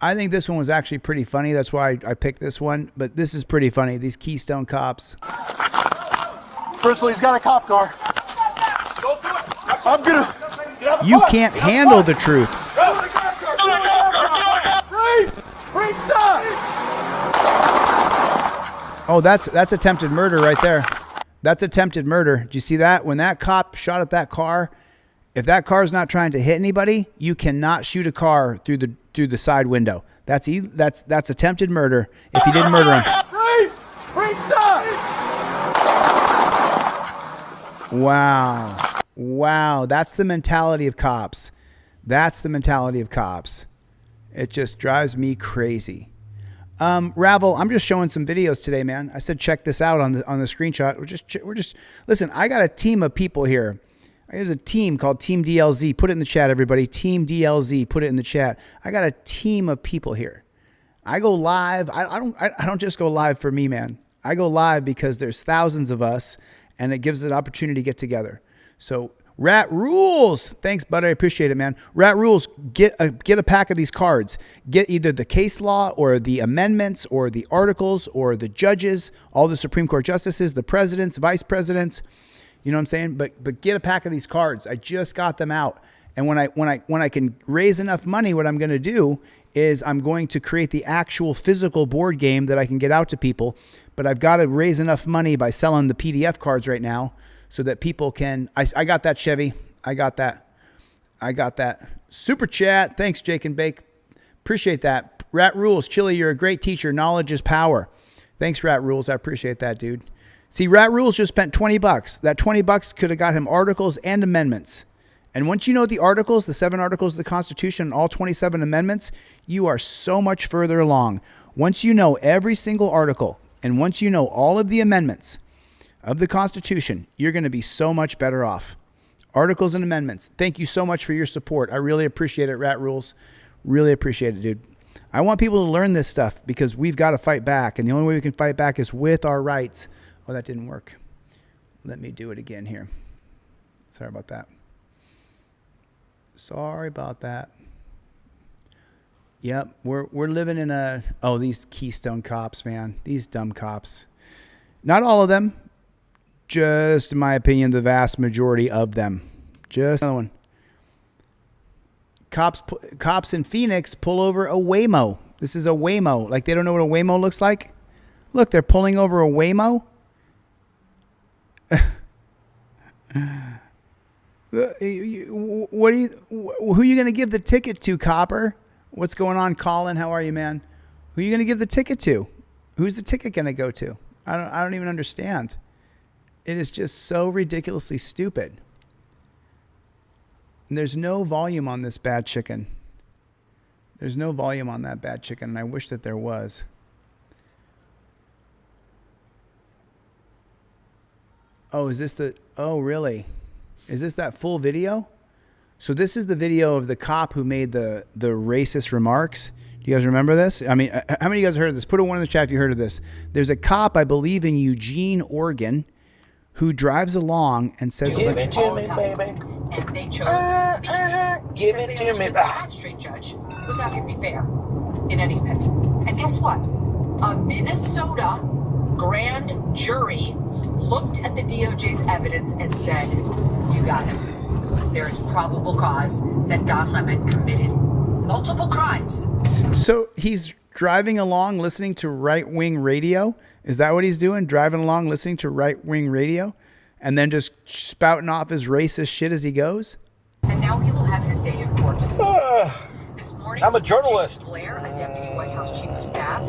I think this one was actually pretty funny. That's why I picked this one. But this is pretty funny. These Keystone cops. Firstly, he's got a cop car. I'm gonna. You can't handle the truth. Oh, that's attempted murder right there. That's attempted murder. Did you see that? When that cop shot at that car, if that car's not trying to hit anybody, you cannot shoot a car through the side window. That's attempted murder if you didn't murder him. Wow. Wow. That's the mentality of cops. That's the mentality of cops. It just drives me crazy. Ravel, I'm just showing some videos today, man. I said, check this out on the screenshot. We're just, listen, I got a team of people here. There's a team called Team DLZ. Put it in the chat, everybody. Team DLZ. Put it in the chat. I got a team of people here. I go live. I don't just go live for me, man. I go live because there's thousands of us and it gives us an opportunity to get together. So Rat Rules. Thanks, bud. I appreciate it, man. Rat Rules. Get a pack of these cards. Get either the case law or the amendments or the articles or the judges, all the Supreme Court justices, the presidents, vice presidents. You know what I'm saying? But get a pack of these cards. I just got them out. And when I can raise enough money, what I'm going to do is I'm going to create the actual physical board game that I can get out to people. But I've got to raise enough money by selling the PDF cards right now so that people can. I got that, Chevy. I got that. Super chat. Thanks, Jake and Bake. Appreciate that. Rat Rules. Chille, you're a great teacher. Knowledge is power. Thanks, Rat Rules. I appreciate that, dude. See, Rat Rules just spent $20. That $20 could have got him articles and amendments. And once you know the articles, the 7 articles of the Constitution, and all 27 amendments, you are so much further along. Once you know every single article, and once you know all of the amendments of the Constitution, you're going to be so much better off. Articles and amendments. Thank you so much for your support. I really appreciate it, Rat Rules. Really appreciate it, dude. I want people to learn this stuff because we've got to fight back. And the only way we can fight back is with our rights. Oh, that didn't work. Let me do it again here. Sorry about that. Sorry about that. Yep, we're living in a... Oh, these Keystone cops, man. These dumb cops. Not all of them. Just, in my opinion, the vast majority of them. Just another one. Cops in Phoenix pull over a Waymo. This is a Waymo. Like, they don't know what a Waymo looks like? Look, they're pulling over a Waymo. Who are you going to give the ticket to, Copper? What's going on, Colin? How are you, man? Who are you going to give the ticket to? Who's the ticket going to go to? I don't even understand. It is just so ridiculously stupid. And there's no volume on this bad chicken. There's no volume on that bad chicken, and I wish that there was. Oh, is this the... Oh, really? Is this that full video? So this is the video of the cop who made the racist remarks. Do you guys remember this? I mean, how many of you guys heard of this? Put a 1 in the chat if you heard of this. There's a cop, I believe, in Eugene, Oregon, who drives along and says, "Give it to me, baby." And they chose to speak give it to me, the magistrate judge was not going to be fair in any event. And guess what? A Minnesota grand jury looked at the DOJ's evidence and said, "You got it. There is probable cause that Don Lemon committed multiple crimes." So he's driving along listening to right-wing radio? Is that what he's doing? Driving along listening to right-wing radio and then just spouting off his racist shit as he goes? And now he will have his day in court. This morning, I'm a journalist. Blair, a deputy White House chief of staff,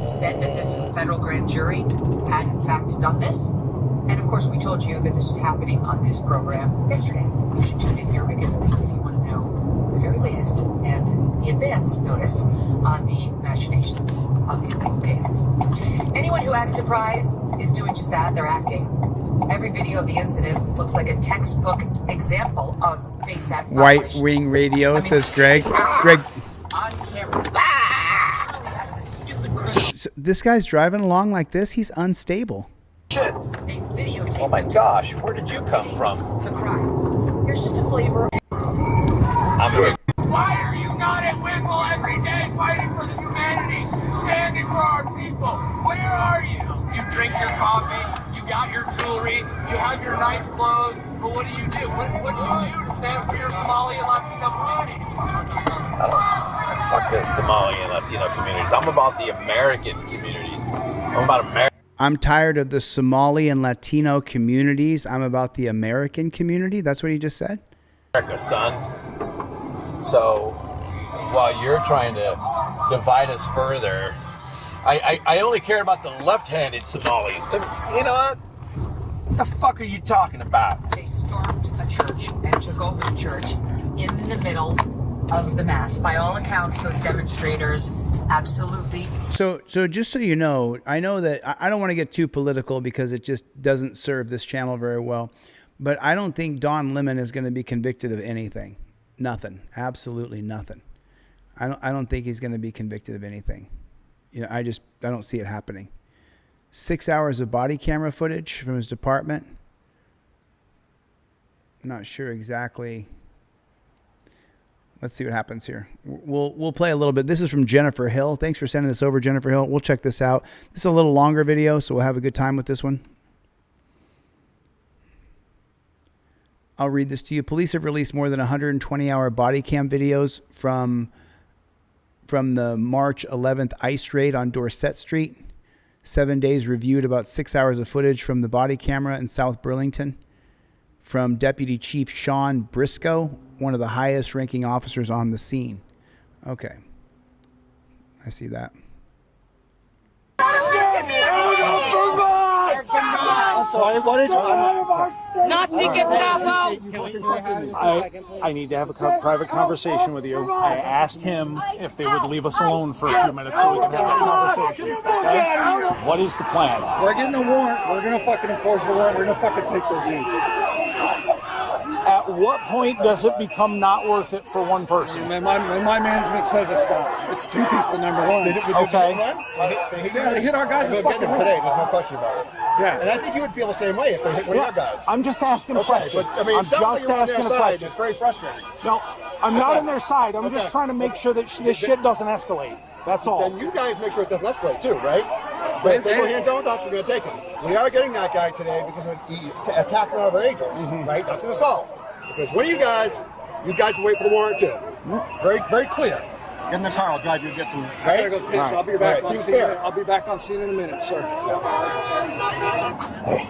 said that this federal grand jury had in fact done this. And of course, we told you that this was happening on this program yesterday. You should tune in here regularly if you want to know the very latest and the advanced notice on the machinations of these legal cases. Anyone who acts surprised is doing just that. They're acting. Every video of the incident looks like a textbook example of face act White wing radio, says Greg. Greg. On camera. So this guy's driving along like this. He's unstable. Shit. Oh my gosh, where did you come from? The crime. Here's just a flavor. Why are you not at Winkle every day fighting for the humanity, standing for our people? Where are you? You drink your coffee, you got your jewelry, you have your nice clothes, but what do you do? What do you do to stand for your Somali and Latino communities? Fuck the Somali and Latino communities. I'm about the American communities. I'm about America. I'm tired of the Somali and Latino communities. I'm about the American community. That's what he just said? America, son. So while you're trying to divide us further, I only care about the left-handed Somalis. You know what? What the fuck are you talking about? They stormed a church and took over the church in the middle of the mass. By all accounts, those demonstrators absolutely. So just so you know, I know that I don't want to get too political because it just doesn't serve this channel very well. But I don't think Don Lemon is going to be convicted of anything. Nothing. Absolutely nothing. I don't think he's going to be convicted of anything. You know, I don't see it happening. 6 hours of body camera footage from his department. I'm not sure exactly. Let's see what happens here. We'll play a little bit. This is from Jennifer Hill. Thanks for sending this over, Jennifer Hill. We'll check this out. This is a little longer video, so we'll have a good time with this one. I'll read this to you. Police have released more than 120-hour body cam videos from the March 11th ICE raid on Dorset Street. 7 days reviewed about 6 hours of footage from the body camera in South Burlington. From Deputy Chief Sean Briscoe, one of the highest ranking officers on the scene. Okay. I see that. Nothing can stop him. I need to have a private conversation with you. I asked him if they would leave us alone for a few minutes so we can have that conversation. Okay? What is the plan? We're getting a warrant. We're going to fucking enforce the warrant. We're going to fucking take those units. At what point does it become not worth it for one person? When my management says it's not. It's two people, number one. Okay. They hit our guys They're getting them today. There's no question about it. Yeah. And I think you would feel the same way if they hit one of your guys. I'm just asking a question. But, I mean, I'm just asking a question. It's very frustrating. No, I'm not on their side. I'm just trying to make sure that this shit doesn't escalate. That's all. Then you guys make sure it doesn't escalate too, right? But if they go hands on with us, we're going to take him. We are getting that guy today because he attacked one of our agents, right? That's an assault. Because one of you guys will wait for the warrant too. Very, very clear. Get in the car. I'll drive you and get some. I gotta go piss. I'll be back on scene. I'll be back on scene in a minute, sir. Hey,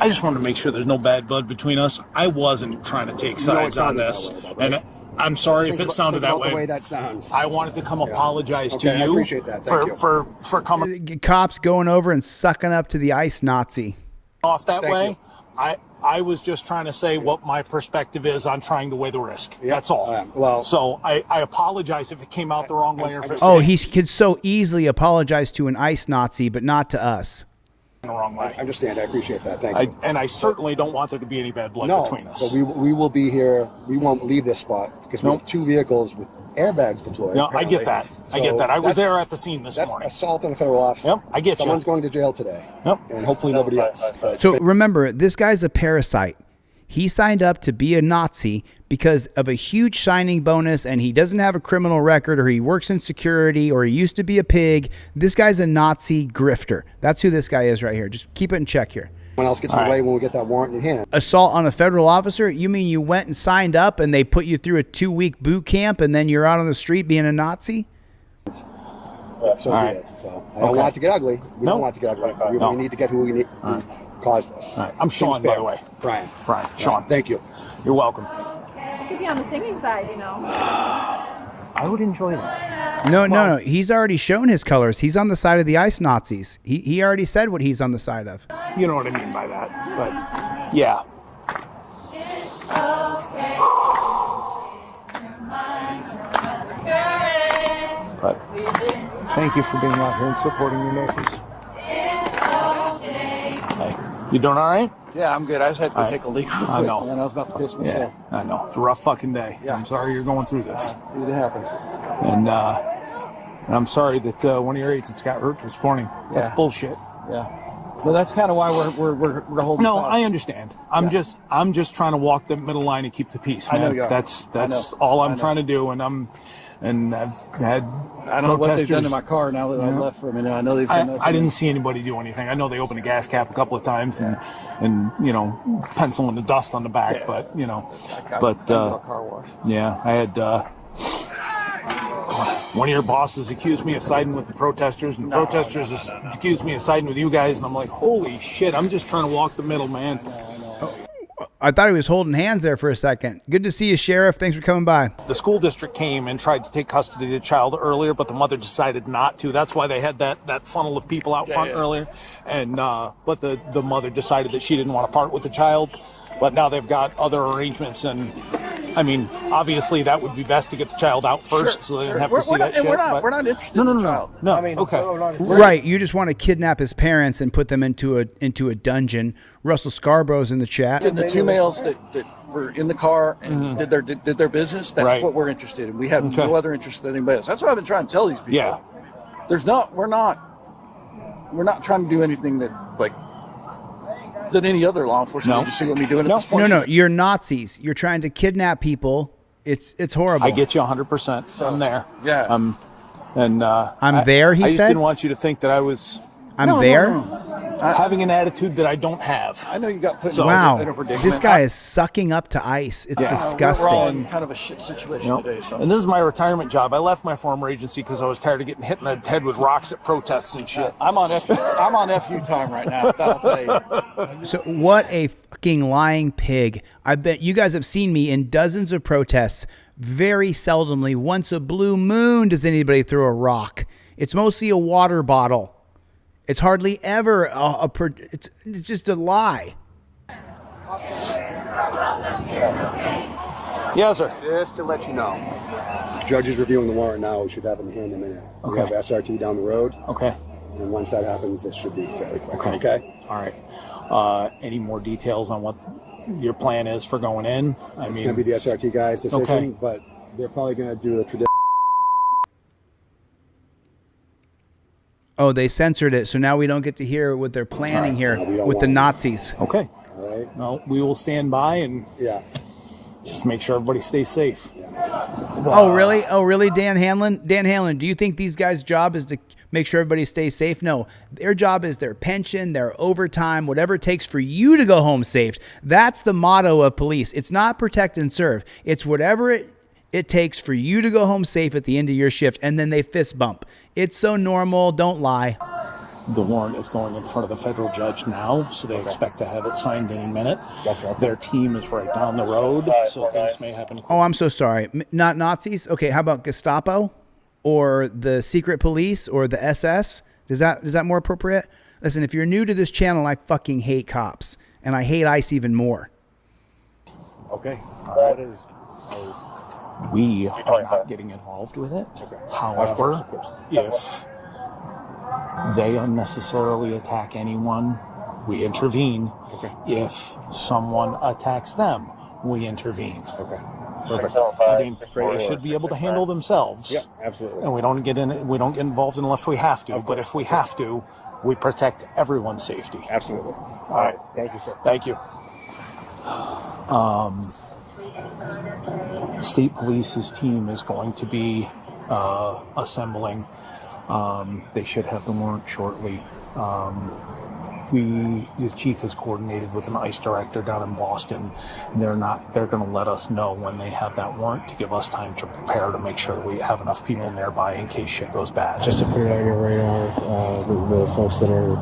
I just wanted to make sure there's no bad blood between us. I wasn't trying to take sides on this, and I'm sorry if it sounded that way. The way that sounds. I wanted to come apologize to you. I appreciate that. Thank you. For coming. Cops going over and sucking up to the ICE Nazi. Off that way. I was just trying to say what my perspective is on trying to weigh the risk. Yep. That's all. Well, so I apologize if it came out the wrong way. Oh, he could so easily apologize to an ICE Nazi, but not to us. the wrong way. I understand. I appreciate that. Thank you. And I certainly don't want there to be any bad blood between us. But we will be here. We won't leave this spot because we have 2 vehicles with airbags deployed. No, I get that. I get that. I was there at the scene this morning. That's assault on a federal officer. Yep, I get Someone's going to jail today. Yep. And hopefully nobody else. So remember, this guy's a parasite. He signed up to be a Nazi because of a huge signing bonus, and he doesn't have a criminal record, or he works in security, or he used to be a pig. This guy's a Nazi grifter. That's who this guy is right here. Just keep it in check here. Someone else gets in the way when we get that warrant in hand. Assault on a federal officer? You mean you went and signed up and they put you through a 2-week boot camp and then you're out on the street being a Nazi? So I don't want it to get ugly. We don't want it to get ugly. We need to get who we need who caused this. All right. I'm Sean, by the way. Brian. Sean. Thank you. You're welcome. I could be on the singing side, you know. I would enjoy that. No. He's already shown his colors. He's on the side of the ICE Nazis. He already said what he's on the side of. You know what I mean by that. But, yeah. But thank you for being out here and supporting your neighbors. Hey, you doing all right? Yeah, I'm good. I just had to take a leak. I know. And I was about to piss myself. I know. It's a rough fucking day. Yeah. I'm sorry you're going through this. It happens. And I'm sorry that one of your agents got hurt this morning. That's bullshit. Yeah. Well, that's kind of why we're holding. No, I understand. I'm just trying to walk the middle line and keep the peace, man. I know you are. That's all I'm trying to do, and I've had. I don't know what they've done to my car now that I left for a minute. I know they've done. I didn't see anybody do anything. I know they opened a gas cap a couple of times and you know, penciling the dust on the back, but you know, car wash. Yeah, I had. One of your bosses accused me of siding with the protesters, and the protesters accused me of siding with you guys, and I'm like, holy shit, I'm just trying to walk the middle, man. I thought he was holding hands there for a second. Good to see you, Sheriff. Thanks for coming by. The school district came and tried to take custody of the child earlier, but the mother decided not to. That's why they had that funnel of people out front earlier. And but the mother decided that she didn't want to part with the child. But now they've got other arrangements, and I mean, obviously that would be best to get the child out first, so they don't have to see that shit. We're not interested in the child. No. I mean, okay. Right, you just want to kidnap his parents and put them into a dungeon. Russell Scarborough's in the chat. And the 2 males that were in the car and did their business. That's what we're interested in. We have no other interest than anybody else. That's what I've been trying to tell these people. Yeah. We're not trying to do anything that any other law enforcement agency would be doing at this point. No, you're Nazis. You're trying to kidnap people. It's horrible. I get you 100%. I'm there. Yeah. I'm there, he I said? just didn't want you to think that I was... I'm there? Having an attitude that I don't have. I know you got put Wow. in a predicament. This guy is sucking up to ice. It's disgusting. We're all in kind of a shit situation today. So. And this is my retirement job. I left my former agency because I was tired of getting hit in the head with rocks at protests and shit. I'm on FU time right now. That'll tell you. So what a fucking lying pig. I bet you guys have seen me in dozens of protests. Very seldomly, once a blue moon, does anybody throw a rock. It's mostly a water bottle. It's hardly ever it's just a lie. Yes, sir. Just to let you know, the judge is reviewing the warrant now. We should have him in hand in a minute. We have SRT down the road. Okay. And once that happens, this should be fairly quick. Okay. All right. Any more details on what your plan is for going in? It's going to be the SRT guy's decision, but they're probably going to do the traditional. Oh, they censored it, so now we don't get to hear what they're planning here with the Nazis. Okay. All right. Well, we will stand by and just make sure everybody stays safe. Oh, really? Oh, really, Dan Hanlon? Dan Hanlon, do you think these guys' job is to make sure everybody stays safe? No. Their job is their pension, their overtime, whatever it takes for you to go home safe. That's the motto of police. It's not protect and serve. It's whatever it takes for you to go home safe at the end of your shift, and then they fist bump. It's so normal. Don't lie. The warrant is going in front of the federal judge now, so they expect to have it signed any minute. Their team is right down the road, so things may happen. Oh, I'm so sorry. Not Nazis? Okay, how about Gestapo or the secret police or the SS? Is that more appropriate? Listen, if you're new to this channel, I fucking hate cops, and I hate ICE even more. Okay. That is... We are not getting involved with it. However, if they unnecessarily attack anyone, we intervene. Okay. If someone attacks them, we intervene. Okay. Perfect. I mean, they should be able to handle themselves. Yeah, absolutely. And we don't get involved unless we have to. But if we have to, we protect everyone's safety. Absolutely. All right. Thank you, sir. Thank you. State Police's team is going to be assembling. They should have the warrant shortly. The chief has coordinated with an ICE director down in Boston, and they're going to let us know when they have that warrant to give us time to prepare to make sure that we have enough people nearby in case shit goes bad. Just to put it on your radar, the folks that are,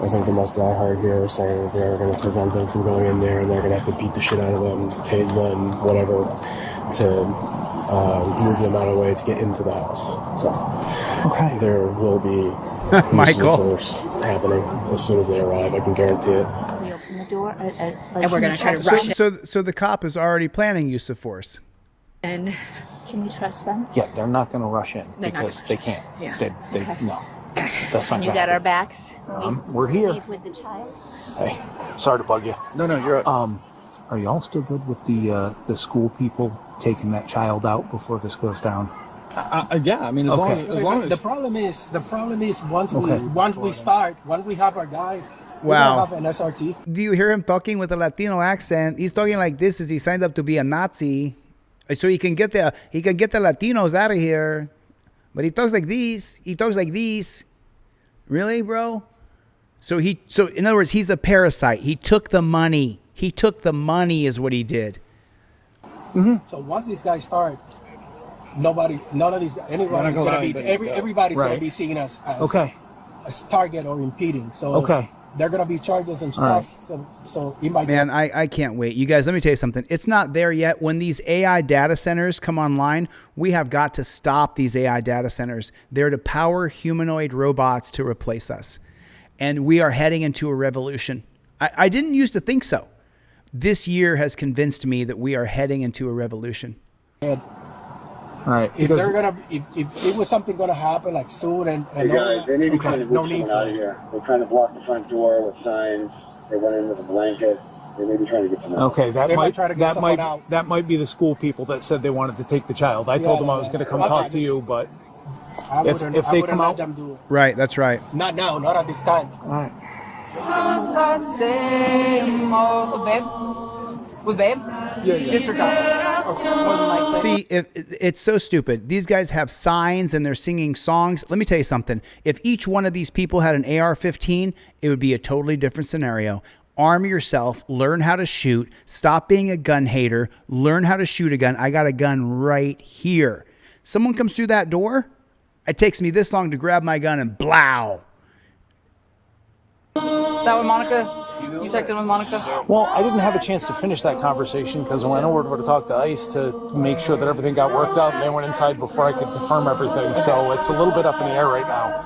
I think, the most diehard here are saying that they're going to prevent them from going in there, and they're going to have to beat the shit out of them, tase them, whatever, to move them out of the way to get into the house. So, okay, there will be Michael force happening as soon as they arrive. I can guarantee it. We open the door, And we're going to try to rush it. So the cop is already planning use of force. And can we trust them? Yeah, they're not going to rush in They're not because gonna they rush can't. in. Yeah. They Okay. No. That's not And you gonna got our happen. backs. We're here. Leave with the child. Hey, sorry to bug you. No, you're right. Are y'all still good with the school people taking that child out before this goes down? Yeah, I mean, as Okay. long as The problem is once we start, once we have our guys, we Wow. don't have an SRT. Do you hear him talking with a Latino accent? He's talking like this as he signed up to be a Nazi, so he can get the Latinos out of here. But he talks like these. Really, bro? So in other words, he's a parasite. He took the money. Is what he did. So once these guys start, anybody's gonna be everybody's gonna be seeing us as target or impeding. So they're gonna be charges and stuff. So it might. Man, I can't wait. You guys, let me tell you something. It's not there yet. When these AI data centers come online, we have got to stop these AI data centers. They're to power humanoid robots to replace us. And we are heading into a revolution. I didn't used to think so. This year has convinced me that we are heading into a revolution. All right. If it was something gonna happen like soon and Hey guys, they need to kind of no move need someone out of here. They're trying to block the front door with signs. They went in with a blanket. They may be trying to get someone out. Okay, They might try to get someone out. that might be the school people that said they wanted to take the child. I told them I was going to come talk to you, but if they come out, them do it. Right, that's right. Not now, not at this time. All right. With babe? Disregard. More than likely. See, it's so stupid. These guys have signs and they're singing songs. Let me tell you something. If each one of these people had an AR-15, it would be a totally different scenario. Arm yourself, learn how to shoot, stop being a gun hater, learn how to shoot a gun. I got a gun right here. Someone comes through that door, it takes me this long to grab my gun and blow. That with Monica? You checked in with Monica? Well, I didn't have a chance to finish that conversation because I went over to talk to ICE to make sure that everything got worked out, and they went inside before I could confirm everything. So it's a little bit up in the air right now.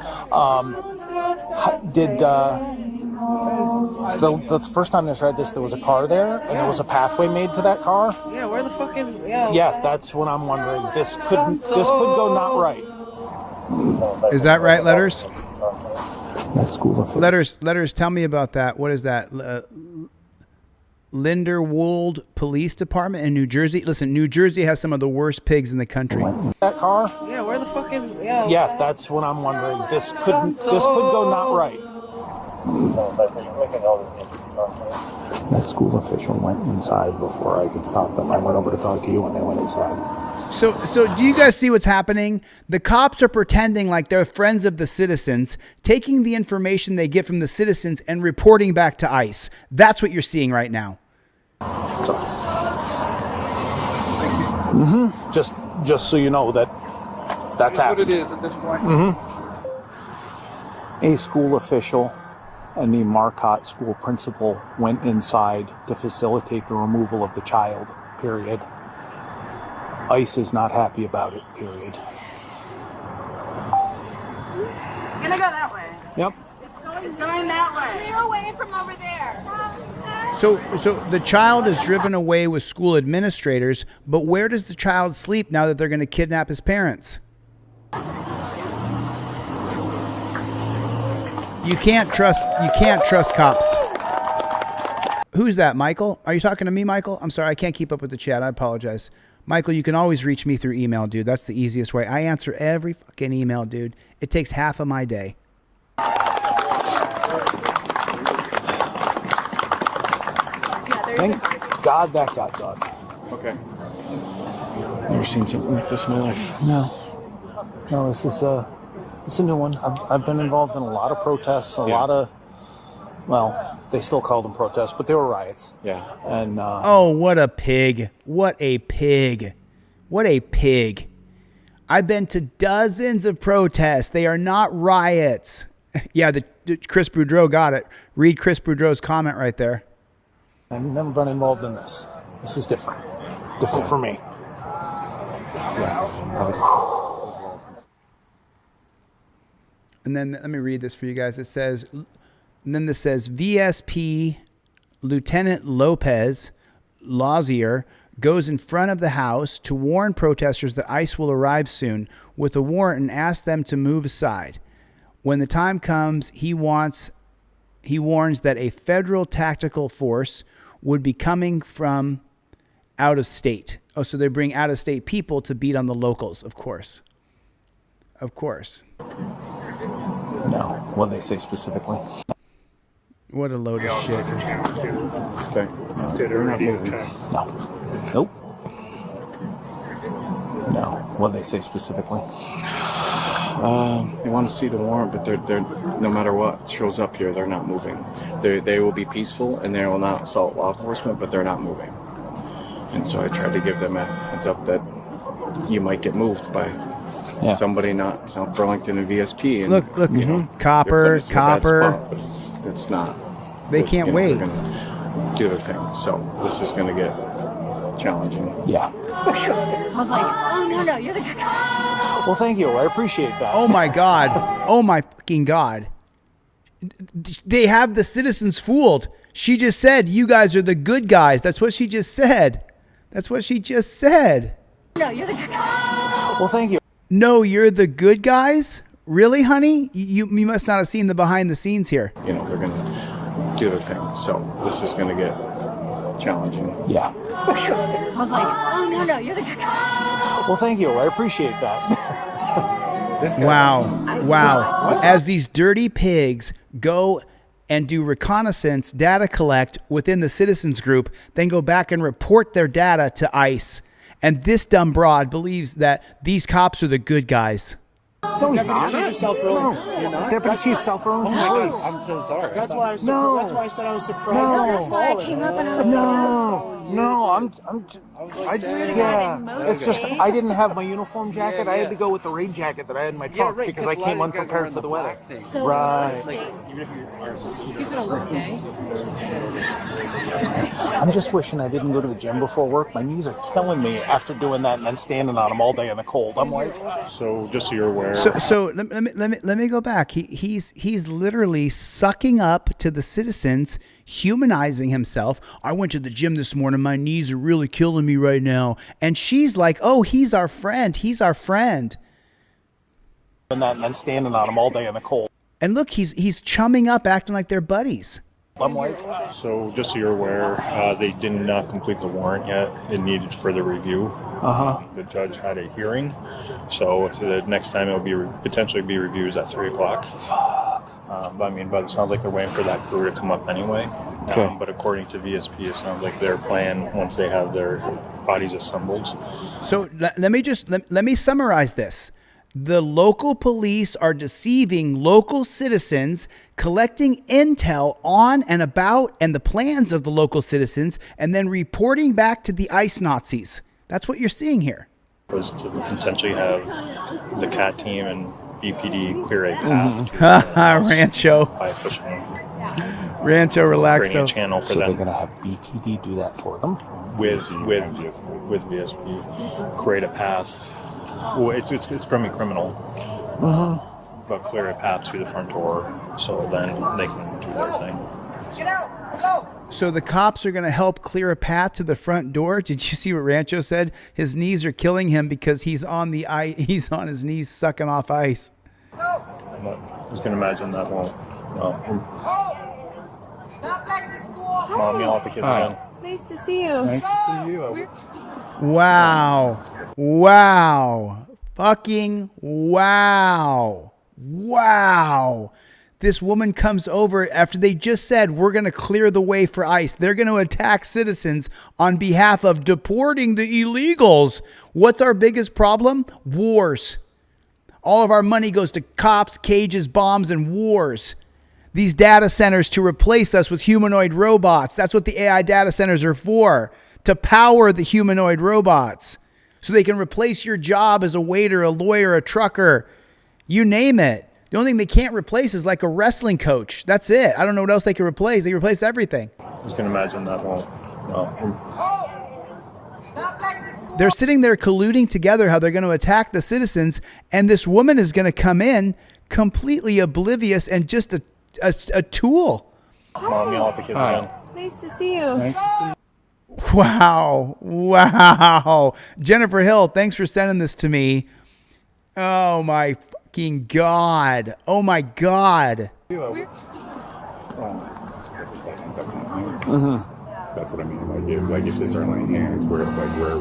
The first time I tried this, there was a car there, and there was a pathway made to that car? Yeah, where the fuck is... Yeah, that's what I'm wondering. This could go not right. Is that right, Letters? That school official. Letters, tell me about that. What is that? Linderwold Police Department in New Jersey. Listen, New Jersey has some of the worst pigs in the country. That car? Yeah, where the fuck is... Yeah, that's what I'm wondering. This could go not right. That school official went inside before I could stop them. I went over to talk to you and they went inside. So do you guys see what's happening? The cops are pretending like they're friends of the citizens, taking the information they get from the citizens and reporting back to ICE. That's what you're seeing right now. Just so you know that's happening. what it is at this point. A school official and the Marcotte school principal went inside to facilitate the removal of the child, period. ICE is not happy about it, period. You're gonna go that way. Yep. It's going that way. Clear away from over there. So the child is driven away with school administrators, but where does the child sleep now that they're going to kidnap his parents? You can't trust cops. Who's that, Michael? Are you talking to me, Michael? I'm sorry, I can't keep up with the chat. I apologize. Michael, you can always reach me through email, dude. That's the easiest way. I answer every fucking email, dude. It takes half of my day. Thank God that got done. Okay. Never seen something like this in my life. No, this is a new one. I've been involved in a lot of protests, a lot of, well, they still call them protests, but they were riots. Yeah. And oh, what a pig! What a pig! What a pig! I've been to dozens of protests. They are not riots. Yeah, the Chris Boudreau got it. Read Chris Boudreau's comment right there. I've never been involved in this. This is different. Different for me. And then let me read this for you guys. It says, and then this says, VSP Lieutenant Lopez Lawzier goes in front of the house to warn protesters that ICE will arrive soon with a warrant and asks them to move aside. When the time comes, he warns that a federal tactical force would be coming from out of state. Oh, so they bring out of state people to beat on the locals, of course. Of course. No. What did they say specifically? What a load of shit. Okay. They're not moving. No. Nope. No. What did they say specifically? They want to see the warrant, but they're no matter what shows up here, they're not moving. They will be peaceful and they will not assault law enforcement, but they're not moving. And so I tried to give them a heads up that you might get moved by somebody not South Burlington and VSP. And, look, you know, copper. Spot, but it's not. They can't wait. They're gonna do their thing. So this is going to get challenging. Yeah. I was like, oh, no, you're the good guy. Well, thank you. I appreciate that. Oh, my God. Oh, my fucking God. They have the citizens fooled. She just said, you guys are the good guys. That's what she just said. That's what she just said. No, you're the good guy. Well, thank you. No, you're the good guys? Really, honey? You must not have seen the behind the scenes here. You know, they're going to do their thing. So this is going to get challenging. Yeah. I was like, oh, no, you're the good guy. Well, thank you. I appreciate that. Wow. As these dirty pigs go and do reconnaissance, data collect within the citizens group, then go back and report their data to ICE. And this dumb broad believes that these cops are the good guys. No, he's not. Deputy Chief South Burlington. No. You're not? Deputy Chief South Burlington. Oh, I'm so sorry. That's why I said. No. That's why I said I was surprised. No. That's why I came up and I was It's just I didn't have my uniform jacket. I had to go with the rain jacket that I had in my trunk because I came unprepared for the weather. So I'm just wishing I didn't go to the gym before work. My knees are killing me after doing that and then standing on them all day in the cold. I'm like, So just so you're aware. So let me go back. He's literally sucking up to the citizens, humanizing himself. I went to the gym this morning. My knees are really killing me right now. And she's like, oh, he's our friend. He's our friend. and then standing on them all day in the cold. And look, he's chumming up, acting like they're buddies. I'm like, so just so you're aware, they did not complete the warrant yet. It needed further review. The judge had a hearing, so the next time it will be potentially be reviewed at 3 o'clock. But it sounds like they're waiting for that crew to come up anyway. Okay. But according to VSP, it sounds like their plan, once they have their bodies assembled. So let me summarize this. The local police are deceiving local citizens, collecting intel on and about and the plans of the local citizens, and then reporting back to the ICE Nazis. That's what you're seeing here. Was to potentially have the CAT team and BPD clear a path to Rancho. by official Rancho Relaxo. channel for so them. they're gonna have BPD do that for them with VSP, create a path. Well, it's going to be criminal, but clear a path through the front door, so then they can do their thing. Get out! Go! So the cops are going to help clear a path to the front door. Did you see what Rancho said? His knees are killing him because he's on his knees sucking off ice. Go! but you can imagine that won't. Mom, yell at the kids again. Nice to see you. Nice to see you. Wow. Wow. Fucking wow. Wow. This woman comes over after they just said, we're going to clear the way for ICE. They're going to attack citizens on behalf of deporting the illegals. What's our biggest problem? Wars. All of our money goes to cops, cages, bombs, and wars. These data centers to replace us with humanoid robots. That's what the AI data centers are for, to power the humanoid robots so they can replace your job as a waiter, a lawyer, a trucker, you name it. The only thing they can't replace is like a wrestling coach. That's it. I don't know what else they can replace. They replace everything. You can imagine that won't. They're sitting there colluding together how they're going to attack the citizens, and this woman is going to come in completely oblivious and just a tool. Mom, yell at the kids again. Nice to see you. Nice to see you. Wow. Wow. Jennifer Hill, thanks for sending this to me. Oh my fucking God. Oh my God. Mm-hmm. That's what I mean. If this are in my hands, where are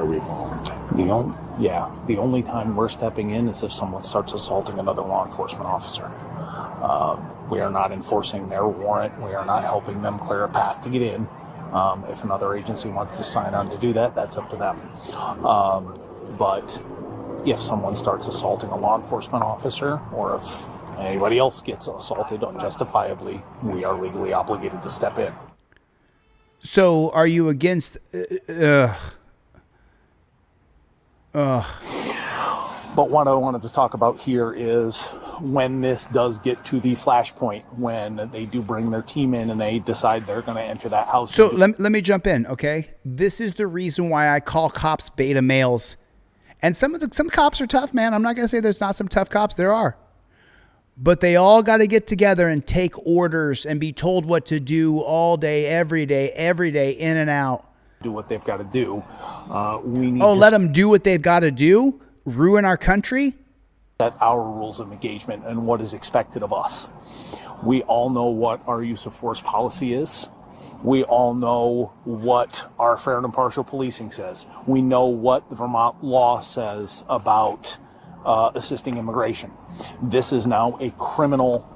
we falling? The only time we're stepping in is if someone starts assaulting another law enforcement officer. We are not enforcing their warrant. We are not helping them clear a path to get in. If another agency wants to sign on to do that, that's up to them. But if someone starts assaulting a law enforcement officer, or if anybody else gets assaulted unjustifiably, we are legally obligated to step in. So are you against... But what I wanted to talk about here is when this does get to the flashpoint, when they do bring their team in and they decide they're going to enter that house. So let me jump in, okay? This is the reason why I call cops beta males. And some cops are tough, man. I'm not going to say there's not some tough cops. There are. But they all got to get together and take orders and be told what to do all day, every day, in and out. Do what they've got to do. We need let them do what they've got to do? Ruin our country? Set our rules of engagement and what is expected of us. We all know what our use of force policy is. We all know what our fair and impartial policing says. We know what the Vermont law says about assisting immigration. This is now a criminal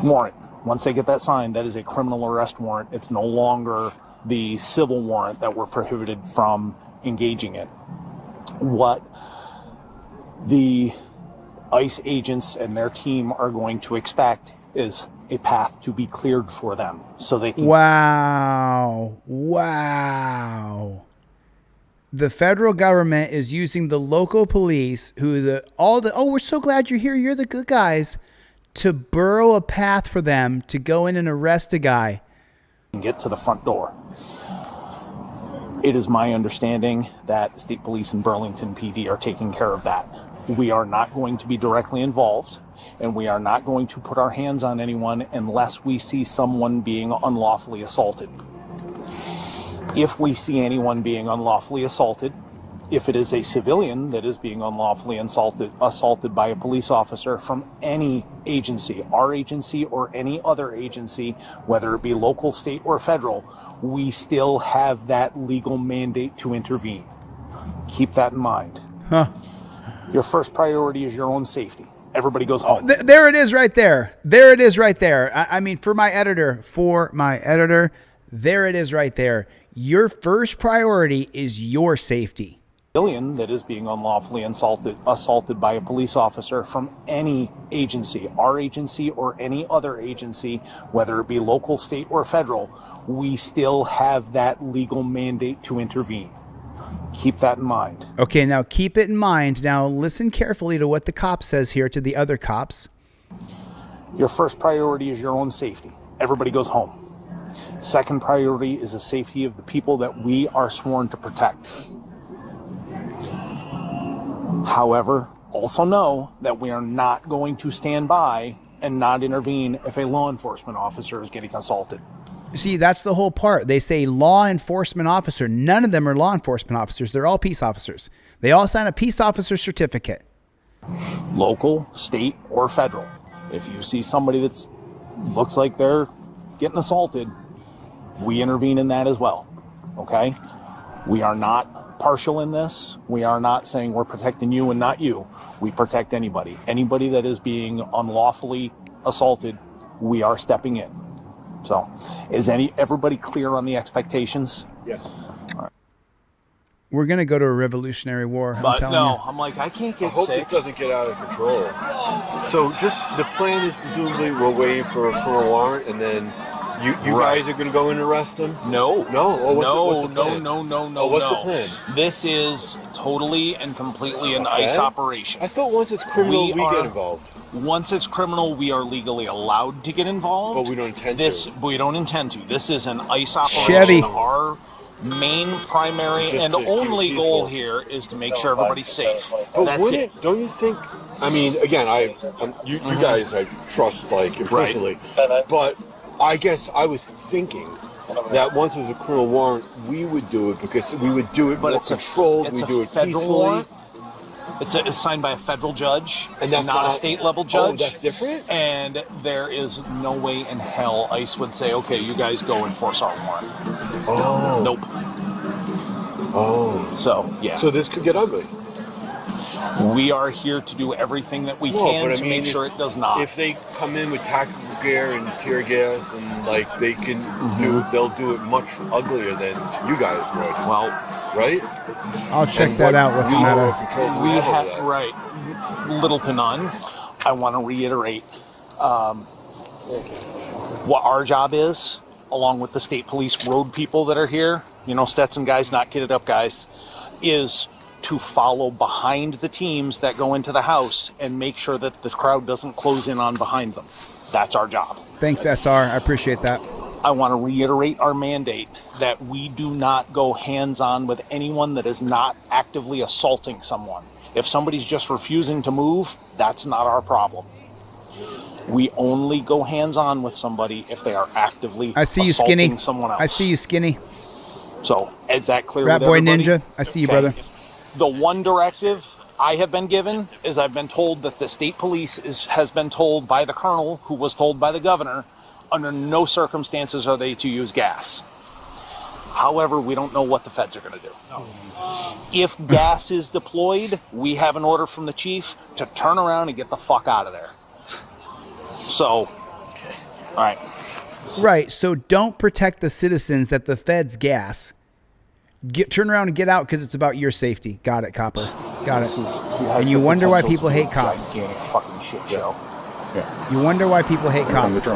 warrant. Once they get that signed, that is a criminal arrest warrant. It's no longer the civil warrant that we're prohibited from engaging in. What the ICE agents and their team are going to expect is a path to be cleared for them so they can... Wow. The federal government is using the local police, we're so glad you're here, you're the good guys, to burrow a path for them to go in and arrest a guy. And get to the front door. It is my understanding that the State Police and Burlington PD are taking care of that. We are not going to be directly involved, and we are not going to put our hands on anyone unless we see someone being unlawfully assaulted. If we see anyone being unlawfully assaulted, if it is a civilian that is being unlawfully assaulted by a police officer from any agency, our agency or any other agency, whether it be local, state, or federal, we still have that legal mandate to intervene. Keep that in mind. Your first priority is your own safety. Everybody goes home. There it is right there. There it is right there. I mean, for my editor, there it is right there. Your first priority is your safety. Civilian that is being unlawfully assaulted by a police officer from any agency, our agency or any other agency, whether it be local, state, or federal, we still have that legal mandate to intervene. Keep that in mind. Okay, now keep it in mind. Now listen carefully to what the cop says here to the other cops. Your first priority is your own safety. Everybody goes home. Second priority is the safety of the people that we are sworn to protect. However, also know that we are not going to stand by and not intervene if a law enforcement officer is getting assaulted. See, that's the whole part. They say law enforcement officer. None of them are law enforcement officers. They're all peace officers. They all sign a peace officer certificate. local, state, or federal. If you see somebody that looks like they're getting assaulted, we intervene in that as well. Okay? We are not partial in this. We are not saying we're protecting you and not you. We protect anybody. Anybody that is being unlawfully assaulted, we are stepping in. So, is everybody clear on the expectations? Yes. All right. We're going to go to a revolutionary war. But I'm telling no, you. I'm like, I can't I get hope sick. this doesn't get out of control. So just the plan is presumably we're waiting for a warrant, and then you Right. guys are going to go and arrest him? No. Oh, what's the plan? No. Oh, what's the plan? This is totally and completely an Okay. ICE operation. I thought once it's criminal, we get involved. Once it's criminal, we are legally allowed to get involved. But we don't intend to. We don't intend to. This is an ICE operation. Chevy. Our main, primary, Just and to keep only peaceful. goal here is to make sure everybody's safe. But That's it. don't you think? I mean, again, you guys I trust like implicitly, but I guess I was thinking that once it was a criminal warrant, we would do it because we would do it more controlled. We do it federal peacefully. warrant. It's signed by a federal judge, And that's not a not- state level Oh, judge. that's different? And there is no way in hell ICE would say, okay, you guys go enforce our warrant. Oh. Nope. Oh. So, yeah. So this could get ugly. We are here to do everything that we Well, can but I to mean, make sure it does not. If they come in with tactical gear and tear gas and like they can they'll do it much uglier than you guys would. Well, right? I'll check And that what out. What's the power or matter? control do We have over have, that? right, little to none. I want to reiterate what our job is, along with the state police road people that are here, Stetson guys, not kitted up guys, is to follow behind the teams that go into the house and make sure that the crowd doesn't close in on behind them. That's our job. Thanks, SR. I appreciate that. I want to reiterate our mandate that we do not go hands-on with anyone that is not actively assaulting someone. If somebody's just refusing to move, that's not our problem. We only go hands-on with somebody if they are actively I see you, assaulting Skinny. someone else. I see you, Skinny. So, is that clear Rat with Boy everybody? Ninja. I see you, Okay. brother. The one directive I have been given is I've been told that the state police has been told by the colonel, who was told by the governor, under no circumstances are they to use gas. However, we don't know what the feds are going to do. If gas is deployed, we have an order from the chief to turn around and get the fuck out of there. So, all right. Right. So don't protect the citizens that the feds gas. Turn around and get out because it's about your safety. Got it, Copper. Got it. And you wonder why people hate cops. Gigantic fucking shit show. Yeah. You wonder why people hate cops.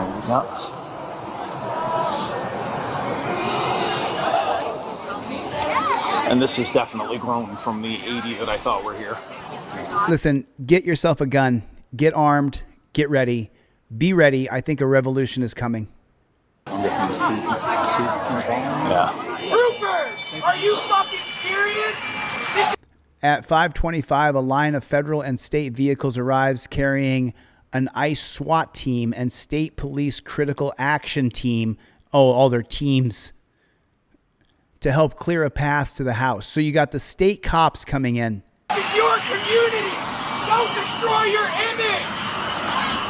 And this has definitely grown from the 80 that I thought were here. Listen, get yourself a gun. Get armed. Get ready. Be ready. I think a revolution is coming. Yeah. Troopers, are you fucking serious? At 5:25, a line of federal and state vehicles arrives carrying an ICE SWAT team and state police critical action team. Oh, all their teams to help clear a path to the house. So you got the state cops coming in. It's your community. Don't destroy your image.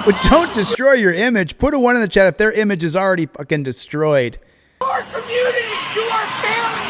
But don't destroy your image. Put a 1 in the chat if their image is already fucking destroyed. Our community, to our families.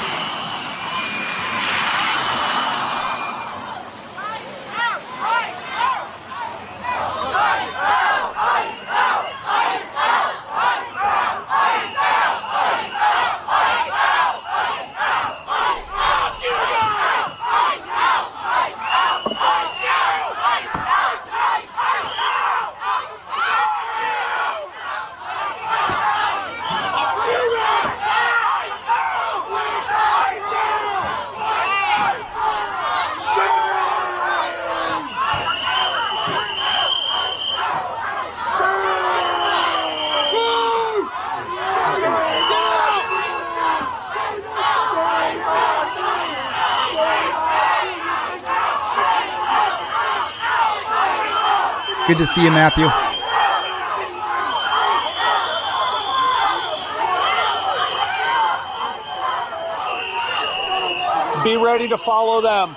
Good to see you, Matthew. Be ready to follow them.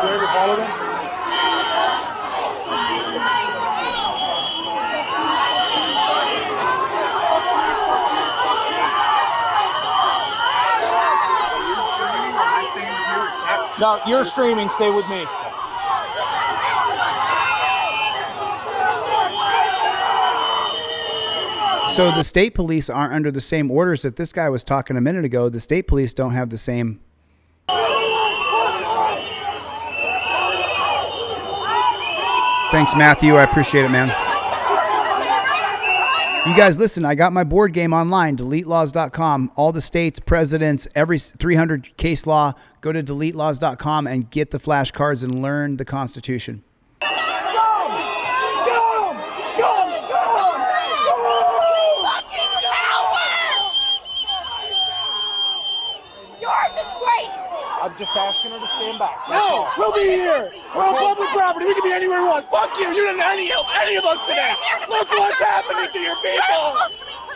Ready to follow them? No, you're streaming. Stay with me. So the state police aren't under the same orders that this guy was talking a minute ago. The state police don't have the same. Thanks, Matthew. I appreciate it, man. You guys, listen, I got my board game online, DeleteLawz.com. All the states, presidents, every 300 case law, go to DeleteLawz.com and get the flashcards and learn the Constitution. I'm just asking her to stand back. No, we'll be here. We're on public property. We can be anywhere we want. Fuck you. You didn't help any of us today. Look what's happening to your people.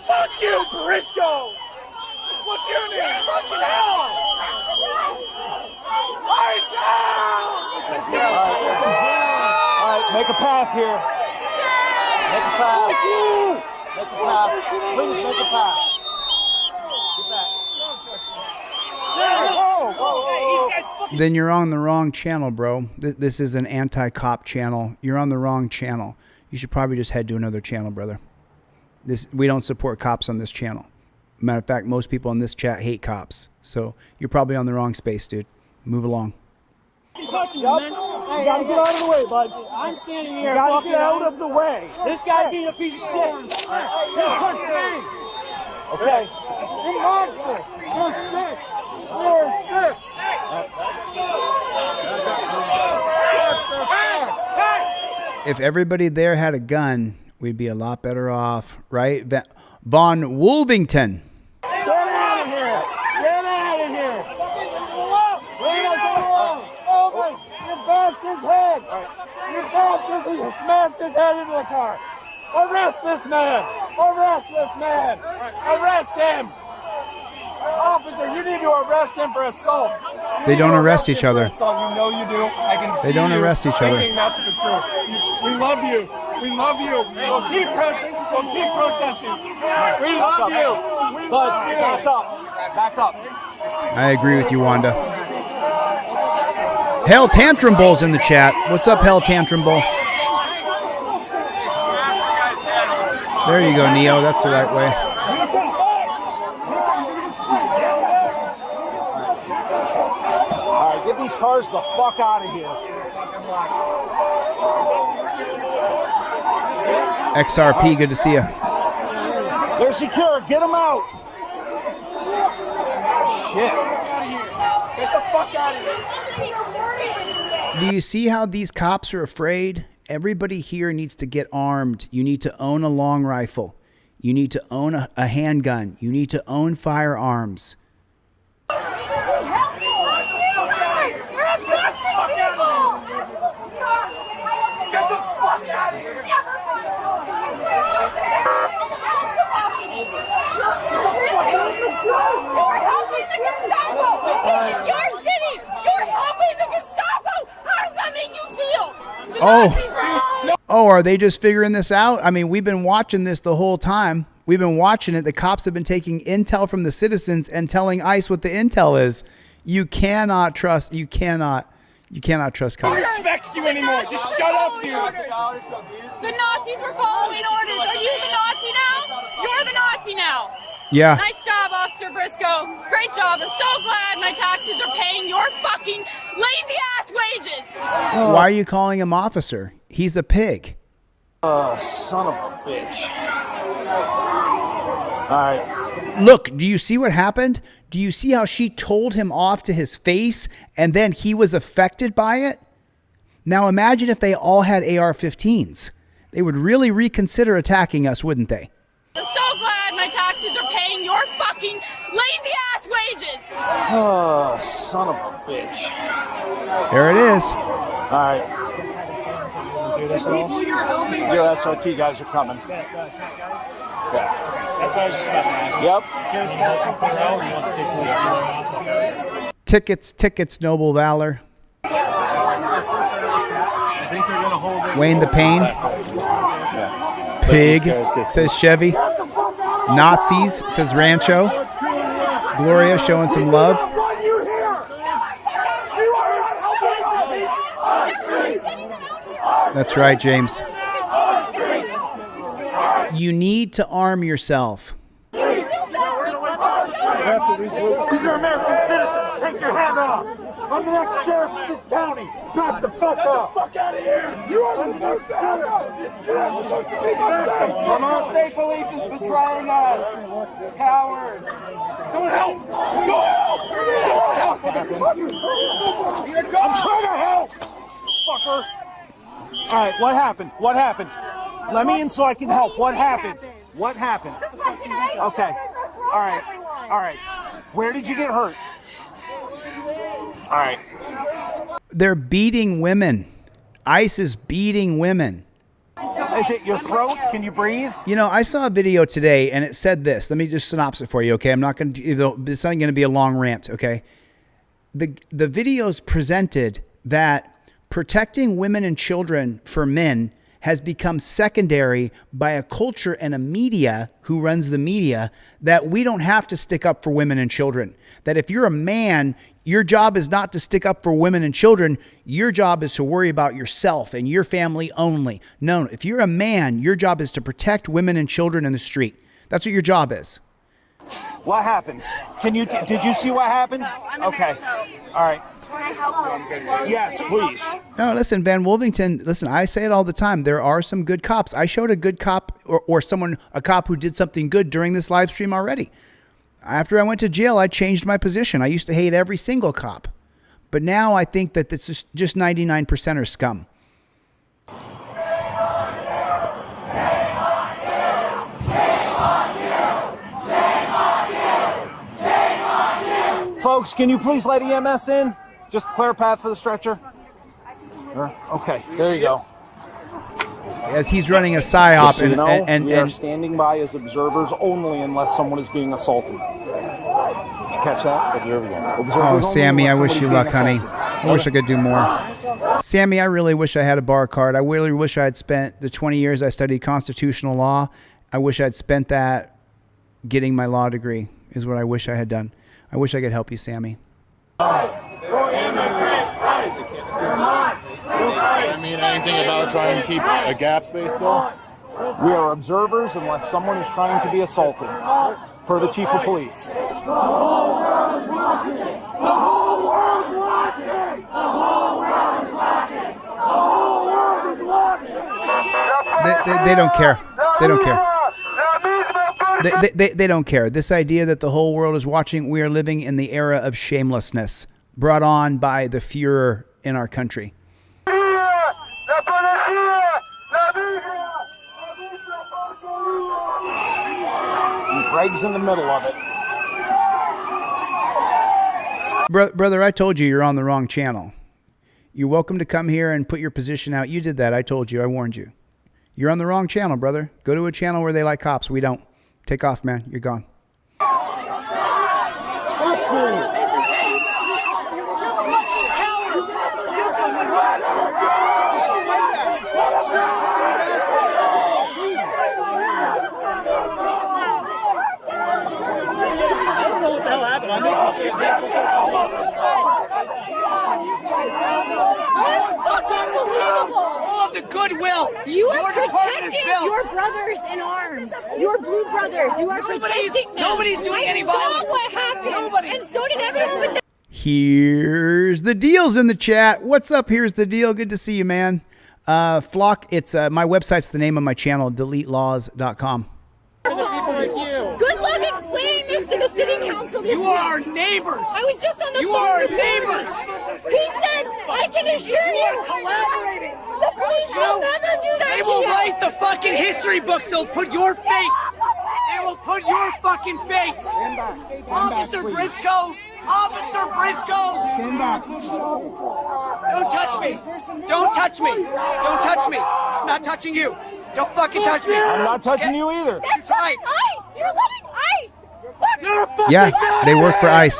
Fuck you, Briscoe. What's your name? Fucking hell. Lights out. All right, make a path here. Make a path. Make a path. Please make a path. Get back. Then you're on the wrong channel, bro. This is an anti-cop channel. You're on the wrong channel. You should probably just head to another channel, brother. We don't support cops on this channel. Matter of fact, most people in this chat hate cops. So you're probably on the wrong space, dude. Move along. You gotta get out of the way, bud. I'm standing here. You gotta get out of the way. This guy being a piece of shit. Okay. You're monstrous. You're sick. You're sick. If everybody there had a gun, we'd be a lot better off, right? Von Wolvington. Get out of here. Get out of here. Leave us alone. Oh my, you bashed his head. You bashed his head. You smashed his head into the car. Arrest this man. Arrest this man. Arrest him. Officer, you need to arrest him for assault. They don't arrest each other. You know you do. I can see They don't arrest each other. thinking that's the truth. We love you. We love you. We'll keep protesting. We'll keep protesting. We love you. We love you. Back up. Back up. I agree with you, Wanda. Hell Tantrum Bull's in the chat. What's up, Hell Tantrum Bull? There you go, Neo. That's the right way. All right, get these cars the fuck out of here. XRP, good to see you. They're secure. Get them out. Shit. Get the fuck out of here. Do you see how these cops are afraid? Everybody here needs to get armed. You need to own a long rifle. You need to own a handgun. You need to own firearms. Oh, are they just figuring this out? I mean, we've been watching this the whole time. We've been watching it. The cops have been taking intel from the citizens and telling ICE what the intel is. You cannot trust cops. I don't respect you anymore. Just shut up, dude. The Nazis were following orders. Are you the Nazi now? You're the Nazi now. Yeah. Nice job, Officer Briscoe. Great job. I'm so glad my taxes are paying your fucking lazy-ass wages. Why are you calling him officer? He's a pig. Son of a bitch. All right. Look, do you see what happened? Do you see how she told him off to his face and then he was affected by it? Now imagine if they all had AR-15s. They would really reconsider attacking us, wouldn't they? I'm so glad my taxes are paying your fucking lazy-ass wages. Oh, son of a bitch. There it is. All right. Your SOT guys are coming. Yeah. That's what I was just about to ask. Yep. Tickets, Noble Valor. I think they're gonna hold it. Wayne the Pain. Pig, says Chevy. Nazis, says Rancho. Gloria showing some love. You are That's right, James. You need to arm yourself. These are American citizens. Take your hand off. I'm the next sheriff of this county. Back the fuck up. Get the fuck out of here. You are supposed to help us. You are supposed to be my friend. Vermont State Police is betraying us. Cowards. Someone help. Go help. Someone help. I'm trying to help, fucker. All right, what happened? What happened? Let me in so I can help. What happened? What happened? Okay. All right. All right. Where did you get hurt? All right. They're beating women. ICE is beating women. Is it your throat? Can you breathe? You know, I saw a video today and it said this. Let me just synopsis it for you, okay? I'm not going to, it's not going to be a long rant, okay? The videos presented that protecting women and children for men has become secondary by a culture and a media who runs the media, that we don't have to stick up for women and children. That if you're a man, your job is not to stick up for women and children. Your job is to worry about yourself and your family only. No, if you're a man, your job is to protect women and children in the street. That's what your job is. What happened? Did you see what happened? Okay. All right. Yes, please. No, listen, Van Wolvington, listen, I say it all the time. There are some good cops. I showed a good cop or a cop who did something good during this live stream already. After I went to jail, I changed my position. I used to hate every single cop. But now I think that this is just 99% are scum. Folks, can you please let EMS in? Just clear a path for the stretcher. Okay, there you go. As he's running a psyop, So you know, and we are standing by as observers only unless someone is being assaulted. Did you catch that? Observers only. Oh, Sammy, I wish you luck, honey. I wish I could do more. Sammy, I really wish I had a bar card. I really wish I had spent the 20 years I studied constitutional law. I wish I'd spent that getting my law degree is what I wish I had done. I wish I could help you, Sammy. I mean anything about trying to keep a gap space still? We are observers unless someone is trying to be assaulted. Per the chief of police. The whole world is watching. The whole world is watching. The whole world is watching. The whole world is watching. They don't care. They don't care. They don't care. This idea that the whole world is watching, we are living in the era of shamelessness brought on by the Führer in our country. And Greg's in the middle of it. Brother, I told you you're on the wrong channel. You're welcome to come here and put your position out. You did that. I told you. I warned you. You're on the wrong channel, brother. Go to a channel where they like cops. We don't. Take off, man. You're gone. All of the goodwill. You are your department protecting has built. your brothers in arms. Your blue brothers. You are protecting them. Nobody's doing any violence. I saw what happened. And so did everyone with the... Here's the deal's in the chat. What's up? Here's the deal. Good to see you, man. Flock, it's my website's the name of my channel, DeleteLawz.com. Good luck explaining this to the city council this You week. are our neighbors. I was just on the You phone are with our neighbors. He said, I can assure You you. are collaborating. The police will never do that They to will you. write the fucking history books. They'll put your face. They will put your fucking face. Officer Briscoe. Officer Briscoe. Stand back. Don't touch me. Don't touch me. Don't touch me. I'm not touching you. Don't fucking touch me. I'm not touching you either. That's right. ICE. You're letting ICE. Yeah, they work for ICE.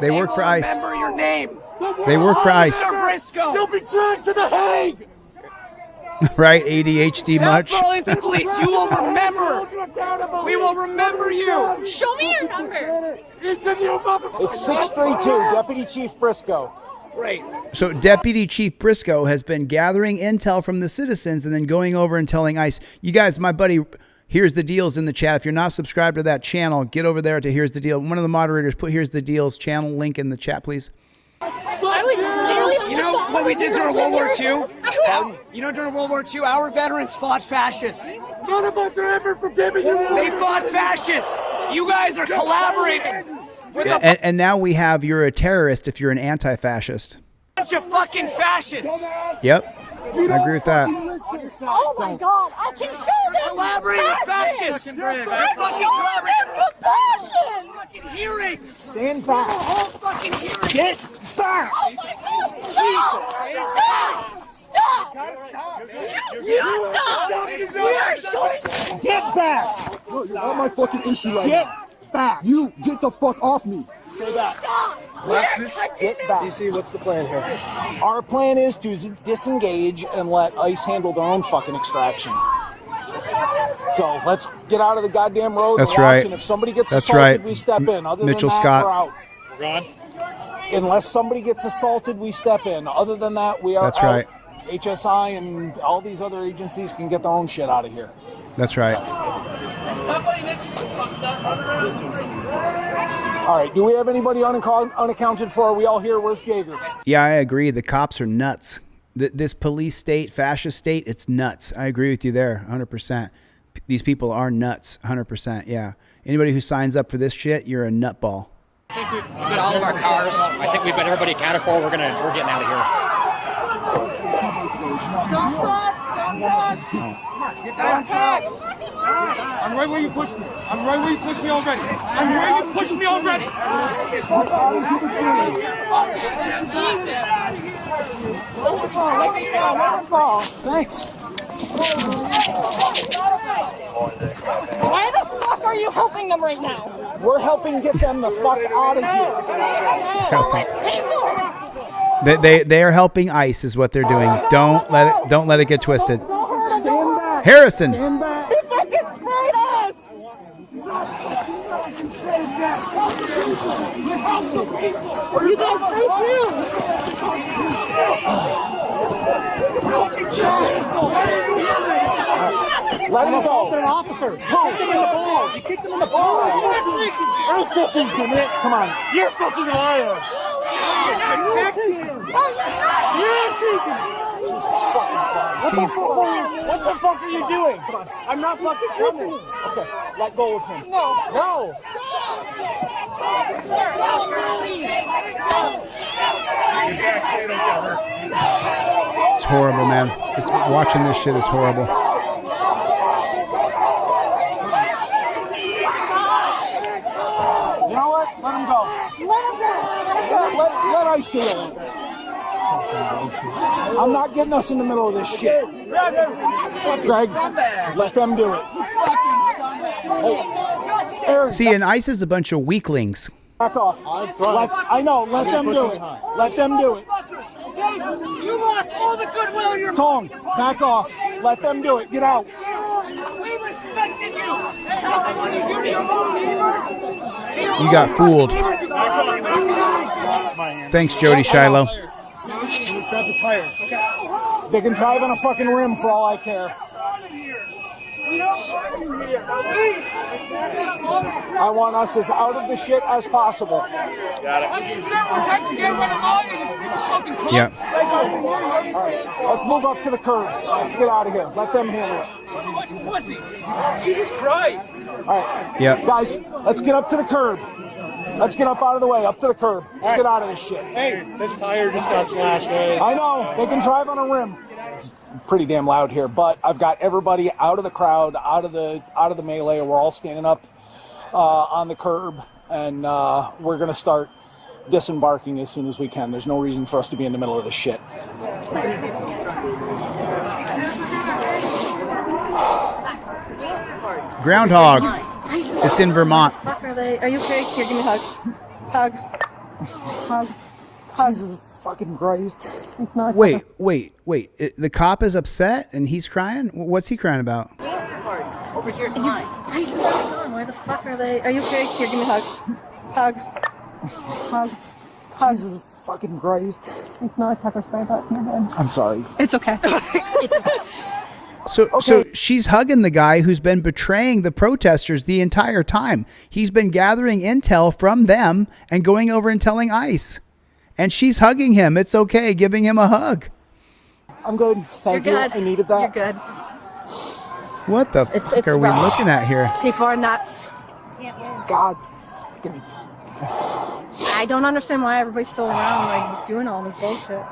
They work for ICE. Remember your name. They work for ICE. Officer Briscoe. You'll be dragged to the Hague. Right? ADHD much? South Burlington Police, you will remember. We will remember you. Show me your number. It's 632, Deputy Chief Briscoe. Right. So Deputy Chief Briscoe has been gathering intel from the citizens and then going over and telling ICE, you guys, my buddy, Here's the Deals in the chat. If you're not subscribed to that channel, get over there to Here's the Deal. One of the moderators put Here's the Deals channel link in the chat, please. You know what we did during World War II? You know, during World War II, our veterans fought fascists. None of us are ever forgiving you. They fought fascists. You guys are collaborating. And now we have you're a terrorist if you're an anti-fascist. Bunch of fucking fascists. Yep, I agree with that. Oh my God! I can show them Collaborating fascists. I can show them compassion. Fucking hearing. Stand back. Whole fucking hearing. Get back. Oh my God! Jesus! Stop! You stop! We are showing. Get back. Look, you're on my fucking issue right now. Get back. You get the fuck off me. Stay back. Get back. DC, what's the plan here? Our plan is to disengage and let ICE handle their own fucking extraction. So let's get out of the goddamn road. That's right. And if somebody gets That's assaulted, right. we step in. Other Mitchell than that, Scott. we're out. We're gone. Unless somebody gets assaulted, we step in. Other than that, we are That's out. right. HSI and all these other agencies can get their own shit out of here. That's right. All right. Do we have anybody unaccounted for? Are we all here? Where's Jager? Yeah, I agree. The cops are nuts. This police state, fascist state, it's nuts. I agree with you there, 100%. These people are nuts, 100%. Yeah. Anybody who signs up for this shit, you're a nutball. I think we've got all of our cars. I think we've got everybody accounted for. We're getting out of here. I'm right where you pushed me. I'm right where you pushed me already. I'm where you pushed me already. Thanks. Why the fuck are you helping them right now? We're helping get them the fuck out of here. They are helping ICE is what they're doing. Don't let it get twisted. Stand back. Harrison. Stand back. He fucking sprayed us! You guys sprayed Let him go. An officer. You kicked him in the balls. You kicked him in the balls. I'm fucking commit. Come on. You're fucking a liar. Jesus fucking Christ. What the fuck are you doing? Come on. I'm not fucking coming. Okay, let go of him. No. It's horrible, man. Watching this shit is horrible. You know what? Let him go. Let ICE do it. I'm not getting us in the middle of this shit. Greg, let them do it. Hey, Eric, See, and ICE is a bunch of weaklings. back off. I know. Let them do it. Let them do it. You lost all the goodwill in your... Tone, back off. Let them do it. Get out. We respected you. That's what you do to your own neighbors. You got fooled. Thanks, Jody Shiloh. Stop the tire. They can drive on a fucking rim for all I care. I want us as out of the shit as possible. Got it. I'm concerned protect and get rid of all you stupid fucking clowns. Yeah. All right, let's move up to the curb. Let's get out of here. Let them handle it. Pussies. Jesus Christ. All right. Yeah. Guys, let's get up to the curb. Let's get up out of the way, up to the curb. Let's get out of this shit. Hey, this tire just got slashed, guys. I know. They can drive on a rim. It's pretty damn loud here, but I've got everybody out of the crowd, out of the melee. We're all standing up on the curb, and we're going to start disembarking as soon as we can. There's no reason for us to be in the middle of this shit. Groundhog. It's in Vermont. Are you okay? Here, give me a hug. Hug. Jesus fucking Christ. Wait. The cop is upset and he's crying? What's he crying about? Over here, where the fuck are they? Are you okay? Here, give me a hug. Hug. Jesus fucking Christ. You smell like pepper spray, but you're good. I'm sorry. It's okay. It's okay. So she's hugging the guy who's been betraying the protesters the entire time. He's been gathering intel from them and going over and telling ICE. And she's hugging him. It's okay, giving him a hug. I'm good. Thank you. You're good. I needed that. You're good. What the fuck are we rough. looking at here? People are nuts. God. I don't understand why everybody's still around, like, doing all this bullshit.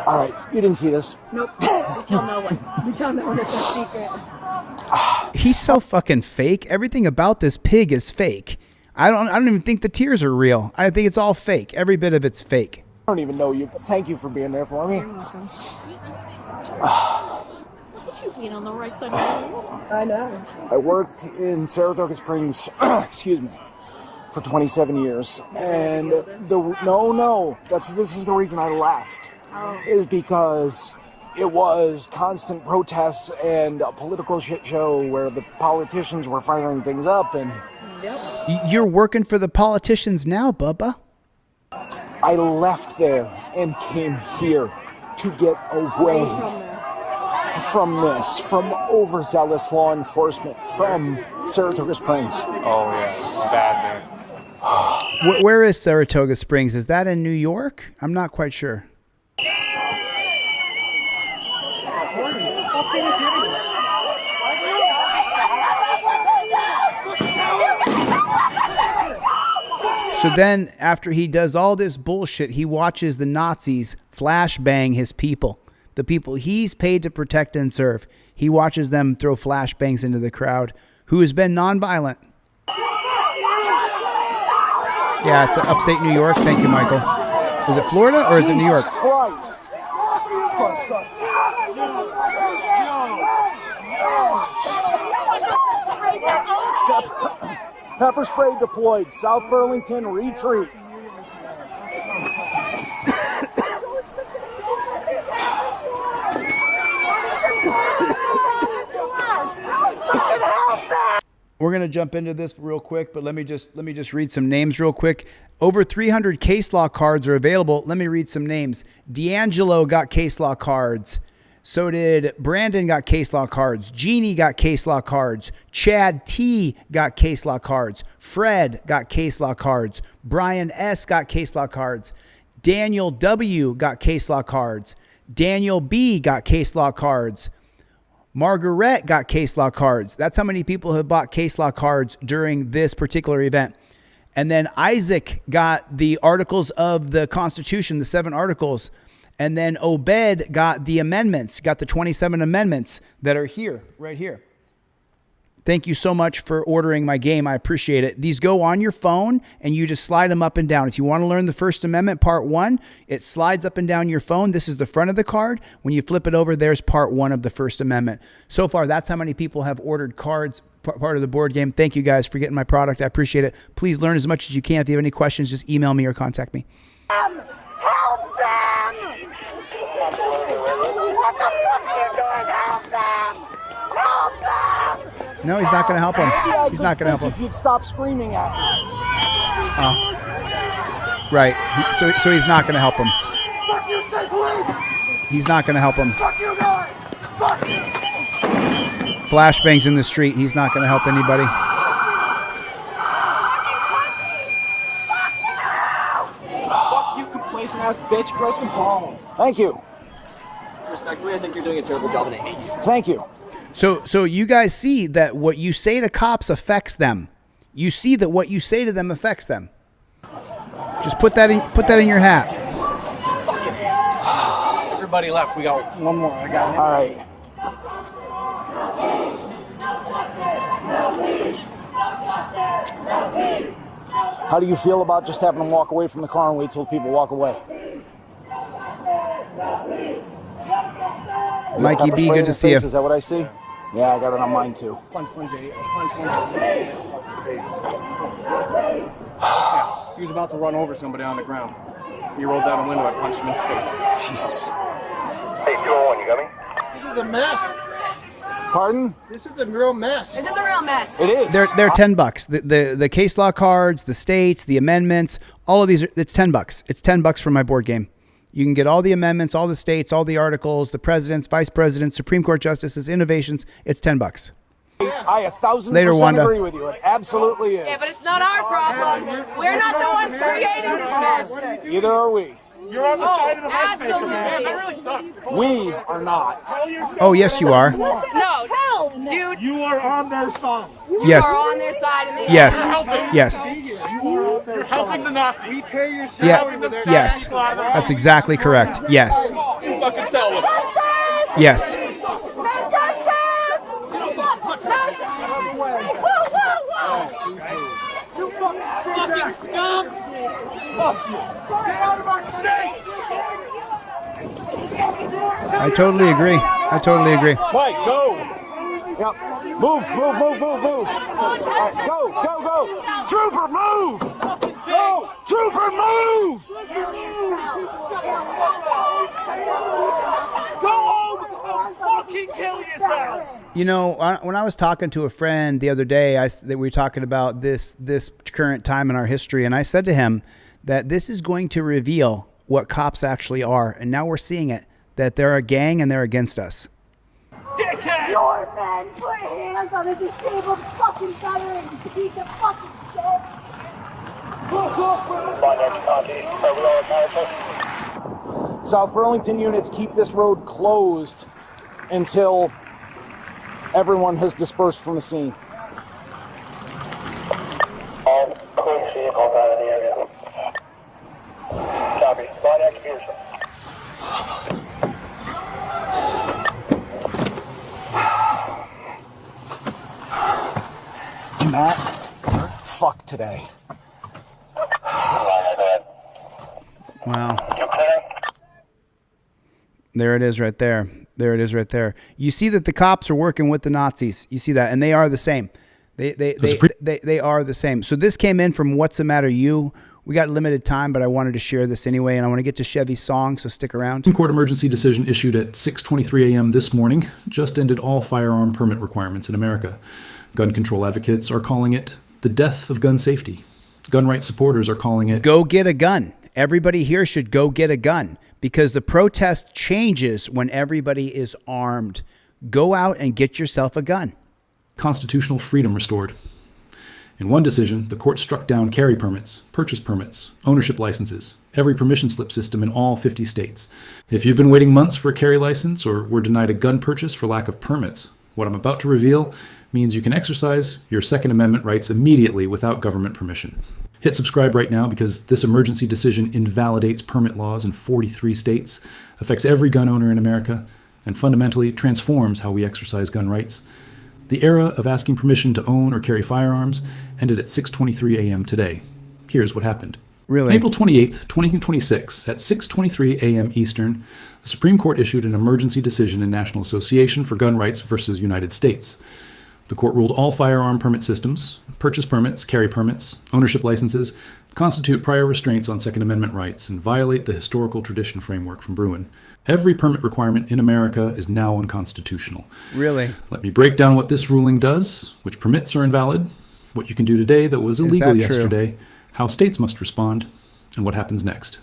All right, you didn't see this. Nope. We tell no one. We tell no one. It's a secret. He's so fucking fake. Everything about this pig is fake. I don't even think the tears are real. I think it's all fake. Every bit of it's fake. I don't even know you, but thank you for being there for me. You're welcome. You being on the right side of the wall. I know. I worked in Saratoga Springs, excuse me, for 27 years. And this is the reason I left. Is because it was constant protests and a political shit show where the politicians were firing things up. And you're working for the politicians now, Bubba. I left there and came here to get away from overzealous law enforcement from Saratoga Springs. Oh yeah, it's bad, man. Where is Saratoga Springs? Is that in New York? I'm not quite sure. So then, after he does all this bullshit, he watches the Nazis flashbang his people. The people he's paid to protect and serve. He watches them throw flashbangs into the crowd, who has been nonviolent. Yeah, it's upstate New York. Thank you, Michael. Is it Florida or is it New York? Christ. Pepper spray deployed. South Burlington, retreat. We're going to jump into this real quick, but let me just read some names real quick. Over 300 case law cards are available. Let me read some names. D'Angelo got case law cards. So did Brandon got case law cards. Jeannie got case law cards. Chad T got case law cards. Fred got case law cards. Brian S got case law cards. Daniel W got case law cards. Daniel B got case law cards. Margaret got case law cards. That's how many people have bought case law cards during this particular event. And then Isaac got the Articles of the Constitution, the 7 articles. And then Obed got the amendments, got the 27 amendments that are here, right here. Thank you so much for ordering my game. I appreciate it. These go on your phone and you just slide them up and down. If you want to learn the First Amendment, part 1, it slides up and down your phone. This is the front of the card. When you flip it over, there's part 1 of the First Amendment. So far, that's how many people have ordered cards, part of the board game. Thank you guys for getting my product. I appreciate it. Please learn as much as you can. If you have any questions, just email me or contact me. Help them! What the fuck are you doing? Help them! Help them! No, he's not going to help him. He's not going to help him. If you'd stop screaming at me. Oh. Right. So he's not going to help him. Fuck you, say police! He's not going to help him. Fuck you guys! Fuck you! Flashbangs in the street. He's not going to help anybody. Fuck you, complacent ass bitch. Grow some balls. Thank you. Respectfully, I think you're doing a terrible job and I hate you. Thank you. So you guys see that what you say to cops affects them. You see that what you say to them affects them. Just put that in your hat. Everybody left. We got one more. I got him. All right. How do you feel about just having them walk away from the car and wait till people walk away? Mikey B, good to see you. Is that what I see? Yeah, I got it on mine too. Punch one, Jay. Punch one. Yeah, he was about to run over somebody on the ground. He rolled down a window. I punched him in the face. Jesus. Hey, 201, you got me? This is a mess. Pardon? This is a real mess. This is a real mess. It is. They're $10. The case law cards, the states, the amendments, all of these. It's $10. It's $10 for my board game. You can get all the amendments, all the states, all the articles, the presidents, vice presidents, Supreme Court justices, innovations. It's $10. I 1,000% Later, Wanda. agree with you. It absolutely is. Yeah, but it's not our problem. We're not the ones creating this mess. Neither are we. You're on the side of the absolutely. Man, that really sucks. We are not. Oh, yes, you are. No, dude. You are on their side. Yes. You are on their side. And Yes. Yes. You're helping the Nazis. Repay your Yeah. Yes. That's exactly correct. Yes. You fucking sell with it. Yes. You fucking scum! Fuck you! Get out of our state! I totally agree. I totally agree. Mike, go! Yep. Move. All right, go. Trooper, move! Go! Trooper, move! Go home and fucking kill yourself! You know, when I was talking to a friend the other day, that we were talking about this current time in our history, and I said to him that this is going to reveal what cops actually are, and now we're seeing it, that they're a gang and they're against us. Dickhead! Your men put hands on a disabled fucking veteran, piece of fucking shit. South Burlington units keep this road closed until everyone has dispersed from the scene. All police vehicles out of the area. Copy. Line execution. Matt, fuck today. Wow. There it is right there. There it is right there. You see that the cops are working with the Nazis. You see that, and they are the same. They are the same. So this came in from What's the Matter You. We got limited time, but I wanted to share this anyway, and I want to get to Chevy's song, so stick around. Supreme Court emergency decision issued at 6:23 a.m. this morning just ended all firearm permit requirements in America. Gun control advocates are calling it the death of gun safety. Gun rights supporters are calling it go get a gun. Everybody here should go get a gun because the protest changes when everybody is armed. Go out and get yourself a gun. Constitutional freedom restored. In one decision, the court struck down carry permits, purchase permits, ownership licenses, every permission slip system in all 50 states. If you've been waiting months for a carry license or were denied a gun purchase for lack of permits, what I'm about to reveal means you can exercise your Second Amendment rights immediately without government permission. Hit subscribe right now because this emergency decision invalidates permit laws in 43 states, affects every gun owner in America, and fundamentally transforms how we exercise gun rights. The era of asking permission to own or carry firearms ended at 6:23 a.m. today. Here's what happened. Really? On April 28th, 2026, at 6:23 a.m. Eastern, the Supreme Court issued an emergency decision in National Association for Gun Rights versus United States. The court ruled all firearm permit systems, purchase permits, carry permits, ownership licenses, constitute prior restraints on Second Amendment rights and violate the historical tradition framework from Bruin. Every permit requirement in America is now unconstitutional. Really? Let me break down what this ruling does, which permits are invalid, what you can do today that was illegal yesterday, how states must respond, and what happens next.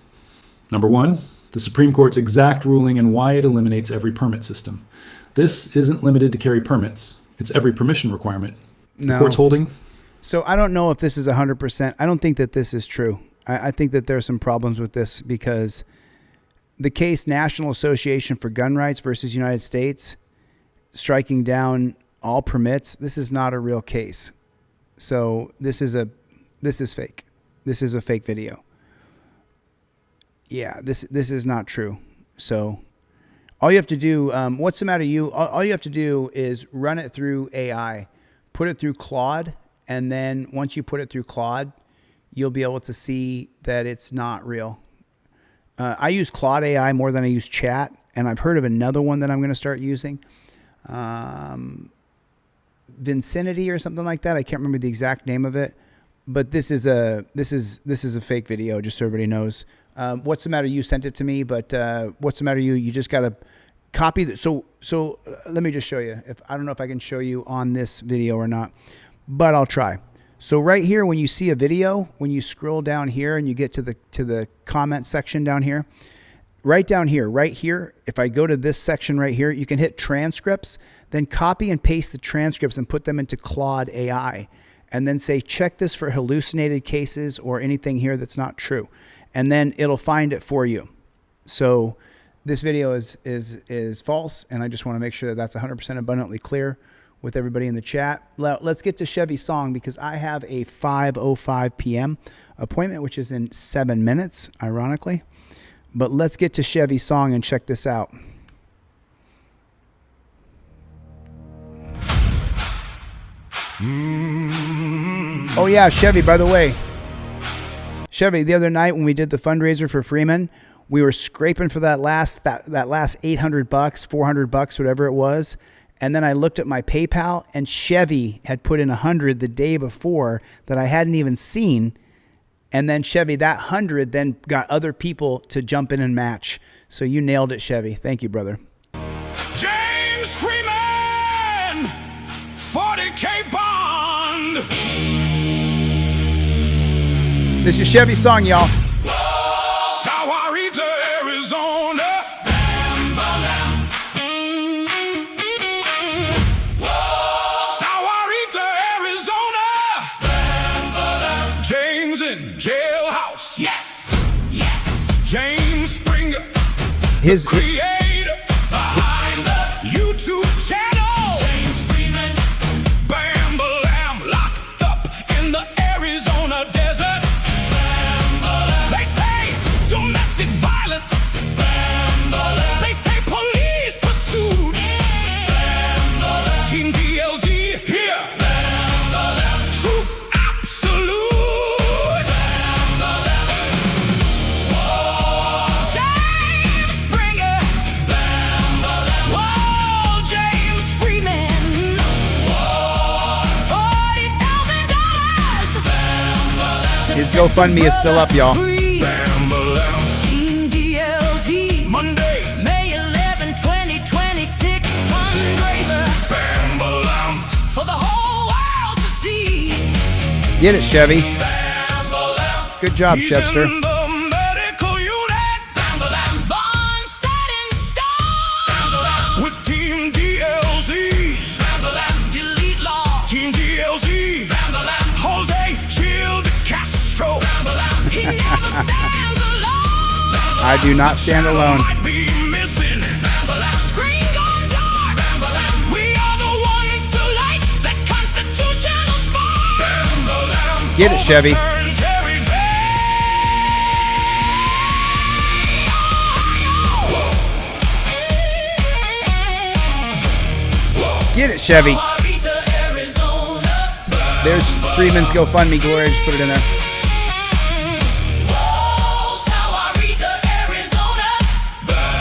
Number one, the Supreme Court's exact ruling and why it eliminates every permit system. This isn't limited to carry permits. It's every permission requirement. The court's holding. So I don't know if this is 100%. I don't think that this is true. I think that there are some problems with this because the case National Association for Gun Rights versus United States striking down all permits, this is not a real case. So this is fake. This is a fake video. Yeah, this is not true. So all you have to do, What's the Matter You? All you have to do is run it through AI, put it through Claude, and then once you put it through Claude, you'll be able to see that it's not real. I use Claude AI more than I use Chat, and I've heard of another one that I'm going to start using, Vincinity or something like that. I can't remember the exact name of it, but this is a fake video, just so everybody knows. What's the Matter You sent it to me, but What's the Matter You just got to copy. So let me just show you. I don't know if I can show you on this video or not, but I'll try. So right here, when you see a video, when you scroll down here and you get to the comment section down here, right here, if I go to this section right here, you can hit transcripts, then copy and paste the transcripts and put them into Claude AI, and then say, check this for hallucinated cases or anything here that's not true. And then it'll find it for you. So this video is false, and I just want to make sure that that's 100% abundantly clear with everybody in the chat. Let's get to Chevy's song, because I have a 5:05 p.m. appointment, which is in 7 minutes, ironically. But let's get to Chevy's song and check this out. Oh yeah, Chevy, by the way. Chevy, the other night when we did the fundraiser for Freeman, we were scraping for that last $800, $400, whatever it was. And then I looked at my PayPal, and Chevy had put in $100 the day before that I hadn't even seen. And then Chevy, that $100 then got other people to jump in and match. So you nailed it, Chevy. Thank you, brother. James Freeman, 40K bond. This is Chevy's song, y'all. Sahuarita, Arizona. Sahuarita, Arizona. James in jailhouse. Yes, yes. James Springer, his creator behind the YouTube channel. James Freeman, bam, bam, locked up in the Arizona desert. They say domestic violence. They say police pursuit. Team DLZ here. Truth absolute. James Springer. Whoa, James Freeman. $40,000. His GoFundMe is still up, y'all. Team DLZ. Monday, May 11, 2026 fundraiser. For the whole world to see. Get it, Chevy. Good job, Chevster. Bond set in stone. With Team DLZ. Delete law. Team DLZ. Jose ChilleDeCastro. He never stands alone. I do not stand alone. Might be missing. Screen gone dark. We are the ones to light that constitutional spark. Get it, Chevy. Get it, Chevy. There's Freeman's GoFundMe. Gloria just put it in there.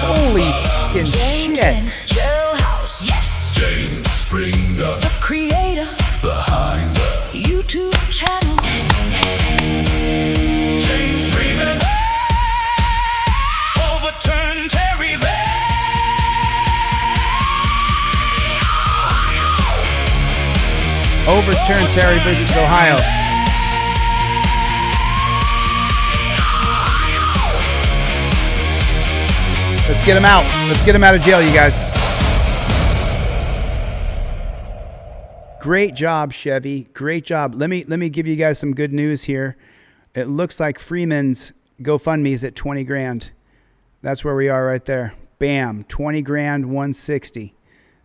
Holy fucking shit. Jailhouse. Yes. James Springer, the creator behind the YouTube channel. James Freeman. Overturn Terry Overturn Terry versus Ohio. Let's get him out. Let's get him out of jail, you guys. Great job, Chevy. Great job. Let me give you guys some good news here. It looks like Freeman's GoFundMe is at 20 grand. That's where we are right there. Bam, 20 grand, 160.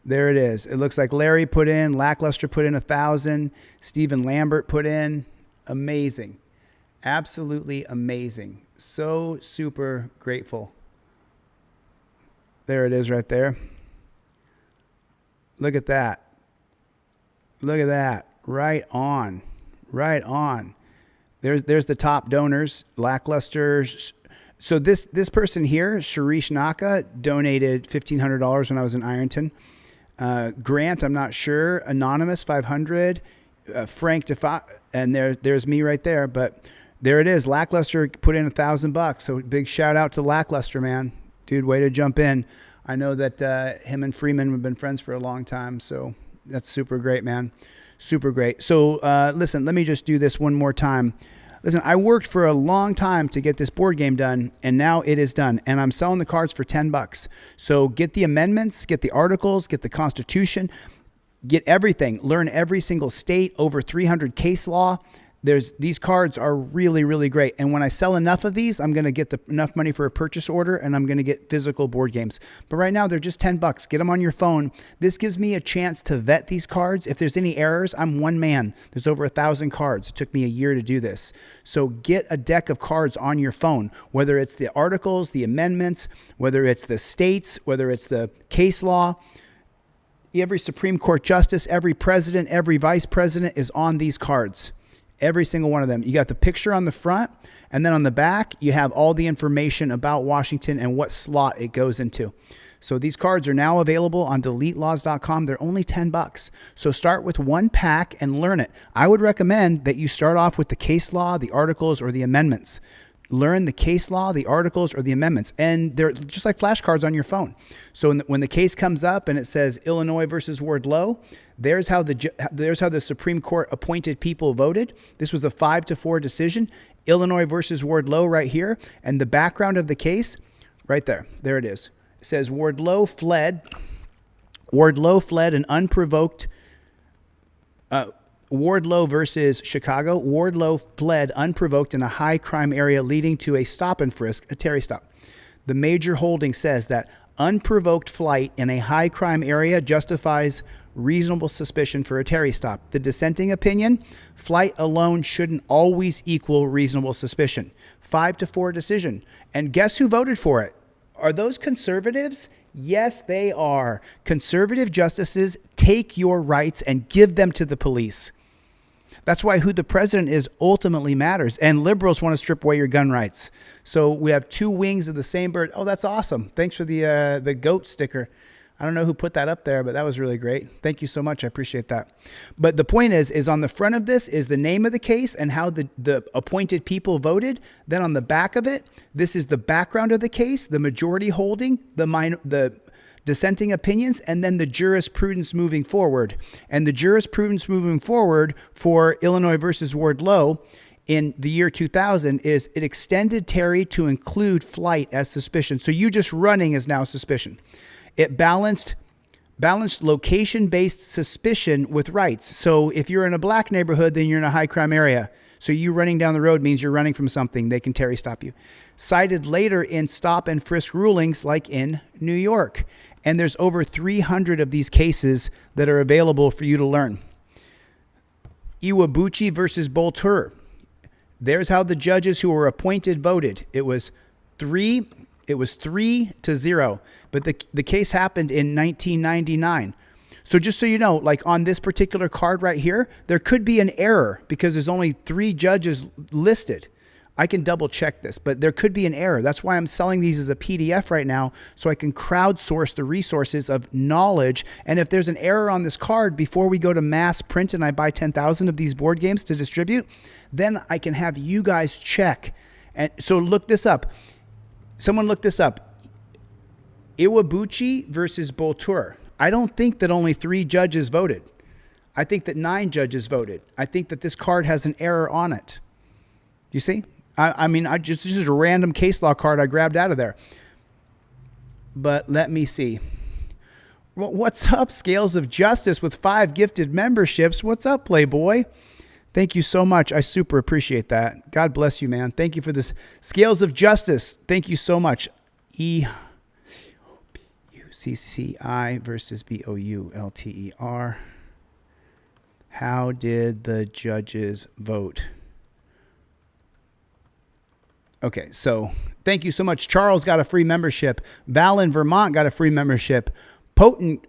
There it is. It looks like Larry put in, Lackluster put in 1,000, Stephen Lambert put in. Amazing. Absolutely amazing. So super grateful. There it is right there. Look at that. Look at that. Right on. Right on. There's the top donors. Lackluster. So this person here, Sharish Naka, donated $1,500 when I was in Ironton. Grant, I'm not sure. Anonymous, 500. Frank Defa, and there's me right there. But there it is. Lackluster put in $1,000. So big shout out to Lackluster, man. Dude, way to jump in. I know that him and Freeman have been friends for a long time, so that's super great, man. Super great. So listen, let me just do this one more time. Listen, I worked for a long time to get this board game done, and now it is done. And I'm selling the cards for $10. So get the amendments, get the articles, get the Constitution, get everything. Learn every single state, over 300 case law. These cards are really, really great. And when I sell enough of these, I'm going to get enough money for a purchase order, and I'm going to get physical board games. But right now, they're just $10. Get them on your phone. This gives me a chance to vet these cards. If there's any errors, I'm one man. There's over 1,000 cards. It took me a year to do this. So get a deck of cards on your phone, whether it's the articles, the amendments, whether it's the states, whether it's the case law. Every Supreme Court justice, every president, every vice president is on these cards. Every single one of them. You got the picture on the front, and then on the back, you have all the information about Washington and what slot it goes into. So these cards are now available on DeleteLawz.com. They're only $10. So start with one pack and learn it. I would recommend that you start off with the case law, the articles, or the amendments. Learn the case law, the articles, or the amendments. And they're just like flashcards on your phone. So when the case comes up and it says Illinois versus Wardlow, there's how the Supreme Court appointed people voted. This was a 5-4 decision. Illinois versus Wardlow right here. And the background of the case, right there. There it is. It says Wardlow fled an unprovoked... Wardlow versus Chicago. Wardlow fled unprovoked in a high crime area, leading to a stop and frisk, a Terry stop. The major holding says that unprovoked flight in a high crime area justifies reasonable suspicion for a Terry stop. The dissenting opinion, flight alone shouldn't always equal reasonable suspicion. 5-4 decision. And guess who voted for it? Are those conservatives? Yes, they are. Conservative justices take your rights and give them to the police. That's why who the president is ultimately matters. And liberals want to strip away your gun rights. So we have two wings of the same bird. Oh, that's awesome. Thanks for the goat sticker. I don't know who put that up there, but that was really great. Thank you so much. I appreciate that. But the point is on the front of this is the name of the case and how the appointed people voted. Then on the back of it, this is the background of the case, the majority holding, the dissenting opinions, and then the jurisprudence moving forward. And the jurisprudence moving forward for Illinois versus Wardlow in the year 2000 is it extended Terry to include flight as suspicion. So you just running is now suspicion. It balanced location-based suspicion with rights. So if you're in a black neighborhood, then you're in a high crime area. So you running down the road means you're running from something. They can Terry stop you. Cited later in stop and frisk rulings like in New York. And there's over 300 of these cases that are available for you to learn. Iwabuchi versus Boltur. There's how the judges who were appointed voted. It was 3-0. But the case happened in 1999. So just so you know, like on this particular card right here, there could be an error because there's only 3 judges listed. I can double check this, but there could be an error. That's why I'm selling these as a PDF right now, so I can crowdsource the resources of knowledge. And if there's an error on this card before we go to mass print and I buy 10,000 of these board games to distribute, then I can have you guys check. And so look this up. Someone look this up. Iwabuchi versus Boltur. I don't think that only 3 judges voted. I think that 9 judges voted. I think that this card has an error on it. You see? I mean, this is a random case law card I grabbed out of there. But let me see. What's up, Scales of Justice with 5 gifted memberships? What's up, Playboy? Thank you so much. I super appreciate that. God bless you, man. Thank you for this. Scales of Justice. Thank you so much. EUCCI versus BOULTER. How did the judges vote? Okay, so thank you so much. Charles got a free membership. Val in Vermont got a free membership. Peyton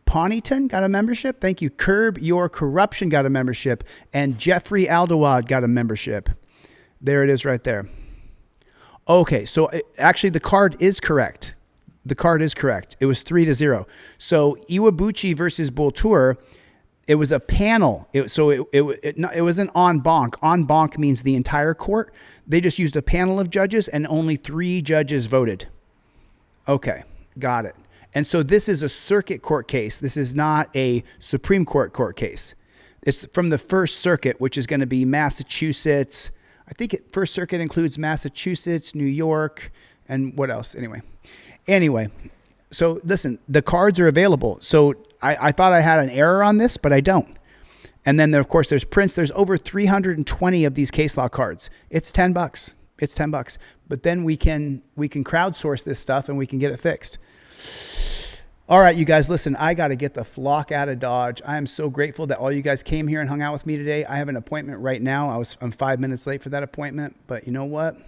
Ponyton got a membership. Thank you. Curb Your Corruption got a membership. And Jeffrey Aldawad got a membership. There it is right there. Okay, so actually the card is correct. The card is correct. It was 3-0. So Iwabuchi versus Boltur, it was a panel. It wasn't en banc. En banc means the entire court. They just used a panel of judges and only 3 judges voted. Okay. Got it. And so this is a circuit court case. This is not a Supreme Court case. It's from the First Circuit, which is going to be Massachusetts. I think First Circuit includes Massachusetts, New York, and what else? Anyway, so listen, the cards are available. So I thought I had an error on this, but I don't. And then, of course, there's prints. There's over 320 of these case law cards. It's $10. It's $10. But then we can crowdsource this stuff and we can get it fixed. All right, you guys, listen, I got to get the flock out of Dodge. I am so grateful that all you guys came here and hung out with me today. I have an appointment right now. I'm 5 minutes late for that appointment, but you know what?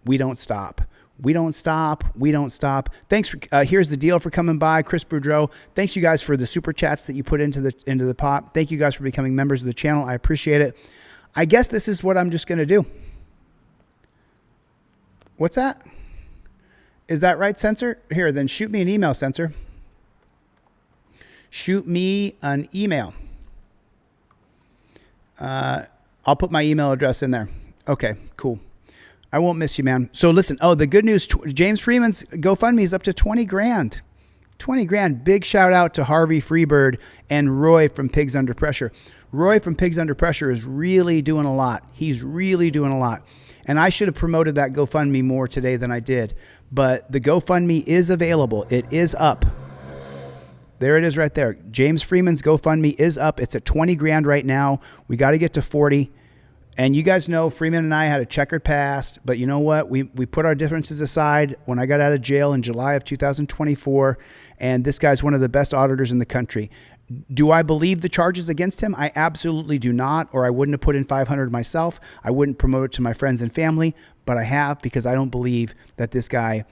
We don't stop. We don't stop. We don't stop. Thanks for, here's the deal for coming by, Chris Boudreau. Thanks you guys for the super chats that you put into the pot. Thank you guys for becoming members of the channel. I appreciate it. I guess this is what I'm just going to do. What's that? Is that right, Censor? Here, then shoot me an email, Censor. Shoot me an email. I'll put my email address in there. Okay, cool. I won't miss you, man. So listen, the good news, James Freeman's GoFundMe is up to 20 grand. 20 grand. Big shout out to Harvey Freebird and Roy from Pigs Under Pressure. Roy from Pigs Under Pressure is really doing a lot. He's really doing a lot. And I should have promoted that GoFundMe more today than I did. But the GoFundMe is available. It is up. There it is right there. James Freeman's GoFundMe is up. It's at 20 grand right now. We got to get to 40. And you guys know Freeman and I had a checkered past, but you know what? We put our differences aside when I got out of jail in July of 2024, and this guy's one of the best auditors in the country. Do I believe the charges against him? I absolutely do not, or I wouldn't have put in 500 myself. I wouldn't promote it to my friends and family, but I have because I don't believe that this guy...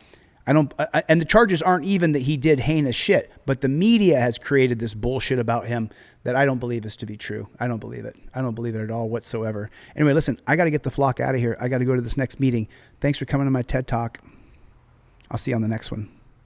and the charges aren't even that he did heinous shit, but the media has created this bullshit about him that I don't believe is to be true. I don't believe it. I don't believe it at all whatsoever. Anyway, listen, I got to get the flock out of here. I got to go to this next meeting. Thanks for coming to my TED Talk. I'll see you on the next one.